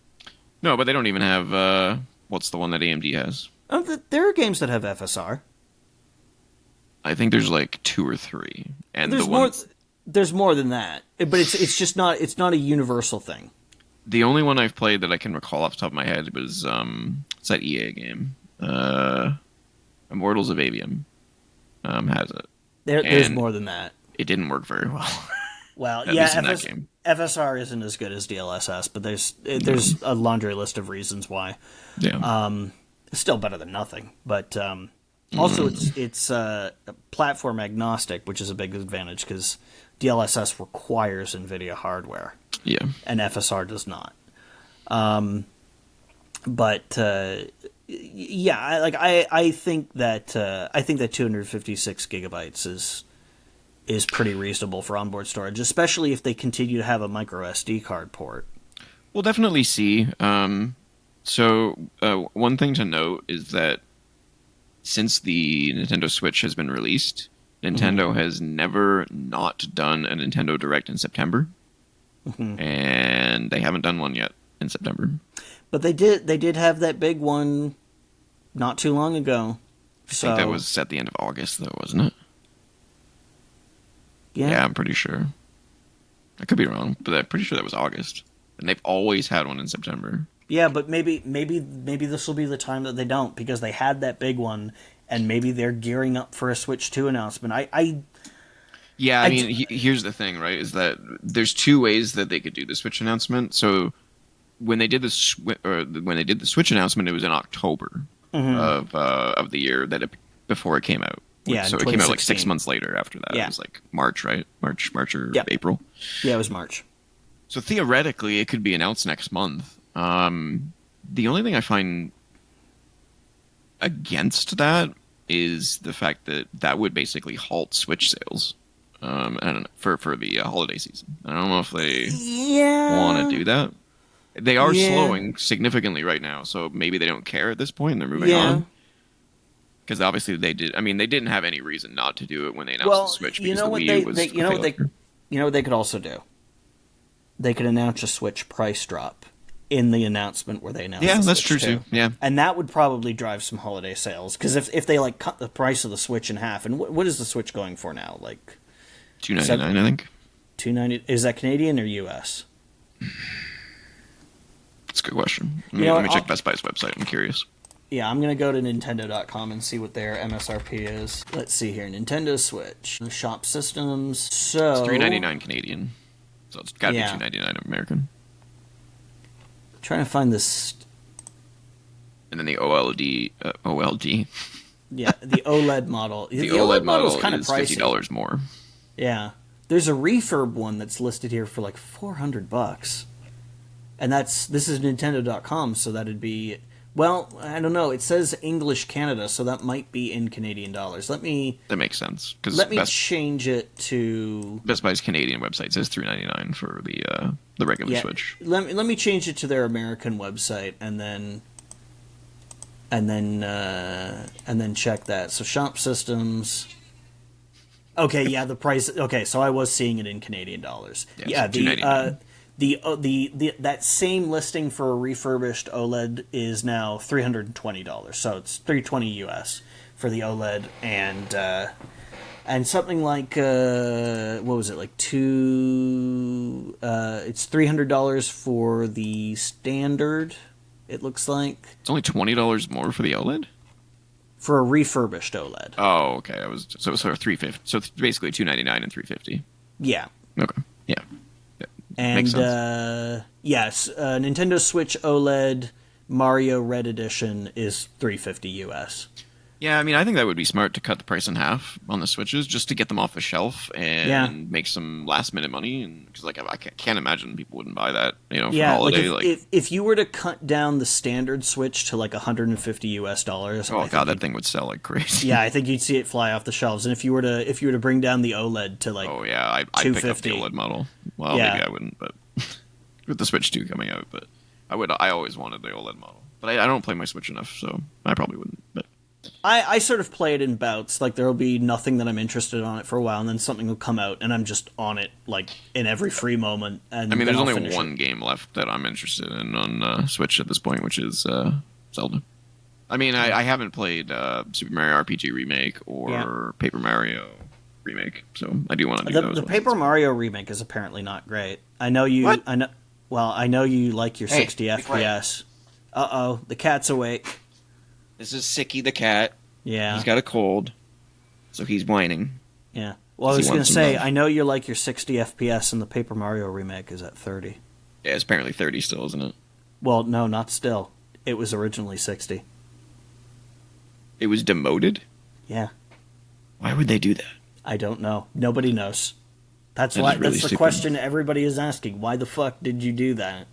No, but they don't even have, what's the one that AMD has? Oh, there are games that have FSR. I think there's like 2 or 3. And There's more than that, but it's just not. It's not a universal thing. The only one I've played that I can recall off the top of my head was it's that EA game, Immortals of Avium, has it. There's more than that. It didn't work very well. Well, At least in that game. FSR isn't as good as DLSS, but there's a laundry list of reasons why. Yeah. It's still better than nothing, but also it's platform agnostic, which is a big advantage because DLSS requires NVIDIA hardware. Yeah. And FSR does not. I think that 256 gigabytes is pretty reasonable for onboard storage, especially if they continue to have a micro SD card port. We'll definitely see. One thing to note is that since the Nintendo Switch has been released, Nintendo has never not done a Nintendo Direct in September, and they haven't done one yet in September. But they did have that big one not too long ago. I think that was at the end of August, though, wasn't it? Yeah, I'm pretty sure. I could be wrong, but I'm pretty sure that was August. And they've always had one in September. Yeah, but maybe this will be the time that they don't, because they had that big one, and maybe they're gearing up for a Switch 2 announcement. Here's the thing, right? Is that there's two ways that they could do the Switch announcement. So when they did the Switch announcement, it was in October of the year before it came out. Yeah, so it came out like 6 months later after that. Yeah. It was like March, right? March or April. Yeah, it was March. So theoretically, it could be announced next month. The only thing I find against that is the fact that would basically halt Switch sales for the holiday season. I don't know if they want to do that. They are slowing significantly right now, so maybe they don't care at this point and they're moving on. Because obviously they did. I mean, they didn't have any reason not to do it when they announced the Switch. Because the Wii was you know what they could also do? They could announce a Switch price drop in the announcement where they announced the Switch. Yeah, that's true too. Yeah, and that would probably drive some holiday sales, because if they like cut the price of the Switch in half, and what is the Switch going for now? Like $299, I think. $290. Is that Canadian or US? That's a good question. Let me check Best Buy's website. I'm curious. Yeah, I'm going to go to Nintendo.com and see what their MSRP is. Let's see here. Nintendo Switch. Shop systems. So it's $399 Canadian. So it's got to be $299 American. Trying to find this. And then the OLED. Yeah, the OLED model. The OLED model is kind of pricey. $50 more. Yeah. There's a refurb one that's listed here for like $400. And this is Nintendo.com, so that'd be... Well, I don't know. It says English Canada, so that might be in Canadian dollars. That makes sense. Let me change it to... Best Buy's Canadian website says $399 for the regular Switch. Let me change it to their American website and then check that. So shop systems. Okay, yeah, the price. Okay, so I was seeing it in Canadian dollars. Yeah, the that same listing for a refurbished OLED is now $320. So it's $320 US for the OLED, and something like what was it, like it's $300 for the standard. It looks like it's only $20 more for the OLED for a refurbished OLED. Oh, okay. So $350. So it's basically $299 and $350. Yeah. Okay. Yeah. And yes, Nintendo Switch OLED Mario Red Edition is $350 US. Yeah, I mean, I think that would be smart to cut the price in half on the Switches just to get them off the shelf and make some last minute money. And because I can't imagine people wouldn't buy that, for holiday. If you were to cut down the standard Switch to like $150 US, that thing would sell like crazy. Yeah, I think you'd see it fly off the shelves. And if you were to bring down the OLED to like I'd pick up the OLED model. Well, maybe I wouldn't, but with the Switch 2 coming out, but I always wanted the OLED model. But I don't play my Switch enough, so I probably wouldn't. But I sort of play it in bouts. Like, there'll be nothing that I'm interested on it for a while, and then something will come out, and I'm just on it, like, in every free moment. And there's only one game left that I'm interested in on Switch at this point, which is Zelda. I mean, I haven't played Super Mario RPG Remake or Paper Mario Remake, so I do want to do those. The Paper Mario Remake is apparently not great. I know you... What? I know you like your 60 FPS. Uh-oh, the cat's awake. This is Sicky the cat. Yeah. He's got a cold, so he's whining. Yeah. Well, I was going to say, I know you like your 60 FPS, and the Paper Mario Remake is at 30. Yeah, it's apparently 30 still, isn't it? Well, no, not still. It was originally 60. It was demoted? Yeah. Why would they do that? I don't know. Nobody knows. That's the question everybody is asking. Why the fuck did you do that?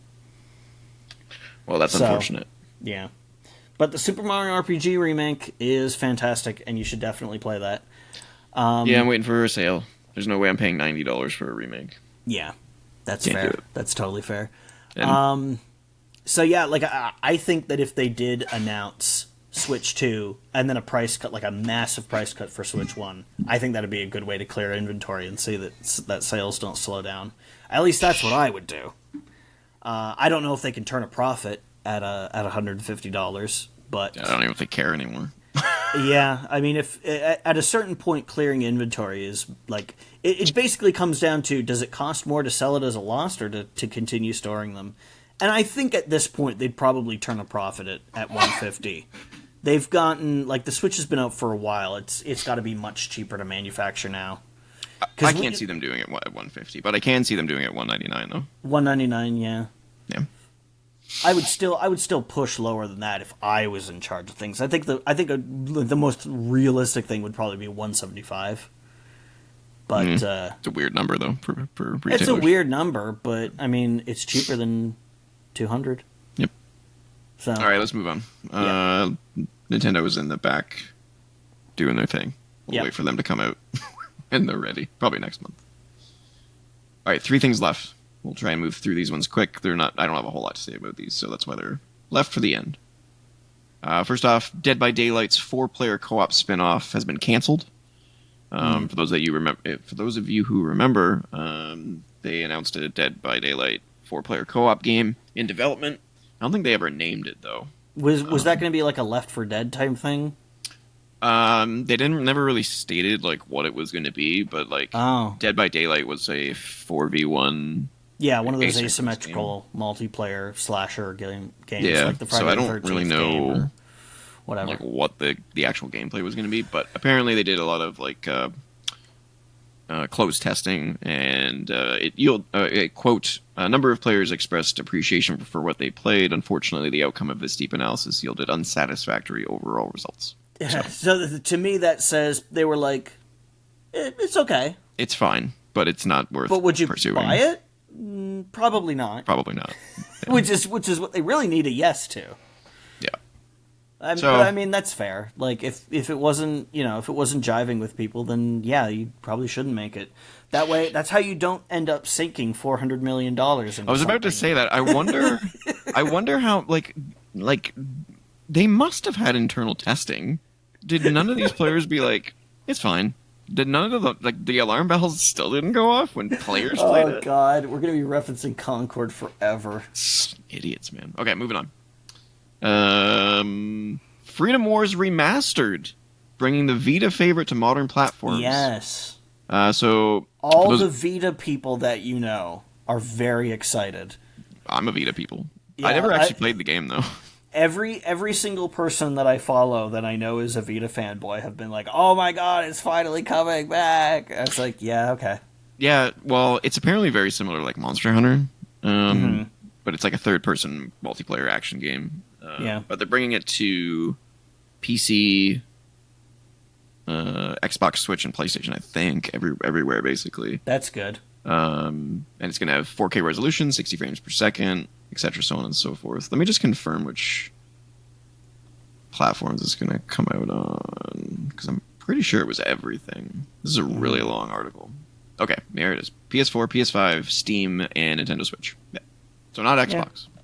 Well, that's unfortunate. Yeah. But the Super Mario RPG Remake is fantastic, and you should definitely play that. Yeah, I'm waiting for a sale. There's no way I'm paying $90 for a remake. Yeah, that's Can't do fair. it. That's totally fair. And So yeah, like I think that if they did announce Switch 2 and then a price cut, like a massive price cut for Switch 1, I think that'd be a good way to clear inventory and see that sales don't slow down. At least that's what I would do. I don't know if they can turn a profit at $150, but I don't even think they care anymore. yeah, I mean, if at a certain point clearing inventory is like it basically comes down to, does it cost more to sell it as a loss or to continue storing them? And I think at this point they'd probably turn a profit at 150. They've gotten, like, the Switch has been out for a while. It's got to be much cheaper to manufacture now. I can't see them doing it at 150, but I can see them doing it at 199 though. 199, yeah. Yeah. I would still push lower than that if I was in charge of things. I think the most realistic thing would probably be 175. But it's a weird number though for retailers. It's a weird number, but I mean it's cheaper than 200. Yep. So all right, let's move on. Yeah. Nintendo was in the back doing their thing. We'll Yep. wait for them to come out when they're ready. Probably next month. All right, 3 things left. We'll try and move through these ones quick. I don't have a whole lot to say about these, so that's why they're left for the end. First off, Dead by Daylight's 4-player co-op spin-off has been canceled. For those of you who remember, they announced a Dead by Daylight 4-player co-op game in development. I don't think they ever named it though. Was that going to be like a Left 4 Dead type thing? They never really stated like what it was going to be, but like Dead by Daylight was a 4v1. Yeah, one of those asymmetrical multiplayer slasher games. Yeah, Like the Friday so I the don't 13th really know whatever. like what the actual gameplay was going to be, but apparently they did a lot of like closed testing, and quote, a number of players expressed appreciation for what they played. Unfortunately, the outcome of this deep analysis yielded unsatisfactory overall results. So to me, that says they were like, it's okay. It's fine, but it's not worth. But would you pursuing. buy it? Probably not. Probably not. Yeah. which is what they really need a yes to. Yeah. But I mean, that's fair. Like if it wasn't jiving with people, then yeah, you probably shouldn't make it. That way, that's how you don't end up sinking $400 million. I was about to say that. I wonder how like they must have had internal testing. Did none of these players be like, it's fine? Did none of the alarm bells still didn't go off when players played it? Oh God, we're gonna be referencing Concord forever. Idiots, man. Okay, moving on. Freedom Wars Remastered, bringing the Vita favorite to modern platforms. Yes. So all the Vita people that you know are very excited. I'm a Vita people. Yeah, I never actually played the game though. Every single person that I follow that I know is a Vita fanboy have been like, "Oh my God, it's finally coming back!" I was like, "Yeah, okay." Yeah, well, it's apparently very similar to like Monster Hunter, but it's like a third-person multiplayer action game. Yeah, but they're bringing it to PC, Xbox, Switch, and PlayStation. I think everywhere basically. That's good. And it's going to have 4K resolution, 60 frames per second, etc., so on and so forth. Let me just confirm which platforms it's going to come out on, because I'm pretty sure it was everything. This is a really long article. Okay, there it is. PS4, PS5, Steam, and Nintendo Switch. Yeah. So not Xbox. Yeah.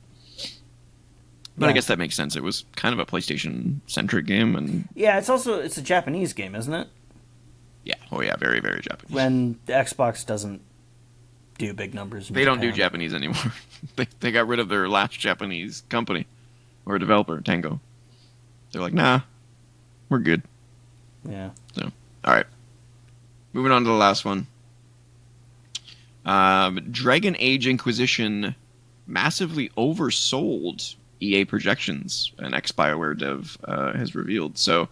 But I guess that makes sense. It was kind of a PlayStation-centric game. And yeah, it's a Japanese game, isn't it? Yeah. Oh, yeah, very, very Japanese. When the Xbox doesn't do big numbers in They Japan. don't do Japanese anymore. They got rid of their last Japanese company or developer, Tango. They're like, nah, we're good. Yeah. So, all right. Moving on to the last one. Dragon Age Inquisition massively oversold EA projections, an ex-BioWare dev has revealed. So,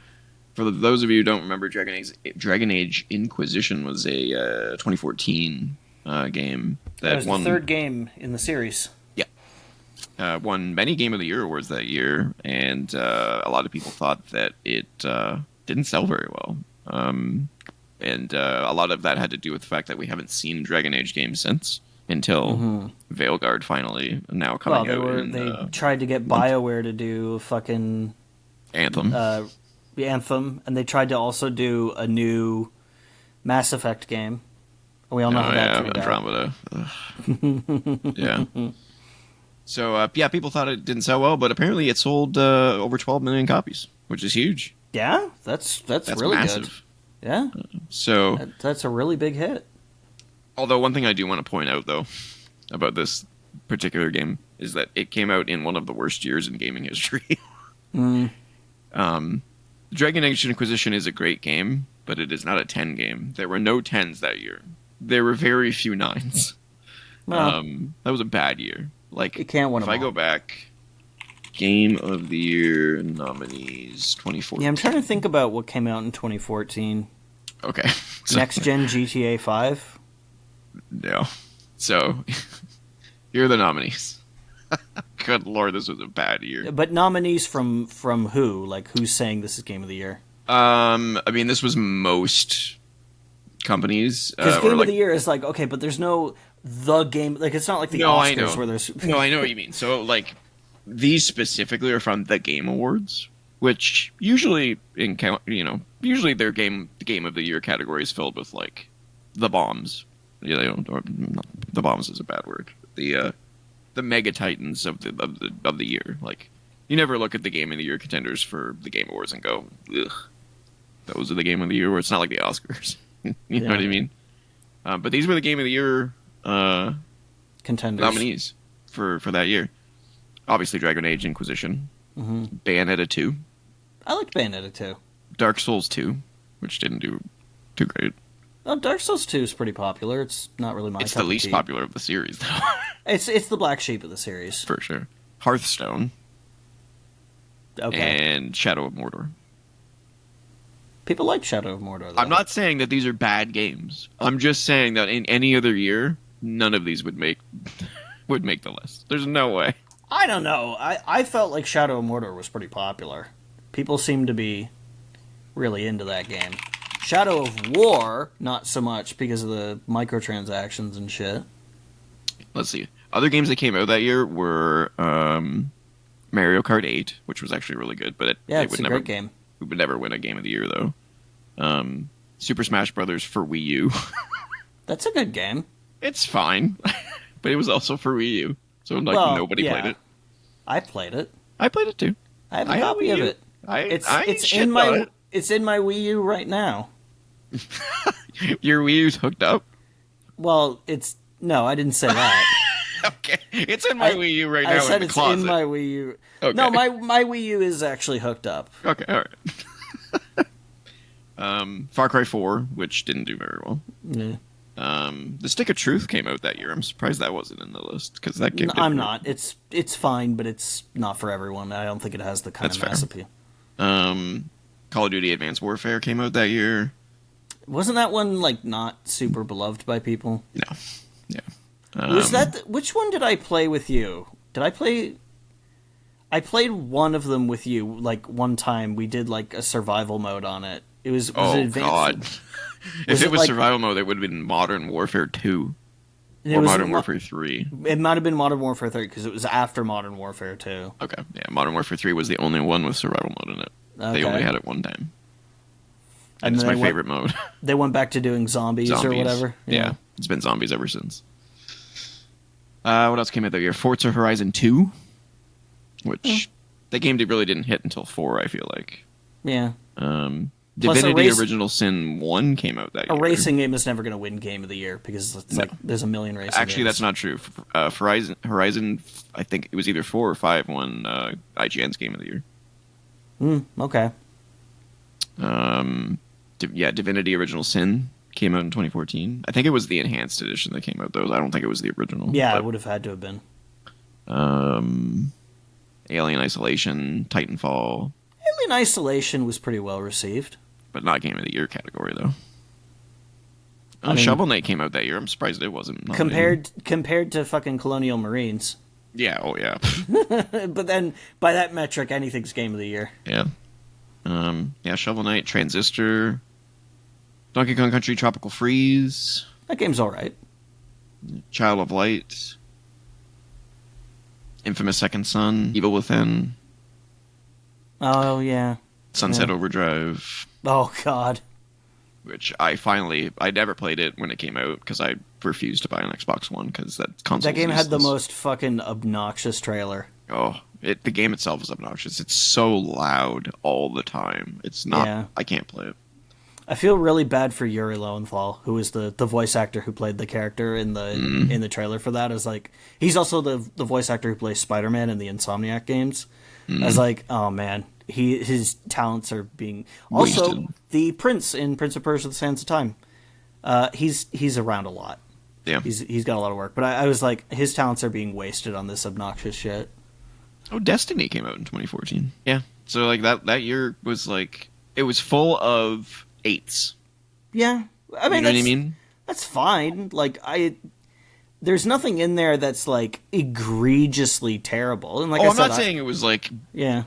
for those of you who don't remember, Dragon Age Inquisition was a 2014 game that was won the third game in the series. Yeah, won many Game of the Year awards that year, and a lot of people thought that it didn't sell very well. And a lot of that had to do with the fact that we haven't seen Dragon Age games since, until Veilguard finally now coming out. They tried to get BioWare to do fucking Anthem. Anthem, and they tried to also do a new Mass Effect game. We all know how that turned Andromeda. Yeah. So, people thought it didn't sell well, but apparently it sold over 12 million copies, which is huge. Yeah, that's really massive. Good. Yeah. So that's a really big hit. Although one thing I do want to point out, though, about this particular game is that it came out in one of the worst years in gaming history. Dragon Age Inquisition is a great game, but it is not a 10 game. There were no 10s that year. There were very few 9s. Well, that was a bad year. Like, you can't win if them I go back, Game of the Year nominees 2014. Yeah, I'm trying to think about what came out in 2014. Okay. Next Gen GTA 5? No. So, here are the nominees. Good lord, this was a bad year. But nominees from who? Like, who's saying this is Game of the Year? I mean, this was most companies. Because Game of the Year is like, okay, but there's no the game. Like, it's not like the Oscars where there's... No, I know what you mean. So, like, these specifically are from the Game Awards, which usually, usually their the Game of the Year category is filled with, like, the bombs. Yeah, they don't. Or, not, the bombs is a bad word. The mega titans of the year. Like, you never look at the Game of the Year contenders for the Game Awards and go, ugh, those are the Game of the Year. Where it's not like the Oscars. You know what I mean? But these were the Game of the Year contenders, nominees for that year. Obviously, Dragon Age Inquisition, Bayonetta 2. I liked Bayonetta 2. Dark Souls 2, which didn't do too great. Oh, Dark Souls 2 is pretty popular. It's not really my cup of tea. It's the least popular of the series, though. It's the black sheep of the series. For sure. Hearthstone. Okay. And Shadow of Mordor. People like Shadow of Mordor, though. I'm not saying that these are bad games. I'm just saying that in any other year, none of these would make the list. There's no way. I don't know. I felt like Shadow of Mordor was pretty popular. People seem to be really into that game. Shadow of War, not so much because of the microtransactions and shit. Let's see. Other games that came out that year were Mario Kart 8, which was actually really good, but it's a great game. We would never win a Game of the Year, though. Super Smash Brothers for Wii U. That's a good game. It's fine, but it was also for Wii U, so nobody played it. I played it. I played it too. I have a copy of it. It's in my Wii U right now. Your Wii U's hooked up? Well, no, I didn't say that. Okay, it's in my Wii U right now. I said in the closet. in my Wii U. Okay. No, my Wii U is actually hooked up. Okay, all right. Far Cry 4, which didn't do very well. Yeah. The Stick of Truth came out that year. I'm surprised that wasn't in the list because that game. I'm not. It's fine, but it's not for everyone. I don't think it has the kind of mass appeal. Call of Duty: Advanced Warfare came out that year. Wasn't that one like not super beloved by people? No. Yeah. Was that which one did I play with you? Did I play? I played one of them with you. Like one time, we did like a survival mode on it. It was advanced. God! If it was survival mode, it would have been Modern Warfare 2 or Modern Warfare 3. It might have been Modern Warfare 3 because it was after Modern Warfare 2. Okay, yeah, Modern Warfare 3 was the only one with survival mode in it. Okay. They only had it one time. And it's my favorite mode. They went back to doing zombies. Or whatever. Yeah, it's been zombies ever since. What else came out that year? Forza Horizon 2, which the game really didn't hit until 4, I feel like. Yeah. Divinity Original Sin 1 came out that year. A racing game is never going to win Game of the Year because it's like there's a million racing Actually, games. that's not true. Horizon, I think it was either 4 or 5 won IGN's Game of the Year. Okay. Divinity Original Sin came out in 2014. I think it was the enhanced edition that came out, though. I don't think it was the original. Yeah, it would have had to have been. Alien Isolation, Titanfall. Alien Isolation was pretty well received. But not Game of the Year category, though. Shovel Knight came out that year. I'm surprised it wasn't. Compared to fucking Colonial Marines. Yeah, oh yeah. But then, by that metric, anything's Game of the Year. Yeah. Shovel Knight, Transistor, Donkey Kong Country Tropical Freeze. That game's alright. Child of Light. Infamous Second Son. Evil Within. Oh, yeah. Sunset Overdrive. Oh, God. which I never played it when it came out because I refused to buy an Xbox One because that console. That game had the most fucking obnoxious trailer. Oh, the game itself is obnoxious. It's so loud all the time. It's not. Yeah. I can't play it. I feel really bad for Yuri Lowenthal, who is the voice actor who played the character in the trailer for that. Is like he's also the voice actor who plays Spider-Man in the Insomniac games. I was like, oh man, his talents are being also wasted. The Prince in Prince of Persia: The Sands of Time. He's around a lot. Yeah, he's got a lot of work, but I was like, his talents are being wasted on this obnoxious shit. Oh, Destiny came out in 2014. Yeah, so like that year was like it was full of 8s. Yeah, I mean, you know what I mean? That's fine. Like there's nothing in there that's like egregiously terrible. And like I'm not saying it was like yeah.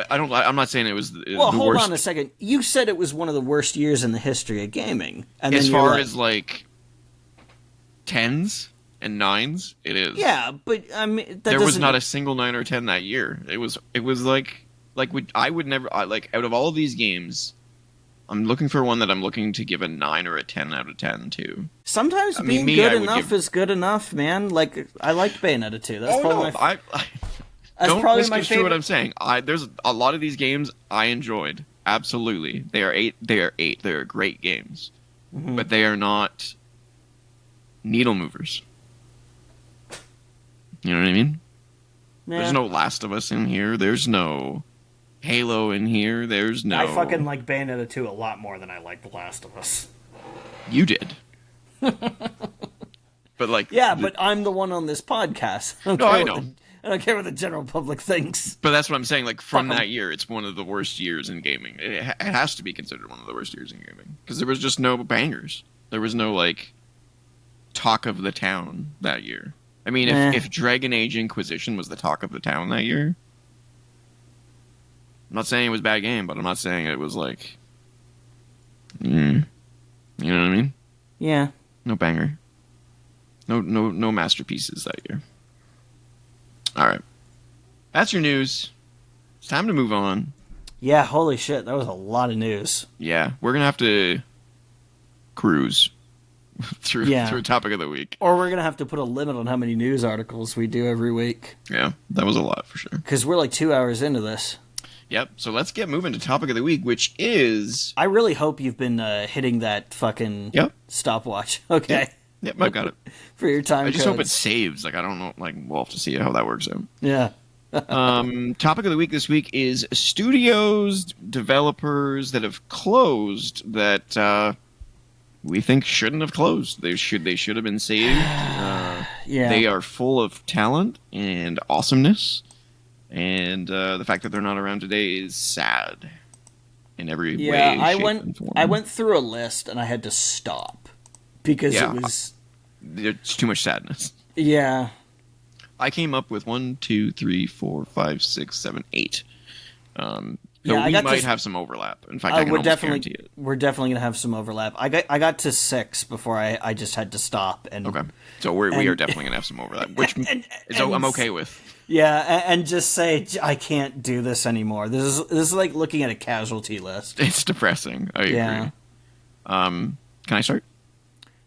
I'm not saying it was the hold worst. On a second. You said it was one of the worst years in the history of gaming, and as far as like 10s and 9s, it is. Yeah, but I mean, there was not a single 9 or 10 that year. It was like I would never like out of all of these games. I'm looking for one that I'm looking to give a 9 or a 10 out of 10 to. Sometimes being good enough is good enough, man. Like, I liked Bayonetta 2. That's probably that's probably my favorite. What I'm saying. There's a lot of these games I enjoyed. Absolutely. They are 8. They are great games. Mm-hmm. But they are not needle movers. You know what I mean? Yeah. There's no Last of Us in here. There's no Halo in here. There's no. I fucking like Bayonetta 2 a lot more than I like The Last of Us. You did. But like. Yeah, but I'm the one on this podcast. I know. I don't care what the general public thinks. But that's what I'm saying. Like from that year, it's one of the worst years in gaming. It has to be considered one of the worst years in gaming because there was just no bangers. There was no like talk of the town that year. I mean, if Dragon Age Inquisition was the talk of the town that year. I'm not saying it was a bad game, but I'm not saying it was like, you know what I mean? Yeah. No banger. No masterpieces that year. All right, that's your news. It's time to move on. Yeah, holy shit, that was a lot of news. Yeah, we're gonna have to cruise through topic of the week, or we're gonna have to put a limit on how many news articles we do every week. Yeah, that was a lot for sure. Because we're like 2 hours into this. Yep, so let's get moving to topic of the week, which is... I really hope you've been hitting that fucking stopwatch. Okay. Yep, I've got it. For your time I just hope it saves. Like, I don't know. Like, we'll have to see how that works out. Yeah. Topic of the week this week is studios, developers that have closed that we think shouldn't have closed. They should have been saved. Yeah. They are full of talent and awesomeness. And the fact that they're not around today is sad in every way. Yeah, I went through a list and I had to stop because it was. It's too much sadness. Yeah. I came up with 1, 2, 3, 4, 5, 6, 7, 8. So we might have some overlap. In fact, I can almost guarantee it. We're definitely going to have some overlap. I got to 6 before I just had to stop. Okay. So we are definitely going to have some overlap, which I'm okay with. Yeah, and just say, I can't do this anymore. This is like looking at a casualty list. It's depressing. I agree. Can I start?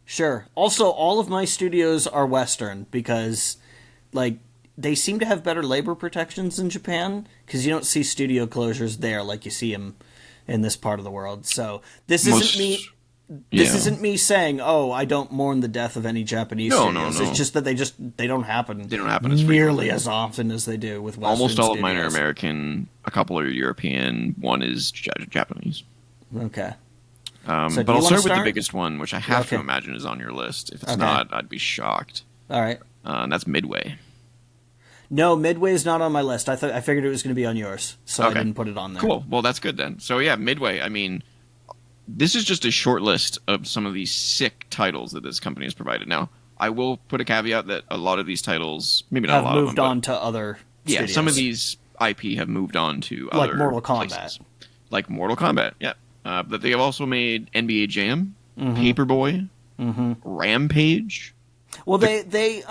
Sure. Also, all of my studios are Western because, like, they seem to have better labor protections in Japan because you don't see studio closures there like you see them in this part of the world. So this isn't me. This isn't me saying, "Oh, I don't mourn the death of any Japanese studios." No. It's just that they don't happen. They don't happen as nearly as often as they do with Western almost all studios. of mine are American. A couple are European. One is Japanese. Okay. But I'll start with the biggest one, which I have to imagine is on your list. If it's not, I'd be shocked. All right. And that's Midway. No, Midway is not on my list. I figured it was going to be on yours, so I didn't put it on there. Cool. Well, that's good then. So yeah, Midway. I mean. This is just a short list of some of these sick titles that this company has provided. Now, I will put a caveat that a lot of these titles, maybe not a lot of them, moved on to other studios. Yeah, some of these IP have moved on to other like Mortal Kombat. Places. Like Mortal Kombat, yeah. But they have also made NBA Jam, Paperboy, Rampage. Well, they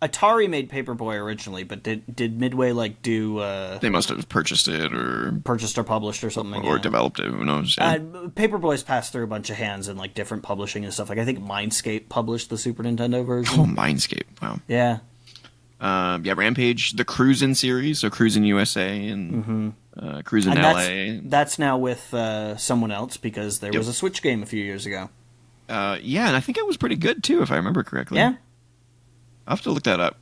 Atari made Paperboy originally, but did Midway like do They must have purchased it or purchased or published or something? developed it. Who knows? Yeah. Paperboy's passed through a bunch of hands in like different publishing and stuff. Like I think Mindscape published the Super Nintendo version. Oh, Mindscape! Wow. Yeah. Rampage, the Cruisin' series, so Cruisin' USA and Cruisin' LA. That's now with someone else because there was a Switch game a few years ago. Yeah, and I think it was pretty good too, if I remember correctly. Yeah. I'll have to look that up.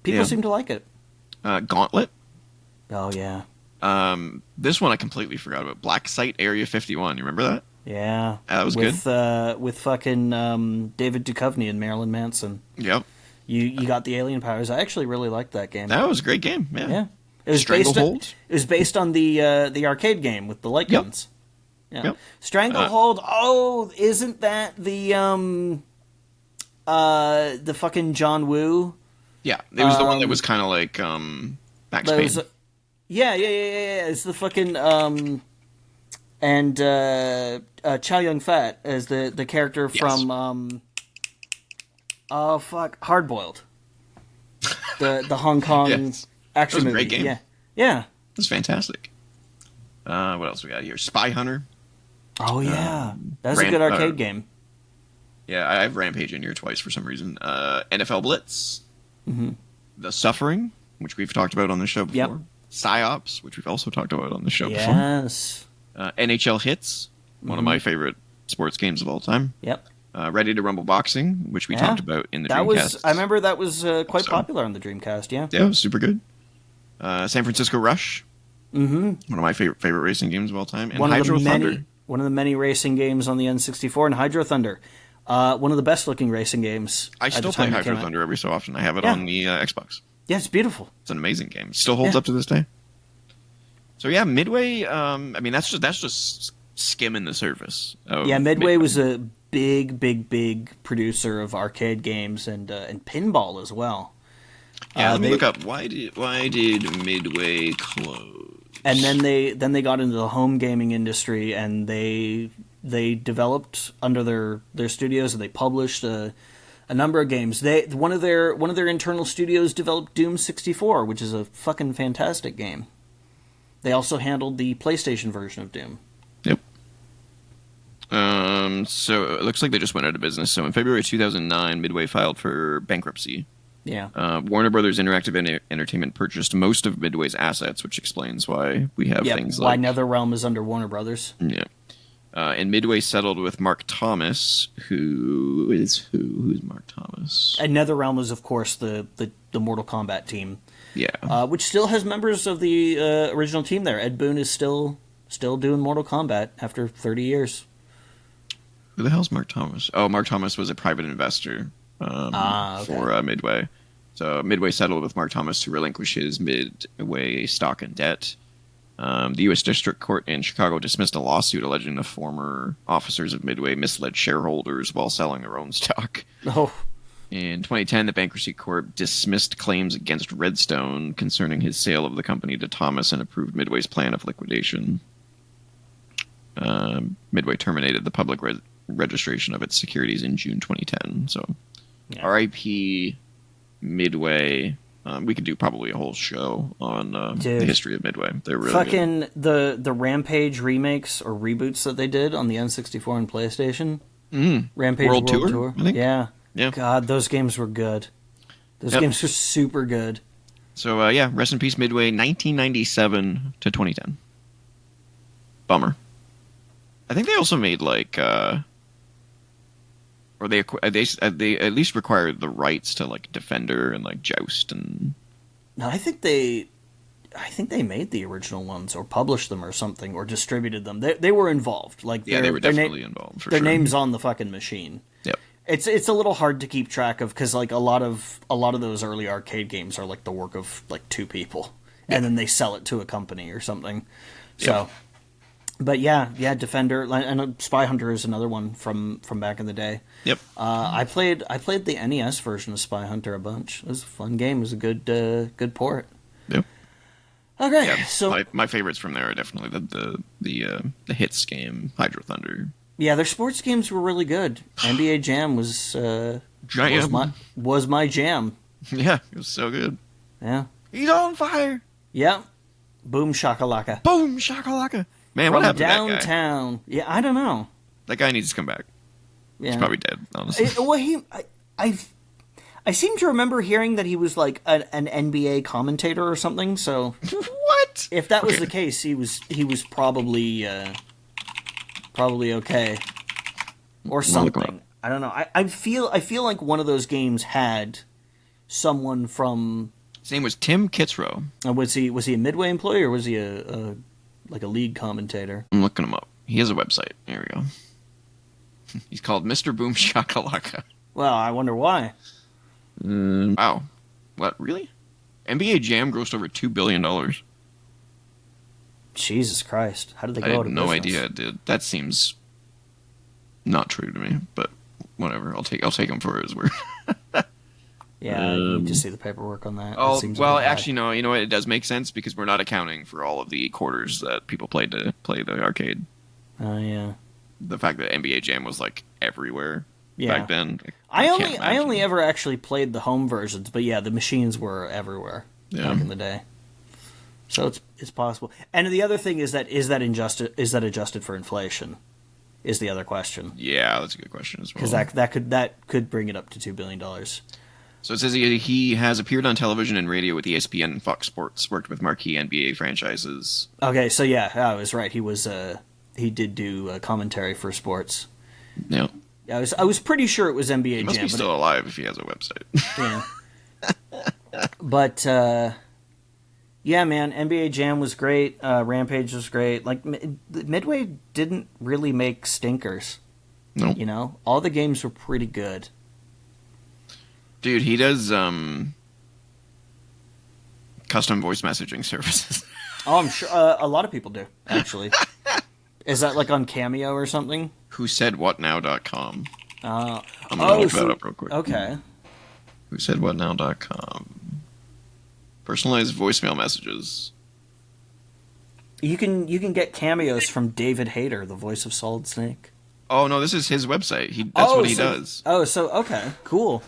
People seem to like it. Gauntlet. Oh yeah. This one I completely forgot about. Black Site Area 51. You remember that? Yeah. That was good. With fucking David Duchovny and Marilyn Manson. Yep. You got the alien powers. I actually really liked that game. That was a great game. Yeah. Yeah. It was based on the arcade game with the light guns. Yeah. Yep. Stranglehold. Isn't that the fucking John Woo? Yeah, it was the one that was kind of like Max Payne. Yeah. It's the fucking and Chow Yun Fat as the character from Hard Boiled. The Hong Kong action movie. Great game. Yeah. It's fantastic. What else we got here? Spy Hunter. Oh yeah, that's a good arcade game. Yeah, I have Rampage in here twice for some reason. NFL Blitz. Mm-hmm. The Suffering, which we've talked about on the show before. Yep. PsyOps, which we've also talked about on the show before. Yes. NHL Hits, one of my favorite sports games of all time. Yep. Ready to Rumble Boxing, which we talked about in the Dreamcast. I remember that was quite popular on the Dreamcast, yeah. Yeah, it was super good. San Francisco Rush. Mm-hmm. One of my favorite racing games of all time. And Hydro Thunder. One of the many racing games on the N64, and Hydro Thunder. One of the best-looking racing games. I still play Hydro Thunder every so often. I have it on the Xbox. Yeah, it's beautiful. It's an amazing game. It still holds up to this day. So yeah, Midway. That's just skimming the surface. Midway was a big producer of arcade games and pinball as well. Yeah, let me look up why did Midway close? And then they got into the home gaming industry and they developed under their studios and they published a number of games. One of their internal studios developed Doom 64, which is a fucking fantastic game. They also handled the PlayStation version of Doom. Yep. So it looks like they just went out of business. So in February 2009, Midway filed for bankruptcy. Yeah. Warner Brothers Interactive Entertainment purchased most of Midway's assets, which explains why we have things like... why NetherRealm is under Warner Brothers. Yeah. And Midway settled with Mark Thomas, who's Mark Thomas? And NetherRealm is, of course, the Mortal Kombat team. Yeah. Which still has members of the original team there. Ed Boon is still doing Mortal Kombat after 30 years. Who the hell's Mark Thomas? Oh, Mark Thomas was a private investor for Midway. So Midway settled with Mark Thomas to relinquish his Midway stock and debt. The U.S. District Court in Chicago dismissed a lawsuit alleging the former officers of Midway misled shareholders while selling their own stock. Oh. In 2010, the bankruptcy court dismissed claims against Redstone concerning his sale of the company to Thomas and approved Midway's plan of liquidation. Midway terminated the public registration of its securities in June 2010. So, R.I.P. Midway. We could do probably a whole show on the history of Midway. They're really fucking good. The Rampage remakes or reboots that they did on the N64 and PlayStation. Rampage World Tour. I think. Yeah. God, those games were good. Those games were super good. So rest in peace, Midway. 1997 to 2010. Bummer. I think they also made or they at least required the rights to like Defender and like Joust and. No, I think they made the original ones or published them or something or distributed them. They were involved. Like they were definitely involved. For their sure. name's on the fucking machine. Yep. It's a little hard to keep track of because like a lot of those early arcade games are like the work of like two people and then they sell it to a company or something. So. But yeah, Defender and Spy Hunter is another one from back in the day. Yep. I played the NES version of Spy Hunter a bunch. It was a fun game. It was a good port. Yep. Okay. Yeah, so my favorites from there are definitely the hits game, Hydro Thunder. Yeah, their sports games were really good. NBA Jam was my jam. Yeah, it was so good. Yeah. He's on fire. Yeah. Boom shakalaka. Boom shakalaka. Man, From what happened downtown. to that guy? Yeah, I don't know. That guy needs to come back. Yeah. He's probably dead, honestly. I seem to remember hearing that he was like an NBA commentator or something. So what? If that was the case, he was probably okay or something. I don't know. I feel like one of those games had someone from. His name was Tim Kitzrow. Was he a Midway employee or was he a league commentator? I'm looking him up. He has a website. There we go. He's called Mr. Boom Shakalaka. Well, I wonder why. Wow. What, really? NBA Jam grossed over $2 billion. Jesus Christ. How did they go out of business? I had no idea it did. That seems not true to me, but whatever. I'll take him for his word. Yeah, you just see the paperwork on that. Oh, well, actually, no. You know what? It does make sense because we're not accounting for all of the quarters that people played to play the arcade. Oh, yeah. The fact that NBA Jam was, like, everywhere back then. I only ever actually played the home versions, but yeah, the machines were everywhere back in the day. So it's possible. And the other thing is that adjusted for inflation? Is the other question. Yeah, that's a good question as well. Because that could bring it up to $2 billion. So it says he has appeared on television and radio with ESPN and Fox Sports, worked with marquee NBA franchises. Okay, so yeah, I was right. He did do commentary for sports. Yeah. Yeah, I was pretty sure it was NBA Jam. He must be still alive if he has a website. Yeah. But yeah, man, NBA Jam was great. Rampage was great. Like Midway didn't really make stinkers. Nope. You know, all the games were pretty good. Dude, he does custom voice messaging services. Oh, I'm sure a lot of people do, actually. Is that like on Cameo or something? WhoSaidWhatNow.com. I'm gonna look that up real quick. Okay. WhoSaidWhatNow.com. Personalized voicemail messages. You can get cameos from David Hayter, the voice of Solid Snake. Oh no, this is his website. That's what he does. Oh, so okay, cool.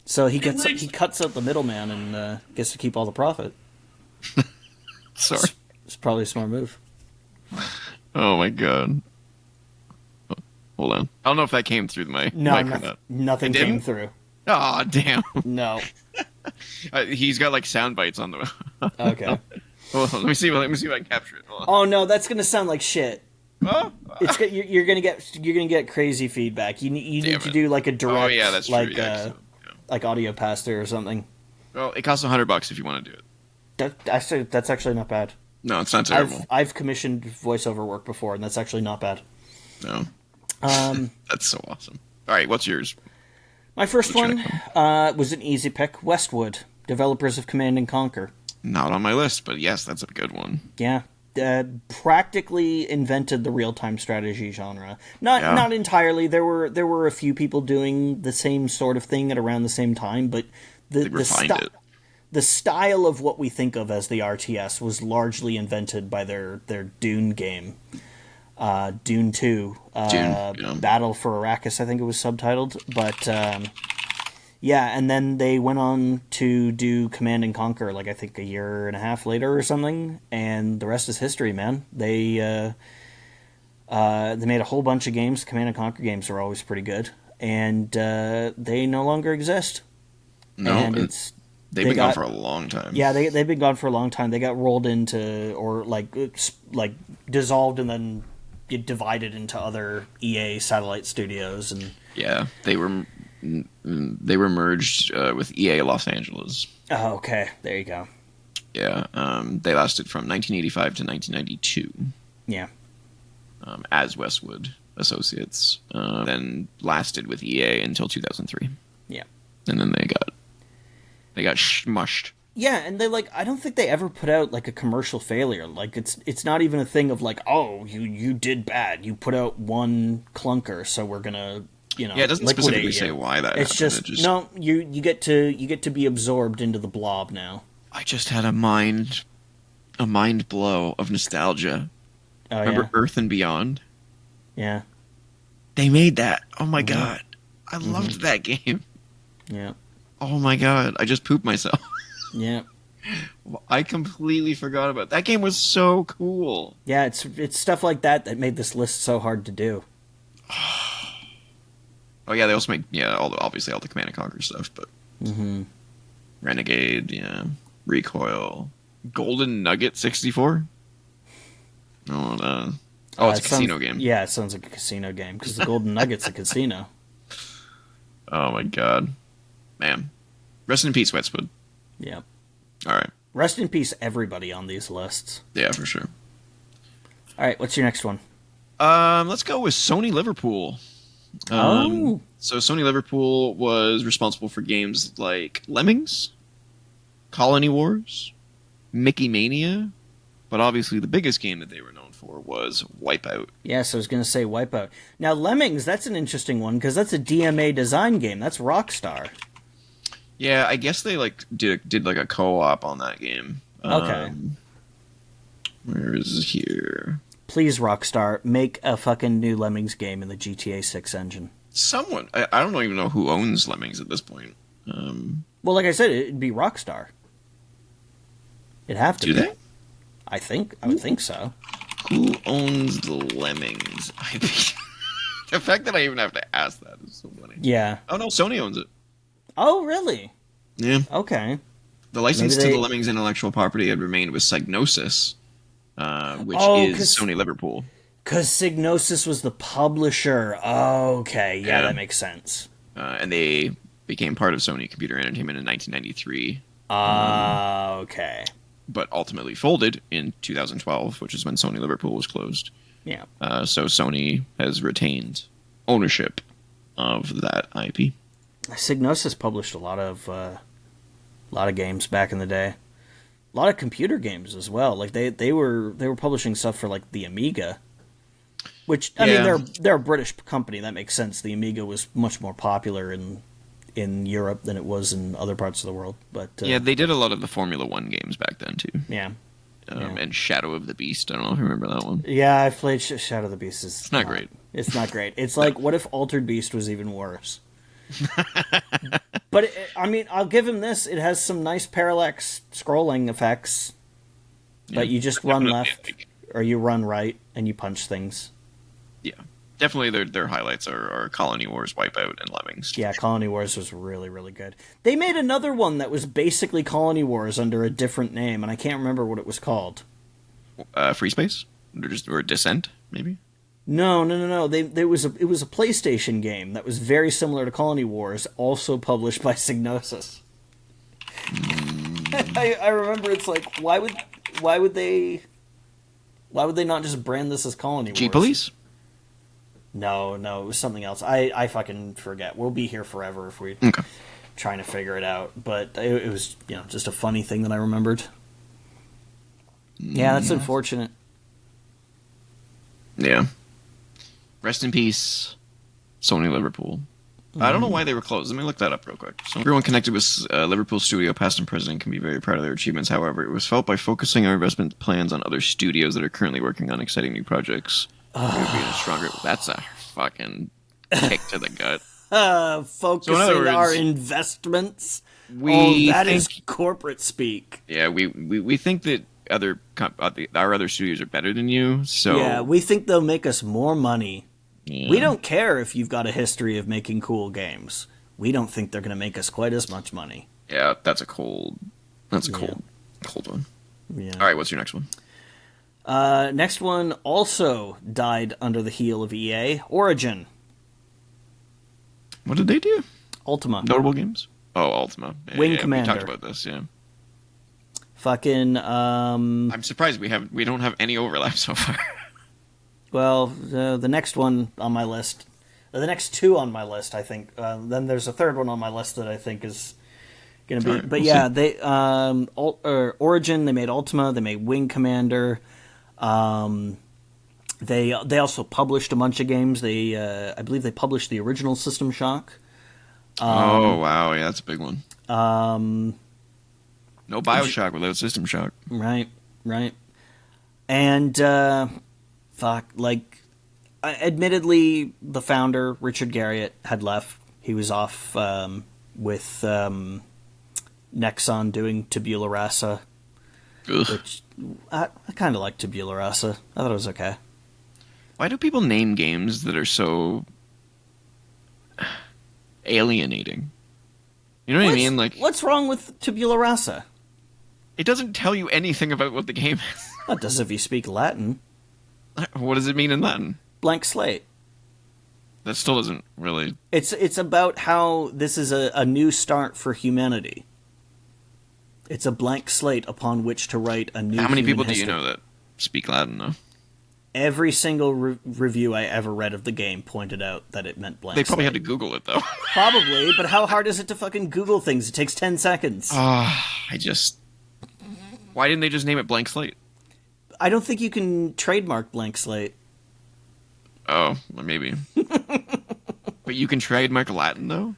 So he cuts out the middleman and gets to keep all the profit. Sorry, it's probably a smart move. Oh my god. Oh, hold on. I don't know if that came through my mic or not. Nothing came through. Aw, damn. No. He's got like sound bites on the. Okay. Hold on, let me see if I can capture it. Oh no, that's gonna sound like shit. Oh? You're gonna get crazy feedback. You need to do like a direct. Oh yeah, that's true. Like audio pass through or something. Well, it costs $100 if you want to do it. That's actually not bad. No, it's not terrible. I've commissioned voiceover work before, and that's actually not bad. No. That's so awesome. All right, what's yours? My first one was an easy pick. Westwood, developers of Command and Conquer. Not on my list, but yes, that's a good one. Yeah. Practically invented the real-time strategy genre. Not entirely. There were a few people doing the same sort of thing at around the same time, but the style of what we think of as the RTS was largely invented by their Dune game, Dune 2, Battle for Arrakis, I think it was subtitled, but yeah, and then they went on to do Command and Conquer, like I think a year and a half later or something, and the rest is history, man. They made a whole bunch of games. Command and Conquer games are always pretty good, and they no longer exist. No, and they've been gone for a long time. Yeah, they've been gone for a long time. They got rolled into, or like dissolved and then divided into other EA satellite studios, and yeah, they were merged with EA Los Angeles. Oh, okay. There you go. Yeah, they lasted from 1985 to 1992. Yeah. As Westwood Associates, then lasted with EA until 2003. Yeah. And then they got smushed. Yeah, and I don't think they ever put out like a commercial failure. Like it's not even a thing of like, oh, you did bad. You put out one clunker, so we're gonna. Yeah, it doesn't specifically say why that happened. It's just no. You get to be absorbed into the blob now. I just had a mind blow of nostalgia. Oh, Remember yeah? Earth and Beyond? Yeah. They made that. Oh my Mm-hmm. god. I loved that game. Yeah. Oh my god. I just pooped myself. Yeah. I completely forgot about that. That game was so cool. Yeah, it's stuff like that that made this list so hard to do. Oh yeah, they also made obviously all the Command and Conquer stuff, but Mm-hmm. Renegade, yeah, Recoil, Golden Nugget 64. It's a casino game. Yeah, it sounds like a casino game because the Golden Nugget's a casino. Oh my god, man! Rest in peace, Westwood. Yeah. All right. Rest in peace, everybody on these lists. Yeah, for sure. All right, what's your next one? Let's go with Sony Liverpool. So Sony Liverpool was responsible for games like Lemmings, Colony Wars, Mickey Mania, but obviously the biggest game that they were known for was Wipeout. Yes, I was going to say Wipeout. Now, Lemmings, that's an interesting one because that's a DMA design game. That's Rockstar. Yeah, I guess they did like a co-op on that game. Okay. Where is it here? Please, Rockstar, make a fucking new Lemmings game in the GTA 6 engine. Someone, I don't even know who owns Lemmings at this point. Well, like I said, it'd be Rockstar. It'd have to Do be. they? I would think so. Who owns the Lemmings? The fact that I even have to ask that is so funny. Yeah. Oh no, Sony owns it. Oh, really? Yeah. Okay. The license to the Lemmings intellectual property had remained with Psygnosis, which is Sony Liverpool. Because Psygnosis was the publisher. Oh, okay. Yeah, that makes sense. And they became part of Sony Computer Entertainment in 1993. Okay. But ultimately folded in 2012, which is when Sony Liverpool was closed. Yeah. So Sony has retained ownership of that IP. Psygnosis published a lot of games back in the day. A lot of computer games as well. Like they were publishing stuff for like the Amiga. Which I mean they're a British company, that makes sense. The Amiga was much more popular in Europe than it was in other parts of the world. But yeah, they did a lot of the Formula One games back then too. Yeah. And Shadow of the Beast. I don't know if you remember that one. Yeah, I've played Shadow of the Beast. It's not great. It's not great. It's like, what if Altered Beast was even worse? But I mean, I'll give him this. It has some nice parallax scrolling effects, but you just run left or you run right and you punch things. Yeah, definitely their highlights are Colony Wars, Wipeout, and Lemmings. Yeah, Colony Wars was really, really good. They made another one that was basically Colony Wars under a different name, and I can't remember what it was called. Free Space? Or Descent, maybe? No. It was a PlayStation game that was very similar to Colony Wars, also published by Psygnosis. I remember it's like, why would they not just brand this as Colony Wars? G-Police? No, it was something else. I fucking forget. We'll be here forever if we trying to figure it out. But it was just a funny thing that I remembered. Yeah, that's unfortunate. Yeah. Rest in peace, Sony Liverpool. I don't know why they were closed. Let me look that up real quick. So everyone connected with Liverpool studio, past and present, can be very proud of their achievements. However, it was felt by focusing our investment plans on other studios that are currently working on exciting new projects. Being stronger. That's a fucking kick to the gut. Focusing our investments. That is corporate speak. Yeah, we think that our other studios are better than you. So yeah, we think they'll make us more money. Yeah. We don't care if you've got a history of making cool games. We don't think they're going to make us quite as much money. Yeah, that's a cold one. Yeah. All right, what's your next one? Next one also died under the heel of EA. Origin. What did they do? Ultima. Notable games? Oh, Ultima. Wing Commander. We talked about this, yeah. Fucking, I'm surprised we don't have any overlap so far. Well, the next one on my list, the next two on my list, I think. Then there's a third one on my list that I think is going to be. Right, but we'll yeah, see. they Origin. They made Ultima. They made Wing Commander. They also published a bunch of games. I believe they published the original System Shock. Oh wow, yeah, that's a big one. No BioShock without System Shock. Right. And admittedly, the founder, Richard Garriott, had left. He was off with Nexon doing Tabula Rasa, Ugh. which I kind of like Tabula Rasa. I thought it was okay. Why do people name games that are so alienating? You know what I mean? Like, what's wrong with Tabula Rasa? it doesn't tell you anything about what the game is. Well, it does if you speak Latin. What does it mean in Latin? Blank slate. That still doesn't really... It's about how this is a new start for humanity. It's a blank slate upon which to write a new. How many people history. do you know that speak Latin, though? Every single review I ever read of the game pointed out that it meant blank. They probably slate. had to Google it, though. Probably, but how hard is it to fucking Google things? It takes 10 seconds. Why didn't they just name it Blank Slate? I don't think you can trademark blank slate. Oh, well, maybe. But you can trademark Latin, though?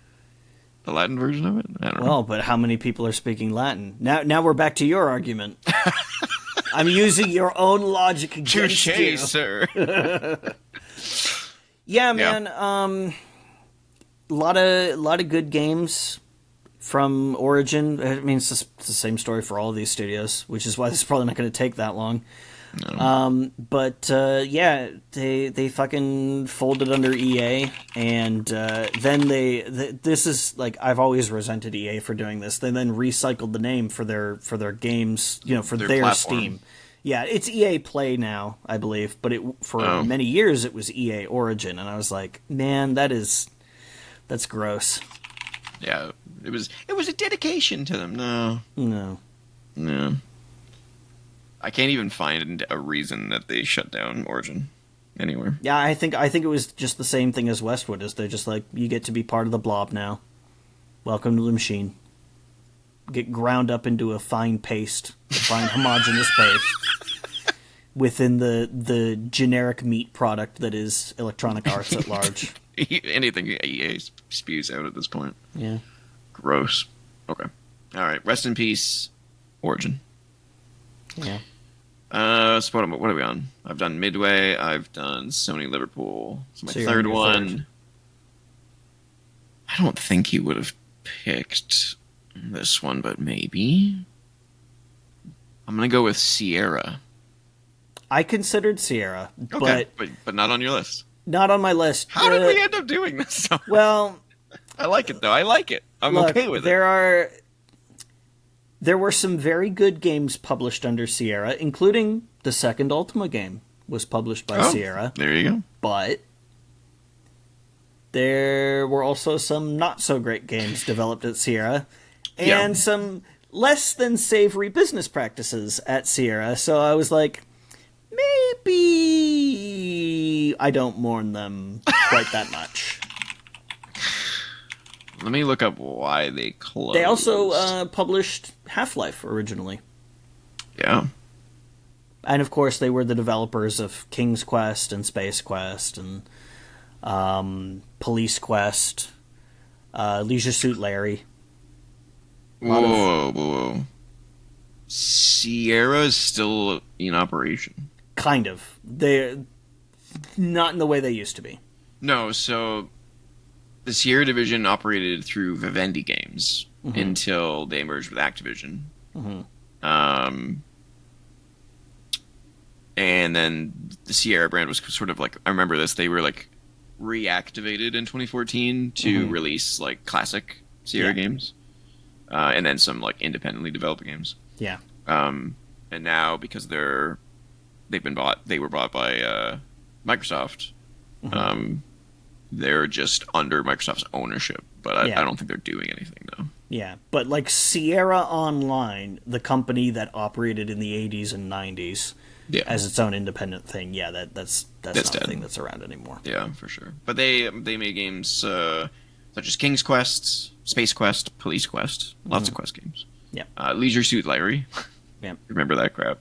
The Latin version of it? I don't know. Well, but how many people are speaking Latin? Now we're back to your argument. I'm using your own logic against you. Touché, sir. Yeah, man. A lot of good games from Origin. I mean, it's the same story for all of these studios, which is why this is probably not going to take that long. No. But yeah, they fucking folded under EA, and then this is like, I've always resented EA for doing this. They then recycled the name for their games, for their platform. Steam. Yeah, it's EA Play now, I believe, but for many years it was EA Origin, and I was like, man, that's gross. Yeah, it was a dedication to them. No. I can't even find a reason that they shut down Origin anywhere. Yeah, I think it was just the same thing as Westwood, is they're just like, you get to be part of the blob now. Welcome to the machine. Get ground up into a fine paste, a fine homogeneous paste, within the generic meat product that is Electronic Arts at large. Anything EA spews out at this point. Yeah. Gross. Okay. All right. Rest in peace, Origin. Yeah. So what are we on? I've done Midway. I've done Sony Liverpool. So you're third on your one. third. I don't think he would have picked this one, but maybe. I'm gonna go with Sierra. I considered Sierra, Okay, but not on your list. not on my list. How did we end up doing this? Well, I like it though. I like it. I'm look, okay with it. There were some very good games published under Sierra, including the second Ultima game was published by Sierra. There you go. But there were also some not so great games developed at Sierra, and some less than savory business practices at Sierra. So I was like, maybe I don't mourn them quite that much. Let me look up why they closed. They also published Half-Life originally. Yeah. And of course, they were the developers of King's Quest and Space Quest and Police Quest, Leisure Suit Larry. Whoa. Sierra's still in operation. Kind of. They're not in the way they used to be. No, so the Sierra division operated through Vivendi Games until they merged with Activision. And then the Sierra brand was sort of like, I remember this, they were like reactivated in 2014 to release like classic Sierra games. And then some like independently developed games. Yeah. And now because they were bought by Microsoft, they're just under Microsoft's ownership, but I don't think they're doing anything though. Yeah, but like Sierra Online, the company that operated in the 80s and 90s as its own independent thing, that's not dead. a thing that's around anymore. Yeah, for sure. But they made games such as King's Quest, Space Quest, Police Quest, lots of Quest games. Yeah. Leisure Suit Larry. Yeah. Remember that crap?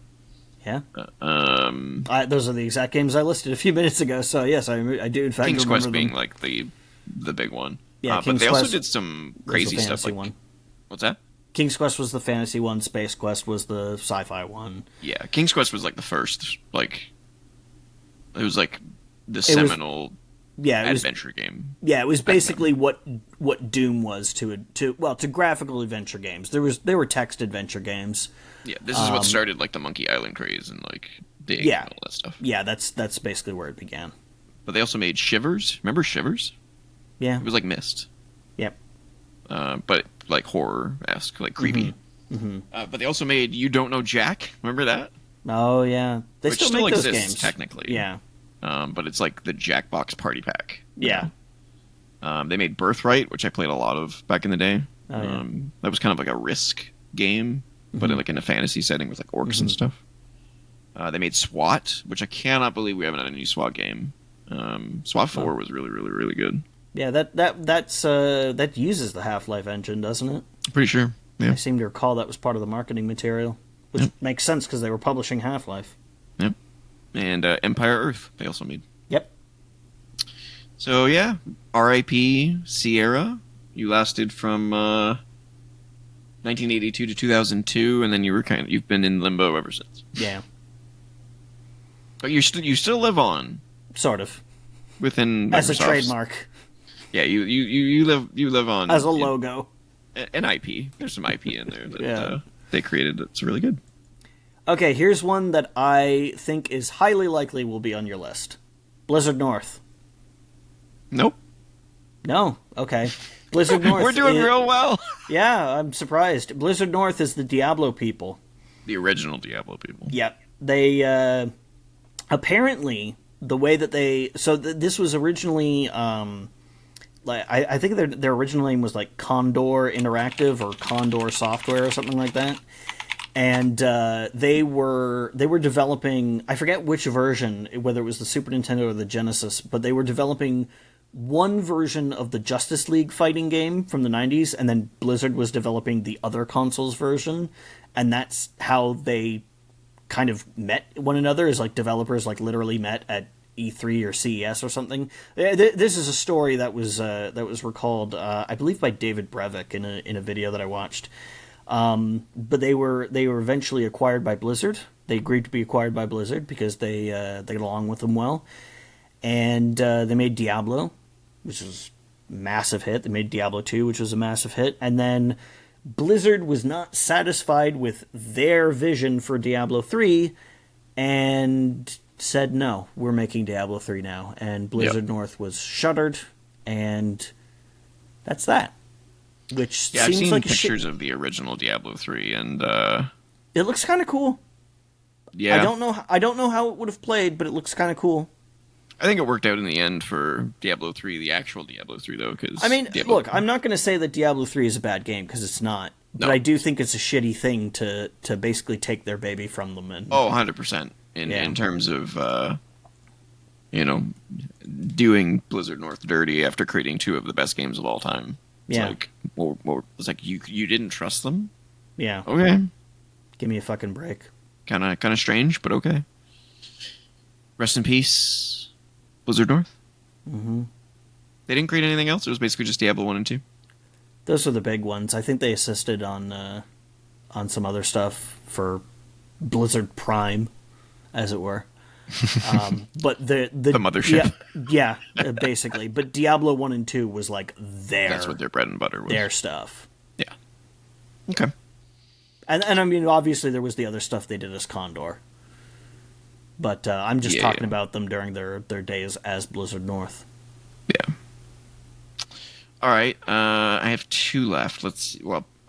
Yeah. Those are the exact games I listed a few minutes ago. So yes, I do in fact King's remember Quest them. being like the big one. Yeah, but they also Quest did some was crazy the stuff. fantasy Like, one. what's that? King's Quest was the fantasy one. Space Quest was the sci-fi one. Yeah, King's Quest was like the first. Like, it was like the It was seminal yeah, it was adventure game. yeah, it was back then. basically what Doom was to graphical adventure games. There were text adventure games. Yeah, this is what started like the Monkey Island craze and like Dig Yeah, and all that stuff. yeah, that's basically where it began. But they also made Shivers. Remember Shivers? Yeah, It was like Mist, yep. but like horror-esque, like creepy. But they also made You Don't Know Jack. Remember that? Oh yeah, they Which still still make those exists games technically. Yeah, But it's like the Jackbox Party Pack. yeah. They made Birthright, which I played a lot of back in the day. Oh, yeah. That was kind of like a Risk game, but in, like in a fantasy setting with like orcs and stuff. They made SWAT, which I cannot believe we haven't had a new SWAT game. SWAT 4 was really, really, really good. Yeah, that uses the Half-Life engine, doesn't it? Pretty sure. Yeah. I seem to recall that was part of the marketing material, which makes sense because they were publishing Half-Life. Yep. And Empire Earth, they also made. Yep. So yeah, R.I.P. Sierra. You lasted from 1982 to 2002, and then you've been in limbo ever since. Yeah. But you still live on Sort of. within As a Microsoft's- trademark. Yeah, you live on As a logo. an IP. There's some IP in there that Yeah. they created. That's really good. Okay, here's one that I think is highly likely will be on your list. Blizzard North. Nope. No. Okay. Blizzard North. We're doing real well. Yeah, I'm surprised. Blizzard North is the Diablo people. The original Diablo people. Yep. They apparently the way that they this was originally like I think their original name was like Condor Interactive or Condor Software or something like that. And they were developing, I forget which version, whether it was the Super Nintendo or the Genesis, but they were developing one version of the Justice League fighting game from the 90s, and then Blizzard was developing the other console's version, and that's how they kind of met one another, is like developers like literally met at E3 or CES or something. This is a story that was recalled, I believe, by David Brevik in a video that I watched. But they were eventually acquired by Blizzard. They agreed to be acquired by Blizzard because they get along with them well, and they made Diablo, which was a massive hit. They made Diablo 2, which was a massive hit, and then Blizzard was not satisfied with their vision for Diablo 3, and said, "No, we're making Diablo 3 now." And Blizzard North was shuttered, and that's that. Which Yeah, I've seems seen like pictures of the original Diablo 3, and it looks kind of cool. yeah, I don't know how it would have played, but it looks kind of cool. I think it worked out in the end for Diablo 3, the actual Diablo 3, though. Because I mean, look, I'm not going to say that Diablo 3 is a bad game because it's not, but No. I do think it's a shitty thing to basically take their baby from them. And 100% in terms of doing Blizzard North dirty after creating two of the best games of all time. It's like, it's like you didn't trust them. yeah, Okay, give me a fucking break. kind of strange, but okay. Rest in peace, Blizzard North. Mm-hmm. They didn't create anything else. It was basically just Diablo 1 and 2. Those are the big ones. I think they assisted on some other stuff for Blizzard Prime, as it were. But the mothership. Yeah, basically. But Diablo 1 and 2 was like That's what their bread and butter was. their stuff. Yeah. Okay. And I mean, obviously there was the other stuff they did as Condor. But I'm just talking about them during their days as Blizzard North. Yeah. All right. I have two left.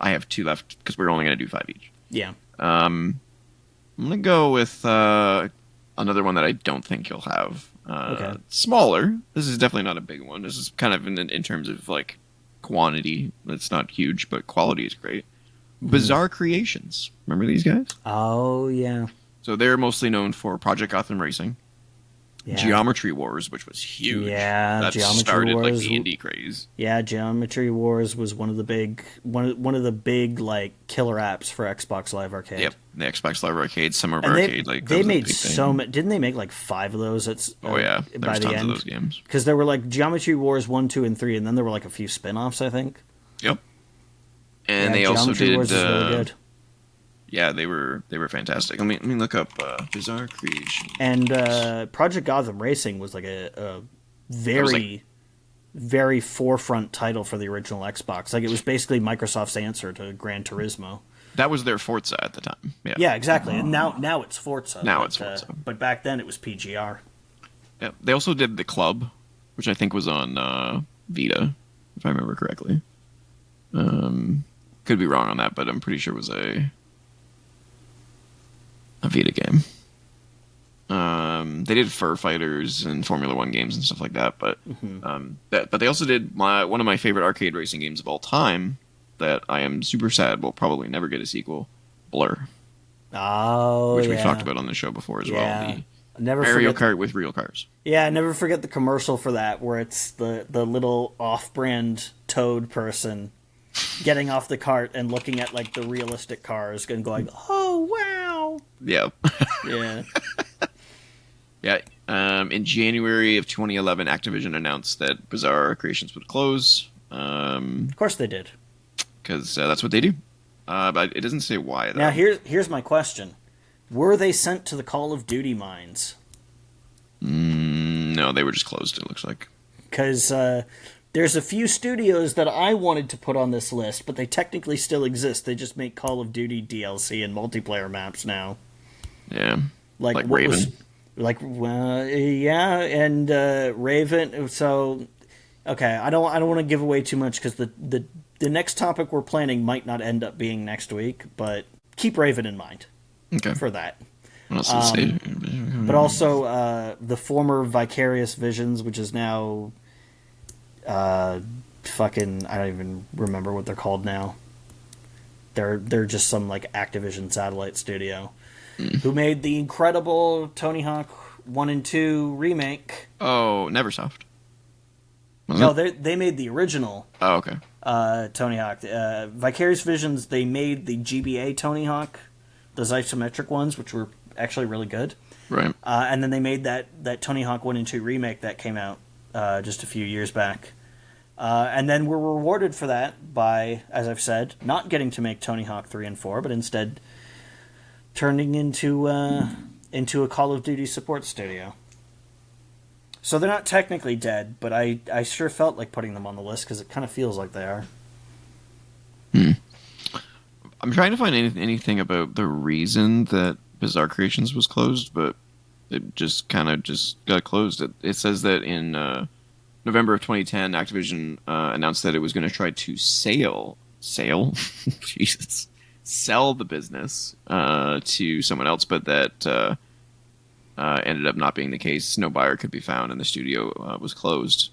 I have two left because we're only going to do 5 each. Yeah. I'm going to go with another one that I don't think you'll have. Okay. Smaller. This is definitely not a big one. This is kind of in terms of like quantity. It's not huge, but quality is great. Bizarre Creations. Remember these guys? Oh, yeah. So they're mostly known for Project Gotham Racing, Yeah. Geometry Wars, which was huge. Yeah, that Geometry started like Wars. the indie craze. Yeah, Geometry Wars was one of the big like killer apps for Xbox Live Arcade. Yep, the Xbox Live Arcade, Summer of And Arcade. they made so many. Didn't they make like 5 of those? Oh yeah, by there's the tons end? of those games. Because there were like Geometry Wars 1, 2, and 3, and then there were like a few spin-offs, I think. Yep. And Yeah, they also Geometry did Wars is really good. Yeah, they were fantastic. Let me look up Bizarre Creation. And Project Gotham Racing was like a very, very forefront title for the original Xbox. Like, it was basically Microsoft's answer to Gran Turismo. That was their Forza at the time. Yeah, Yeah, exactly. And now it's Forza. Now it's Forza. But back then it was PGR. Yeah, they also did the Club, which I think was on Vita, if I remember correctly. Could be wrong on that, but I'm pretty sure it was a Vita game. They did Fur Fighters and Formula One games and stuff like that, but but they also did one of my favorite arcade racing games of all time that I am super sad will probably never get a sequel, Blur. Oh, which we've talked about on the show before as well. The Mario Kart with real cars. Yeah, I never forget the commercial for that where it's the little off-brand Toad person getting off the cart and looking at like the realistic cars and going, "Oh wow!" Yeah, yeah, yeah. In January of 2011, Activision announced that Bizarre Creations would close. Of course they did, because that's what they do. But it doesn't say why. Though. Now here's my question: were they sent to the Call of Duty mines? No, they were just closed. It looks like because there's a few studios that I wanted to put on this list, but they technically still exist. They just make Call of Duty DLC and multiplayer maps now. Yeah, like Raven. Yeah, and Raven. So, okay, I don't want to give away too much because the next topic we're planning might not end up being next week, but keep Raven in mind. Okay. For that. But also the former Vicarious Visions, which is now fucking, I don't even remember what they're called now. They're just some like Activision satellite studio who made the incredible Tony Hawk 1 and 2 remake. Oh, Neversoft. No, they made the original. Oh, okay. Tony Hawk. Vicarious Visions, they made the GBA Tony Hawk, those isometric ones, which were actually really good. Right. And then they made that Tony Hawk 1 and 2 remake that came out just a few years back. And then were rewarded for that by, as I've said, not getting to make Tony Hawk 3 and 4, but instead turning into a Call of Duty support studio. So they're not technically dead, but I sure felt like putting them on the list because it kind of feels like they are. I'm trying to find anything about the reason that Bizarre Creations was closed, but it just kind of got closed. It says that in November of 2010, Activision announced that it was going to try to sell the business to someone else, but that ended up not being the case. No buyer could be found, and the studio was closed.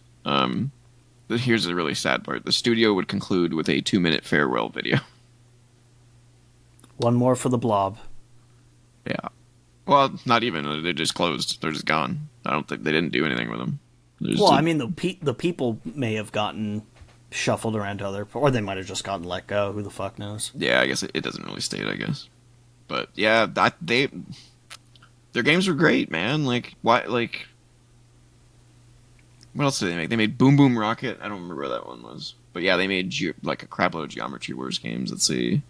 Here's the really sad part. The studio would conclude with a 2-minute farewell video. One more for the blob. Yeah. Well, not even. They just closed. They're just gone. I don't think they didn't do anything with them. I mean, the people may have gotten shuffled around to other, or they might have just gotten let go. Who the fuck knows? Yeah, I guess it doesn't really state. I guess, but yeah, their games were great, man. Like what else did they make? They made Boom Boom Rocket. I don't remember where that one was, but yeah, they made like a crapload of Geometry Wars games. Let's see.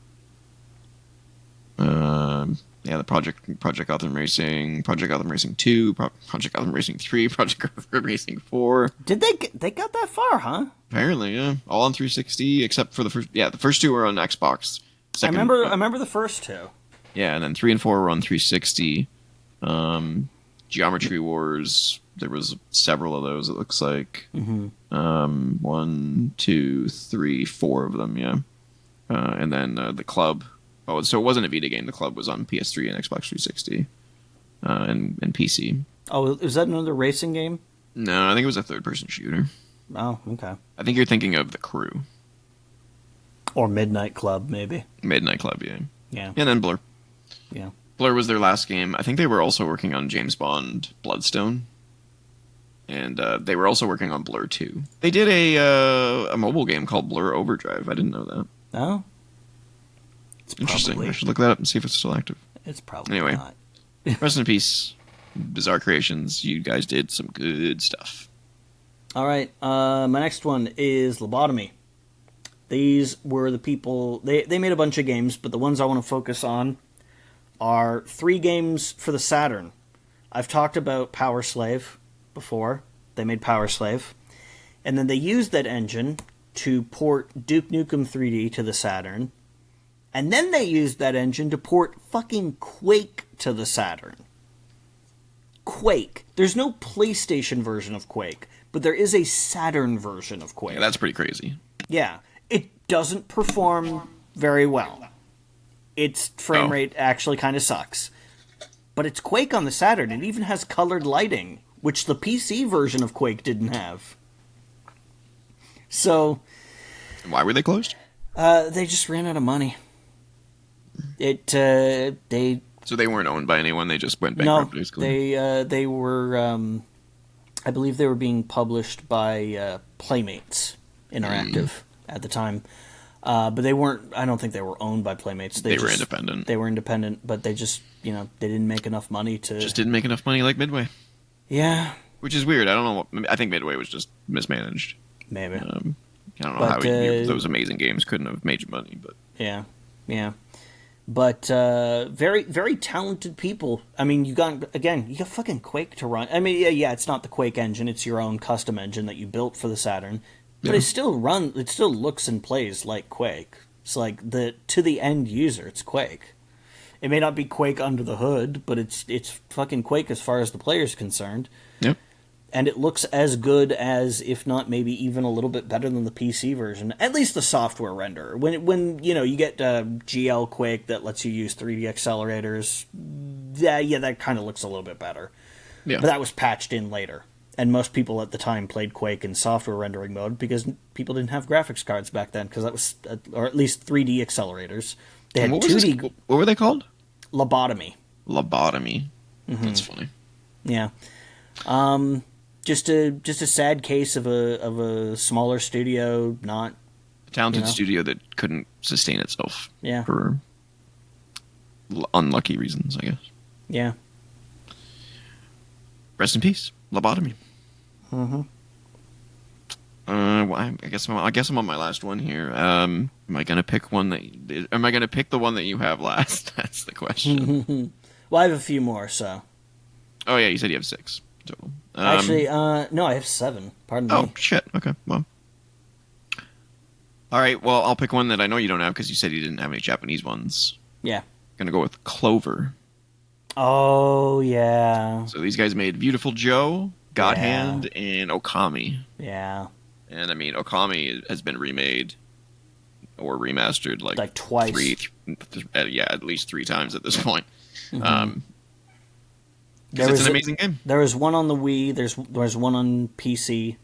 The Project Gotham Racing, Project Gotham Racing 2, Project Gotham Racing 3, Project Gotham Racing 4. Did they got that far, huh? Apparently, yeah. All on 360 except for the first. Yeah, the first two were on Xbox. I remember the first two. Yeah, and then 3 and 4 were on 360. Geometry Wars, there was several of those. It looks like 1, 2, 3, 4 of them. Yeah, and then the Club. Oh, so it wasn't a Vita game. The Club was on PS3 and Xbox 360 and PC. Oh, is that another racing game? No, I think it was a third-person shooter. Oh, okay. I think you're thinking of The Crew. Or Midnight Club, maybe. Midnight Club, yeah. Yeah. And then Blur. Yeah. Blur was their last game. I think they were also working on James Bond Bloodstone. And they were also working on Blur 2. They did a mobile game called Blur Overdrive. I didn't know that. Oh? Interesting. I should look that up and see if it's still active. It's probably anyway, not. Rest in peace, Bizarre Creations. You guys did some good stuff. All right. My next one is Lobotomy. These were the people... They made a bunch of games, but the ones I want to focus on are 3 games for the Saturn. I've talked about Power Slave before. They made Power Slave. And then they used that engine to port Duke Nukem 3D to the Saturn. And then they used that engine to port fucking Quake to the Saturn. Quake. There's no PlayStation version of Quake, but there is a Saturn version of Quake. Yeah, that's pretty crazy. Yeah. It doesn't perform very well. Its frame rate actually kind of sucks. But it's Quake on the Saturn. It even has colored lighting, which the PC version of Quake didn't have. So... Why were they closed? They just ran out of money. They... So they weren't owned by anyone, they just went bankrupt, basically? They were... I believe they were being published by Playmates Interactive at the time. But they weren't... I don't think they were owned by Playmates. They were independent. They were independent, but they just... they didn't make enough money to... Just didn't make enough money like Midway. Yeah. Which is weird. I don't know. I think Midway was just mismanaged. Maybe. I don't know how those amazing games couldn't have made you money, but... Yeah. But very, very talented people. I mean, you got fucking Quake to run. I mean, yeah, it's not the Quake engine. It's your own custom engine that you built for the Saturn. But it still looks and plays like Quake. It's like, to the end user, it's Quake. It may not be Quake under the hood, but it's fucking Quake as far as the player's concerned. Yep. And it looks as good as, if not maybe even a little bit better than the PC version. At least the software render. When you get GL Quake that lets you use 3D accelerators, yeah, that kind of looks a little bit better. Yeah. But that was patched in later. And most people at the time played Quake in software rendering mode because people didn't have graphics cards back then, because that was, or at least 3D accelerators. They had 2D. What were they called? Lobotomy. Mm-hmm. That's funny. Yeah. Just a sad case of a smaller studio, not a talented studio that couldn't sustain itself. Yeah. For unlucky reasons, I guess. Yeah. Rest in peace, Lobotomy. Mm-hmm. Well, I guess I'm on my last one here. Am I gonna pick the one that you have last? That's the question. Well, I have a few more, so. Oh yeah, you said you have 6 total. Actually, no, I have 7. Pardon me. Oh shit. Okay. Well. All right. Well, I'll pick one that I know you don't have because you said you didn't have any Japanese ones. Yeah. Gonna go with Clover. Oh yeah. So these guys made Beautiful Joe, God Hand, and Okami. Yeah. And I mean, Okami has been remade or remastered like twice. At least 3 times at this point. Mm-hmm. It's an amazing game. There was one on the Wii. There's one on PC,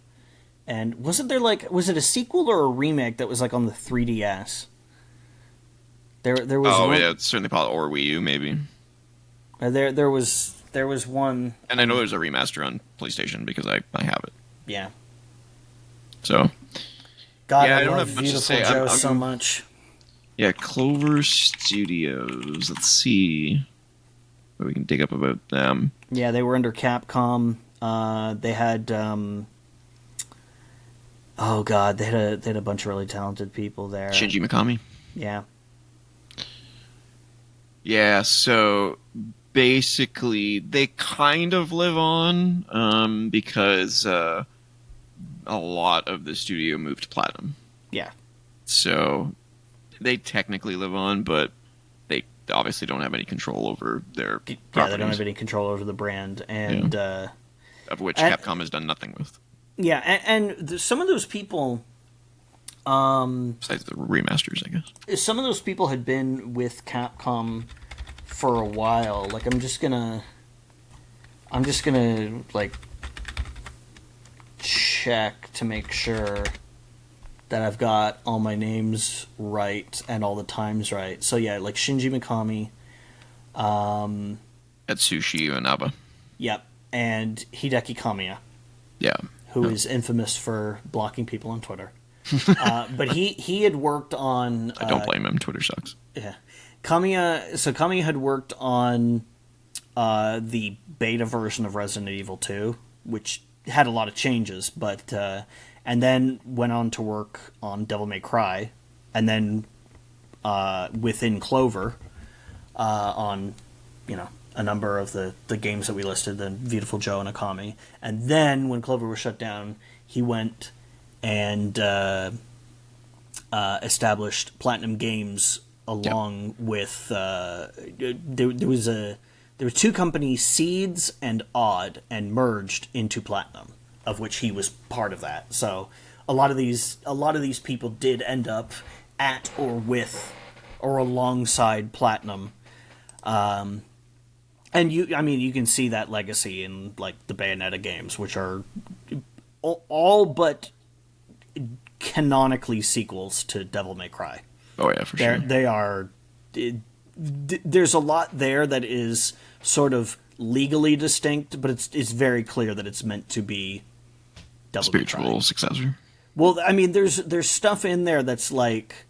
and was it a sequel or a remake that was like on the 3DS? There was. Oh yeah, it's certainly probably or Wii U maybe. There was one, and I know there's a remaster on PlayStation because I have it. Yeah. So. God, yeah, I don't have much to say. Joe so much. Yeah, Clover Studios. Let's see what we can dig up about them. Yeah, they were under Capcom. They had oh god, they had a bunch of really talented people there. Shinji Mikami. Yeah. Yeah, so basically they kind of live on because a lot of the studio moved to Platinum. Yeah. So they technically live on, but they obviously don't have any control over their properties. Yeah, they don't have any control over the brand, and of which Capcom has done nothing with. Yeah, and some of those people, besides the remasters, I guess, some of those people had been with Capcom for a while. Like, I'm just gonna like check to make sure that I've got all my names right and all the times right. So yeah, like Shinji Mikami, Atsushi Inaba. Yep, and Hideki Kamiya. Yeah. Who is infamous for blocking people on Twitter. But he had worked on... I don't blame him. Twitter sucks. Yeah. Kamiya had worked on the beta version of Resident Evil 2, which had a lot of changes, but... and then went on to work on Devil May Cry, and then within Clover on, a number of the games that we listed, the Beautiful Joe and Akami. And then when Clover was shut down, he went and established Platinum Games along with there were two companies, Seeds and Odd, and merged into Platinum, of which he was part of that. So a lot of these people did end up at or with or alongside Platinum. And you can see that legacy in like the Bayonetta games, which are all but canonically sequels to Devil May Cry. Oh yeah, for sure. They are. There's a lot there that is sort of legally distinct, but it's very clear that it's meant to be Devil spiritual May Cry. Successor. Well, I mean, there's stuff in there that's like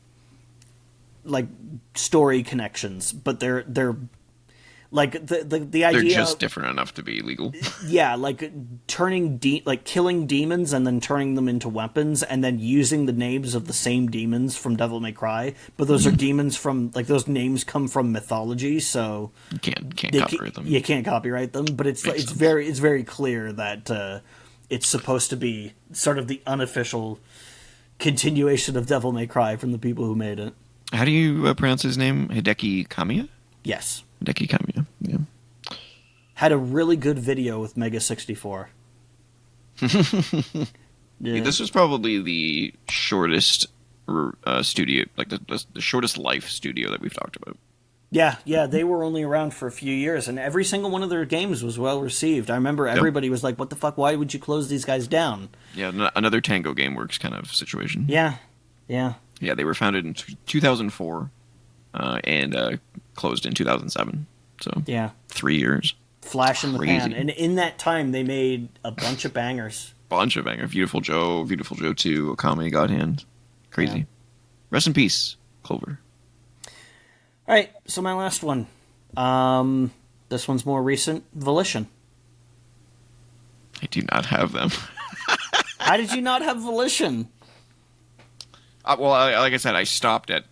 story connections, but they're like the idea. They're just different enough to be legal. Yeah, like killing demons and then turning them into weapons, and then using the names of the same demons from Devil May Cry. But those are demons from those names come from mythology, so you can't copyright them. You can't copyright them, but it's very clear that it's supposed to be sort of the unofficial continuation of Devil May Cry from the people who made it. How do you pronounce his name? Hideki Kamiya? Yes. Hideki Kamiya, yeah. Had a really good video with Mega 64. Yeah, this was probably the shortest studio, like the shortest life studio that we've talked about. Yeah, they were only around for a few years, and every single one of their games was well received. I remember everybody was like, what the fuck, why would you close these guys down? Yeah, another Tango Gameworks kind of situation. Yeah. Yeah, they were founded in 2004 and closed in 2007. So yeah, 3 years. Flash in the pan. And in that time, they made a bunch of bangers. Beautiful Joe 2, Akame, God Hand. Crazy. Yeah. Rest in peace, Clover. All right, so my last one. This one's more recent. Volition. I do not have them. How did you not have Volition? Well, like I said, I stopped at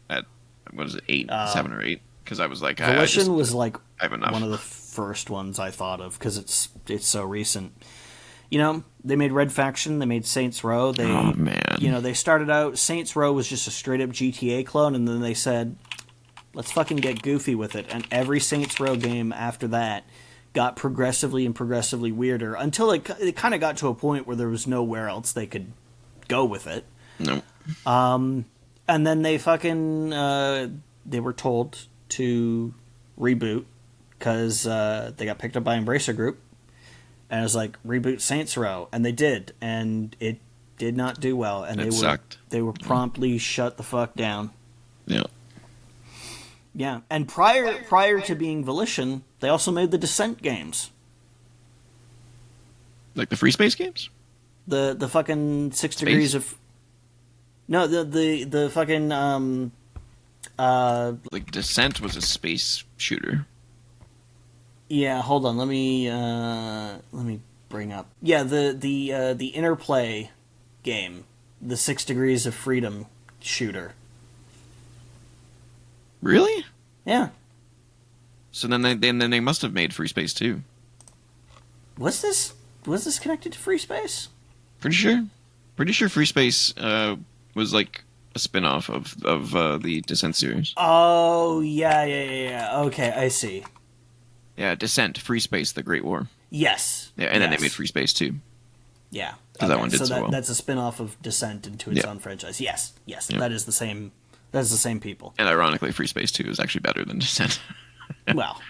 what is it, 7 or 8, because I was like, Volition was like I have enough. One of the first ones I thought of because it's so recent. They made Red Faction, they made Saints Row. Oh man! They started out. Saints Row was just a straight up GTA clone, and then they said, let's fucking get goofy with it. And every Saints Row game after that got progressively weirder until it kind of got to a point where there was nowhere else they could go with it. No. And then they fucking they were told to reboot because they got picked up by Embracer Group, and it was like, reboot Saints Row, and they did, and it did not do well, and they were promptly shut the fuck down. Yeah. Yeah, and prior to being Volition, they also made the Descent games. Like the Free Space games? The fucking 6 Degrees of... No, the fucking... like Descent was a space shooter. Yeah, hold on, let me bring up... Yeah, the Interplay game. The 6 Degrees of Freedom shooter. Really? Yeah. So then they must have made Free Space too. Was this connected to Free Space? Pretty sure Free Space was like a spin-off of the Descent series. Oh, yeah. Okay, I see. Yeah, Descent, Free Space, The Great War. Yes. Yeah, and then they made Free Space too. Yeah. Because that one did so well. That's a spin-off of Descent into its own franchise. Yes. Yeah. That is the same people. And ironically, Free Space 2 is actually better than Descent. Well,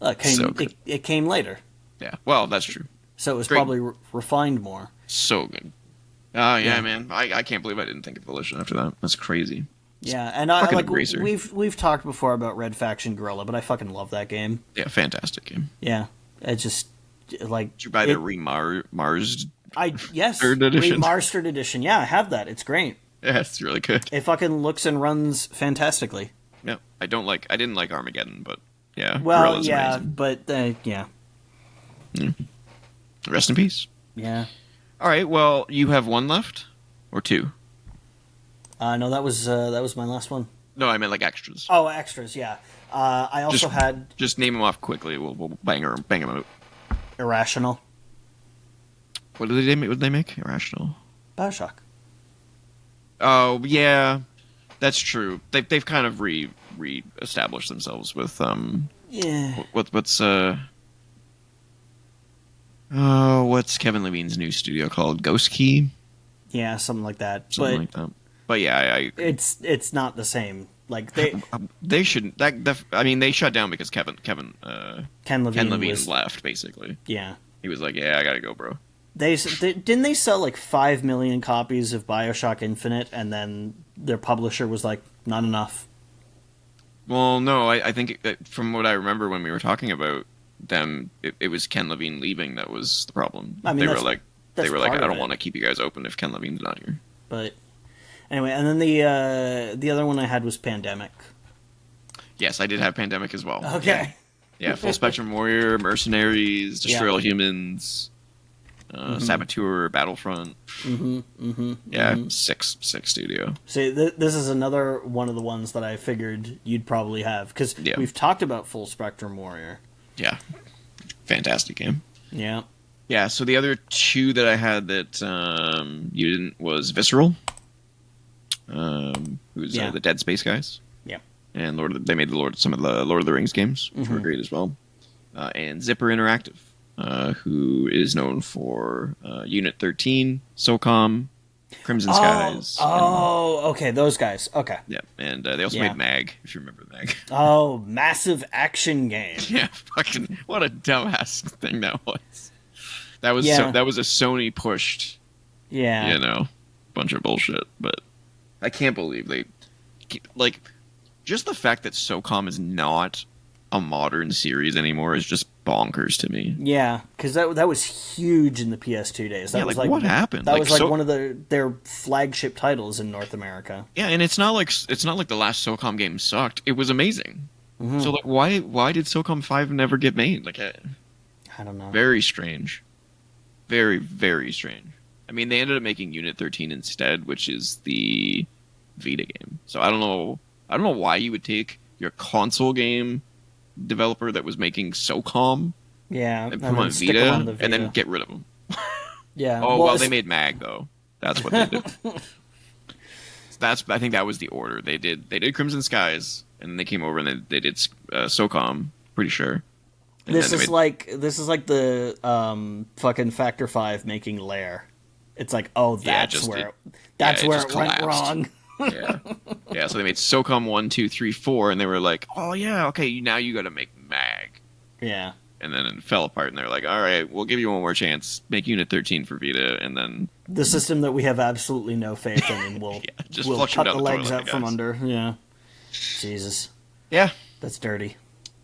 it came later. Yeah, well, that's true. So it was probably refined more. So good. Yeah, man. I can't believe I didn't think of Volition after that. That's crazy. Yeah, and we've talked before about Red Faction Guerrilla, but I fucking love that game. Yeah, fantastic game. Yeah, it just like. Did you buy the remastered? Yes, third edition. Remastered edition. Yeah, I have that. It's great. Yeah, it's really good. It fucking looks and runs fantastically. Yeah, I didn't like Armageddon, but yeah. Well, Guerrilla's yeah, amazing. but yeah. Rest in peace. Yeah. All right. Well, you have one left. or two? No, that was my last one. No, I meant like extras. Oh, extras, yeah. I also had Just name them off quickly. We'll bang them out. Irrational, What did they make? What did they make? Irrational. BioShock. Oh yeah, that's true. They've kind of re-established themselves with Yeah. what's Kevin Levine's new studio called? Ghost Key? Yeah, something like that. Something like that. But yeah, I agree. It's not the same. Like They shouldn't. I mean, they shut down because Ken Levine was, left. Basically, yeah. he was like, "Yeah, I gotta go, bro." Didn't they sell like 5 million copies of BioShock Infinite, and then their publisher was like, not enough. Well, no, I think from what I remember when we were talking about them, it was Ken Levine leaving that was the problem. I mean, they were like, I don't it. want to keep you guys open if Ken Levine's not here. But anyway, and then the other one I had was Pandemic. Yes, I did have Pandemic as well. Okay. Yeah, Full Spectrum Warrior, Mercenaries, Destroy All Humans, Saboteur, Battlefront. Six studio. See, this is another one of the ones that I figured you'd probably have, because we've talked about Full Spectrum Warrior. Yeah, fantastic game. Yeah. Yeah, so the other two that I had that you didn't was Visceral, who's the Dead Space guys. Yeah. And they made some of the Lord of the Rings games, which were great as well. And Zipper Interactive, who is known for Unit 13, SOCOM, Crimson Skies. Okay, those guys. Okay. Yeah, and they also made MAG, if you remember MAG. Oh, massive action game. Yeah, fucking what a dumbass thing that was. That was that was a Sony pushed. Yeah. Bunch of bullshit. But I can't believe they just the fact that SOCOM is not a modern series anymore is just bonkers to me. Yeah, because that was huge in the PS2 days. That was what happened? That was one of their flagship titles in North America. Yeah, and it's not like the last SOCOM game sucked. It was amazing. So why did SOCOM 5 never get made? I don't know. Very strange. Very, very strange. I mean, they ended up making Unit 13 instead, which is the Vita game. So I don't know why you would take your console game developer that was making SOCOM and put them on Vita and then get rid of them. Yeah. They made MAG though. That's what they did. I think that was the order. They did Crimson Skies and then they came over and they did SOCOM, pretty sure. This is like the fucking Factor 5 making Lair. It's like, that's where it went wrong. Yeah. So they made SOCOM 1, 2, 3, 4, and they were like, "Oh yeah, okay, now you got to make MAG." Yeah. And then it fell apart, and they're like, "All right, we'll give you one more chance. Make Unit 13 for Vita, and then the system that we have absolutely no faith in, and we'll cut the legs out from under." Yeah. Jesus. Yeah. That's dirty.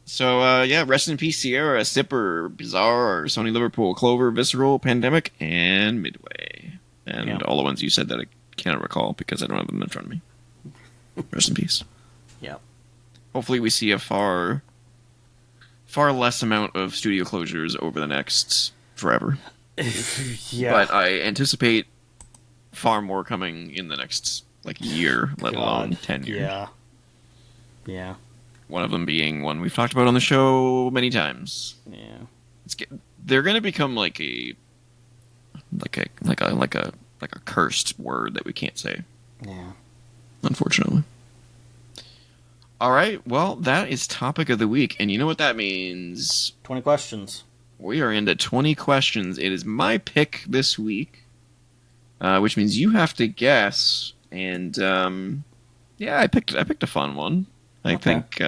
So rest in peace, Sierra, Zipper, Bizarre, Sony Liverpool, Clover, Visceral, Pandemic, and Midway, and all the ones you said that I cannot recall because I don't have them in front of me. Rest in peace. Yeah. Hopefully we see a far less amount of studio closures over the next forever. Yeah. But I anticipate far more coming in the next year, let alone 10 years. Yeah. Yeah. One of them being one we've talked about on the show many times. Yeah. They're going to become like a cursed word that we can't say. Yeah. Unfortunately. All right. Well, that is topic of the week, and you know what that means? 20 questions. We are into 20 questions. It is my pick this week, which means you have to guess. And I picked a fun one. I think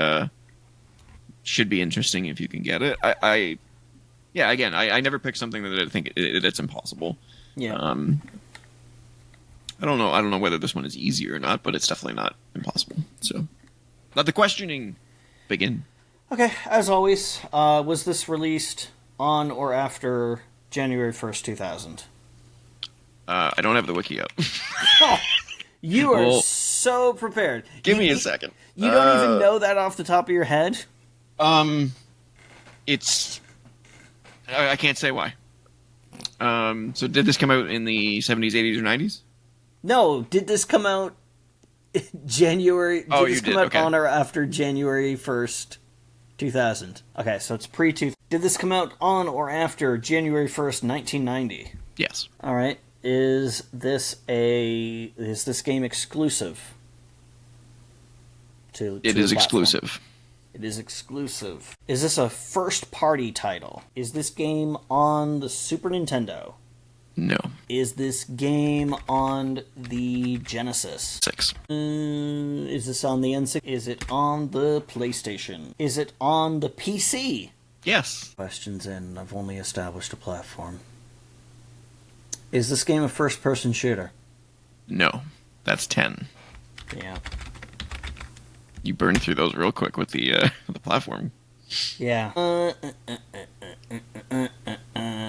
should be interesting if you can get it. I never pick something that I think it's impossible. Yeah. I don't know whether this one is easy or not, but it's definitely not impossible. So, let the questioning begin. Okay, as always, was this released on or after January 1st, 2000? I don't have the wiki up. You are so prepared. Give me a second. You don't even know that off the top of your head? It's... I can't say why. So did this come out in the 70s, 80s, or 90s? No, did this come out January? Did this come out on or after January 1st, 2000? Okay, so it's pre-2000. Did this come out on or after January 1st, 1990? Yes. All right. Is this game exclusive? It is exclusive. It is exclusive. Is this a first-party title? Is this game on the Super Nintendo? No. Is this game on the Genesis? 6. Is this on the N6? Is it on the PlayStation? Is it on the PC? Yes. Questions in. I've only established a platform. Is this game a first-person shooter? No. That's 10. Yeah. You burned through those real quick with the platform. Yeah.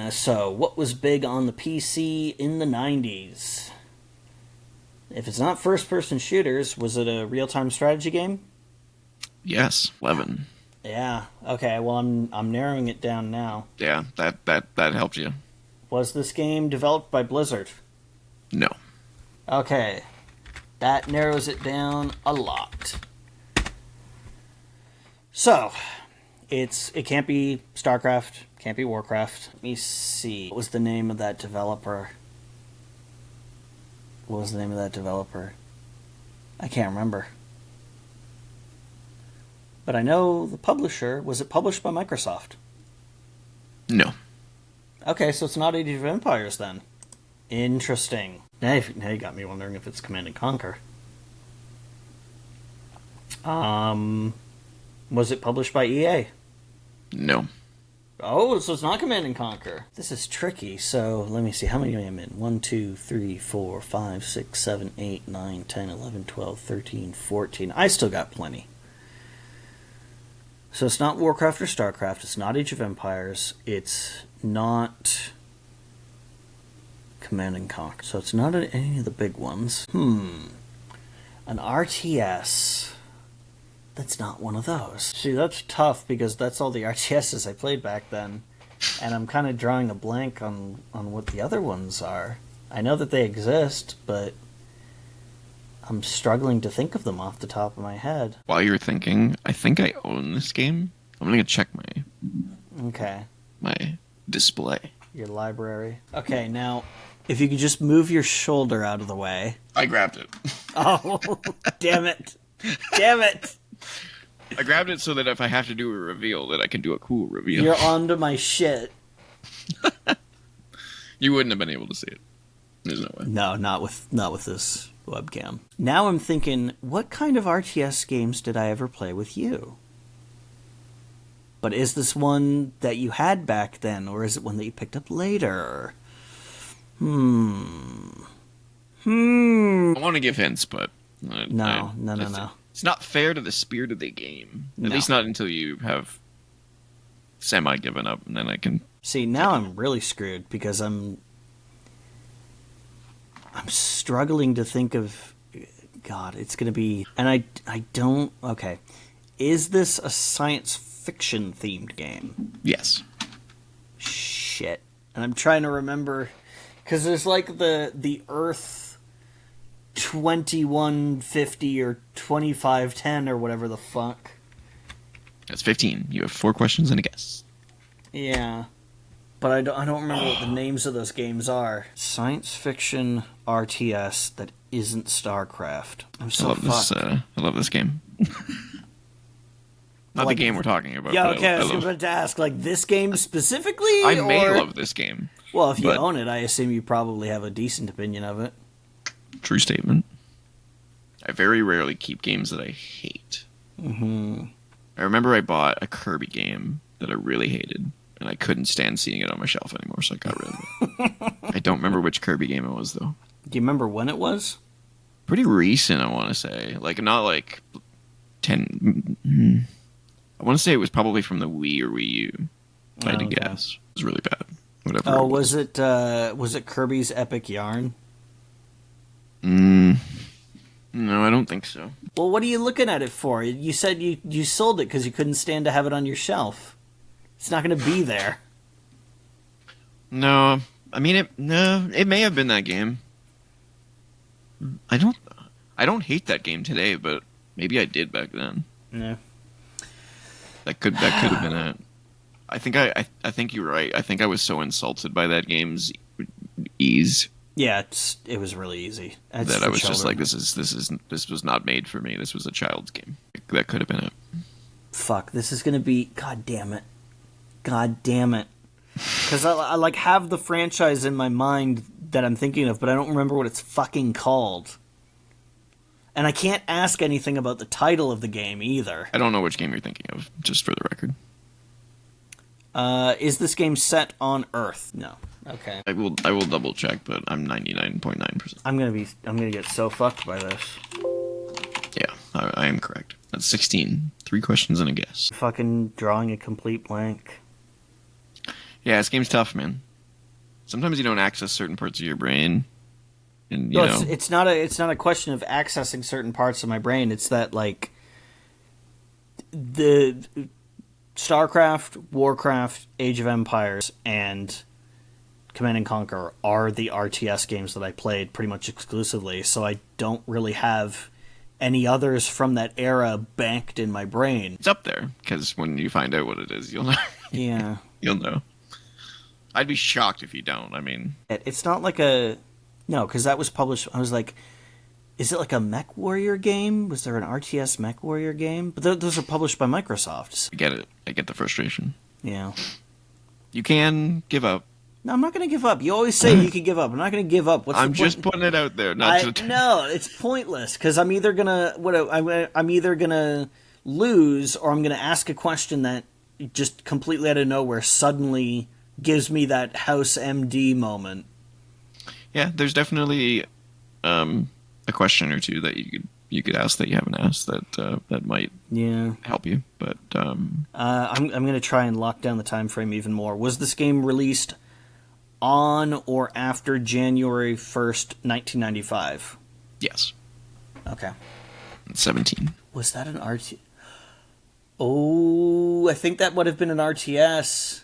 So, what was big on the PC in the 90s? If it's not first-person shooters, was it a real-time strategy game? Yes, 11. Yeah. Okay. Well, I'm narrowing it down now. Yeah, that helped you. Was this game developed by Blizzard? No. Okay. That narrows it down a lot. So, it can't be StarCraft, can't be Warcraft. Let me see. What was the name of that developer? I can't remember. But I know the publisher. Was it published by Microsoft? No. Okay, so it's not Age of Empires then. Interesting. Now you got me wondering if it's Command & Conquer. Was it published by EA? No. Oh, so it's not Command & Conquer. This is tricky, so let me see. How many am I in? 1, 2, 3, 4, 5, 6, 7, 8, 9, 10, 11, 12, 13, 14. I still got plenty. So it's not Warcraft or StarCraft. It's not Age of Empires. It's not Command & Conquer. So it's not any of the big ones. An RTS. That's not one of those. See, that's tough because that's all the RTSs I played back then. And I'm kind of drawing a blank on what the other ones are. I know that they exist, but I'm struggling to think of them off the top of my head. While you're thinking, I think I own this game. I'm going to check my display. Your library. Okay, now, if you could just move your shoulder out of the way. I grabbed it. Oh, damn it. Damn it. I grabbed it so that if I have to do a reveal, that I can do a cool reveal. You're onto my shit. You wouldn't have been able to see it. There's no way. No, not with this webcam. Now I'm thinking, what kind of RTS games did I ever play with you? But is this one that you had back then, or is it one that you picked up later? I want to give hints, but no. It's not fair to the spirit of the game. At least not until you have semi-given up, and then I can... See, now I'm really screwed, because I'm struggling to think of... God, it's going to be... And I don't... Okay. Is this a science fiction themed game? Yes. Shit. And I'm trying to remember... Because there's like the Earth... 2150 or 2510 or whatever the fuck. That's 15. You have 4 questions and a guess. Yeah. But I don't remember what the names of those games are. Science fiction RTS that isn't StarCraft. I'm so fucked. I love this game. Not like, the game we're talking about. Yeah, okay, I was about to ask, like, this game specifically? I may love this game. Well, if you own it, I assume you probably have a decent opinion of it. True statement. I very rarely keep games that I hate. Mm-hmm. I remember I bought a Kirby game that I really hated, and I couldn't stand seeing it on my shelf anymore, so I got rid of it. I don't remember which Kirby game it was, though. Do you remember when it was? Pretty recent, I want to say. Like, not like 10... I want to say it was probably from the Wii or Wii U. If I had to guess. It was really bad. Whatever. Oh, was it Kirby's Epic Yarn? No, I don't think so. Well, what are you looking at it for? You said you sold it because you couldn't stand to have it on your shelf. It's not going to be there. No, I mean it may have been that game. I don't I don't hate that game today, but maybe I did back then. Yeah. That could have been it. I think you're right. I think I was so insulted by that game's ease Yeah, it was really easy. It's that I for was just children. like, this was not made for me. This was a child's game. That could have been it. Fuck, this is gonna be. God damn it. God damn it. Because I like have the franchise in my mind that I'm thinking of, but I don't remember what it's fucking called. And I can't ask anything about the title of the game either. I don't know which game you're thinking of, just for the record. Is this game set on Earth? No. Okay. I will double check, but I'm 99.9%. I'm gonna get so fucked by this. Yeah, I am correct. That's 16. 3 questions and a guess. Fucking drawing a complete blank. Yeah, this game's tough, man. Sometimes you don't access certain parts of your brain, and you No, know. it's not a question of accessing certain parts of my brain. It's that like the StarCraft, Warcraft, Age of Empires, and Command and Conquer are the RTS games that I played pretty much exclusively, so I don't really have any others from that era banked in my brain. It's up there, because when you find out what it is, you'll know. Yeah. You'll know. I'd be shocked if you don't. I mean, It's not like a... No, because that was published... I was like, is it like a Mech Warrior game? Was there an RTS Mech Warrior game? But those are published by Microsoft. I get it. I get the frustration. Yeah. You can give up. No, I'm not going to give up. You always say you can give up. I'm not going to give up. What's I'm the just point? putting it out there. Not to... No, it's pointless because I'm either gonna lose or I'm gonna ask a question that just completely out of nowhere suddenly gives me that House MD moment. Yeah, there's definitely a question or two that you could ask that you haven't asked that might help you. But I'm gonna try and lock down the time frame even more. Was this game released on or after January 1st, 1995? yes, Okay. 17. Was that an RT? Oh, I think that would have been an RTS.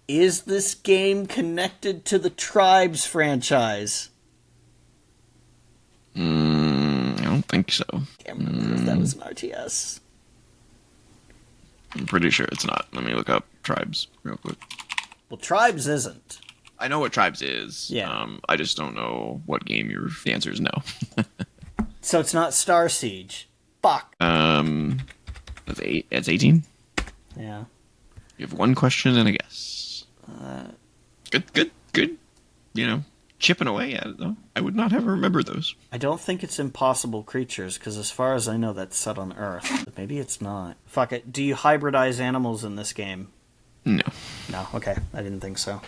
Is this game connected to the Tribes franchise? I don't think so. Can't remember if that was an RTS. I'm pretty sure it's not. Let me look up Tribes real quick. Well, Tribes isn't. I know what Tribes is. Yeah. I just don't know what game the answer is no. So it's not Star Siege. Fuck. That's 8. That's 18. Yeah. You have one question and a guess. Good. You know, chipping away at it though. I would not have remembered those. I don't think it's Impossible Creatures, because as far as I know, that's set on Earth. But maybe it's not. Fuck it. Do you hybridize animals in this game? No. No. Okay. I didn't think so.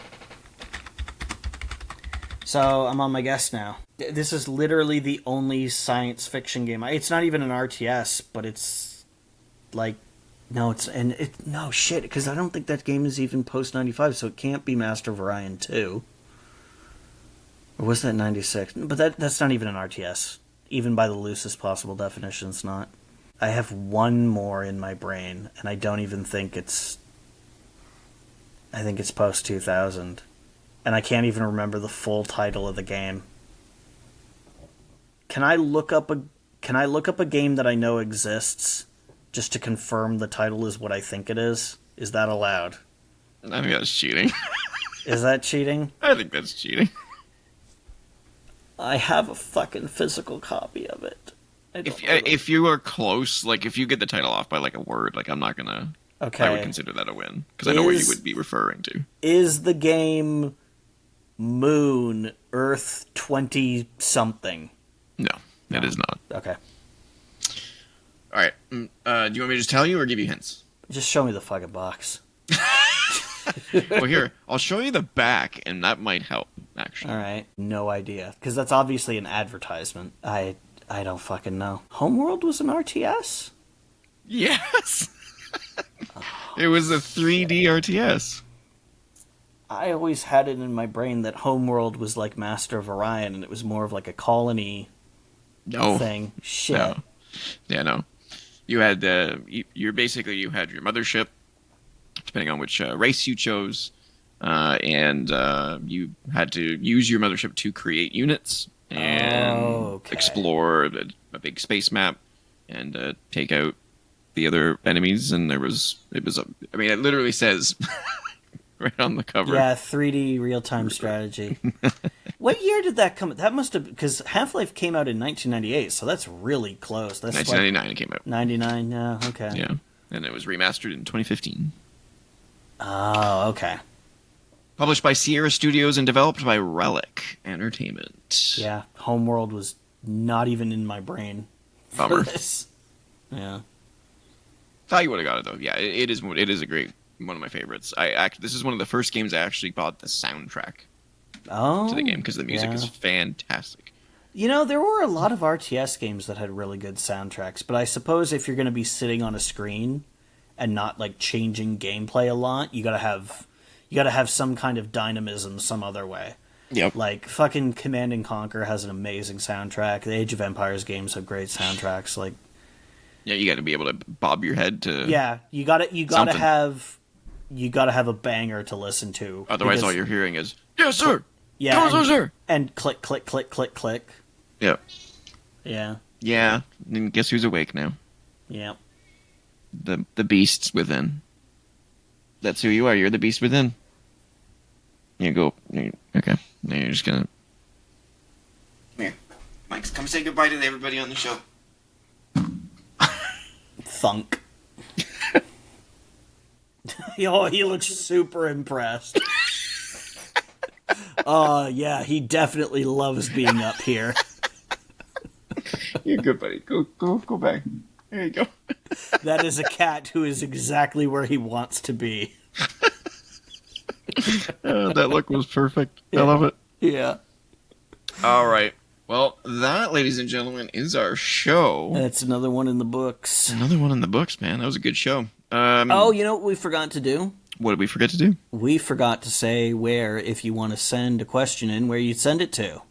So I'm on my guess now. This is literally the only science fiction game. It's not even an RTS, but it's like no shit, because I don't think that game is even post 95, so it can't be Master of Orion 2. Or was that 96? But that's not even an RTS. Even by the loosest possible definition, it's not. I have one more in my brain, and I don't even think it's... I think it's post 2000. And I can't even remember the full title of the game. Can I look up a game that I know exists just to confirm the title is what I think it is? Is that allowed? I think that's cheating. Is that cheating? I think that's cheating. I have a fucking physical copy of it. If you are close, like if you get the title off by like a word, like I'm not gonna. Okay. I would consider that a win because I know what you would be referring to. Is the game Moon Earth 20 something? No, it is not. Okay. All right. Do you want me to just tell you or give you hints? Just show me the fucking box. Well, here I'll show you the back, and that might help. Actually. All right. No idea, because that's obviously an advertisement. I don't fucking know. Homeworld was an RTS? Yes. It was a 3D RTS. I always had it in my brain that Homeworld was like Master of Orion, and it was more of like a colony thing. Shit. No. Yeah, no. You had you had your mothership, depending on which race you chose. and you had to use your mothership to create units and explore a big space map and take out the other enemies. And it literally says right on the cover. Yeah, 3D real-time strategy. What year did that come? That must have, because Half-Life came out in 1998, so that's really close. That's 1999 it came out. 99, yeah, okay. Yeah, and it was remastered in 2015. Oh, okay. Published by Sierra Studios and developed by Relic Entertainment. Yeah, Homeworld was not even in my brain for Bummer. this. Yeah. Thought you would have got it though. Yeah, it is a great, one of my favorites. This is one of the first games I actually bought the soundtrack to the game because the music is fantastic. You know, there were a lot of RTS games that had really good soundtracks, but I suppose if you're going to be sitting on a screen and not like changing gameplay a lot, you gotta have some kind of dynamism some other way. Yep. Like fucking Command and Conquer has an amazing soundtrack. The Age of Empires games have great soundtracks. Like, yeah, you got to be able to bob your head to. Yeah, you gotta have a banger to listen to. Otherwise, all you're hearing is yes, sir. Yeah, yes, sir. And click, click, click, click, click. Yep. Yeah. Yeah. And guess who's awake now? Yeah. The beasts within. That's who you are. You're the beast within. You go. Okay. Now you're just gonna. Come here, Mike. Come say goodbye to everybody on the show. Thunk. Oh, he looks super impressed. Yeah, he definitely loves being up here. You're good, buddy. Go back. There you go. That is a cat who is exactly where he wants to be. That look was perfect. Yeah. I love it. Yeah. All right. Well, that, ladies and gentlemen, is our show. That's another one in the books. Another one in the books, man. That was a good show. Oh, you know what we forgot to do? What did we forget to do? We forgot to say where, if you want to send a question in, where you'd send it to.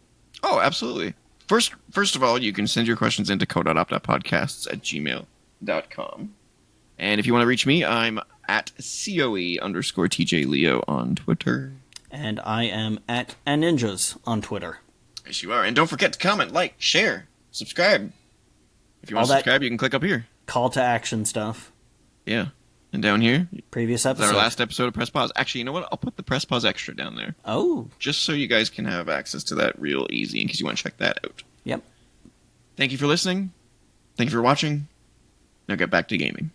Oh, absolutely. First of all, you can send your questions into co.op.podcasts@gmail.com. And if you want to reach me, I'm at COE_TJLeo on Twitter. And I am at Ninjas on Twitter. Yes, you are. And don't forget to comment, like, share, subscribe. If you want to subscribe, you can click up here. Call to action stuff. Yeah. And down here, previous episode. Our last episode of Press Pause. Actually, you know what? I'll put the Press Pause Extra down there. Oh. Just so you guys can have access to that real easy in case you want to check that out. Yep. Thank you for listening. Thank you for watching. Now get back to gaming.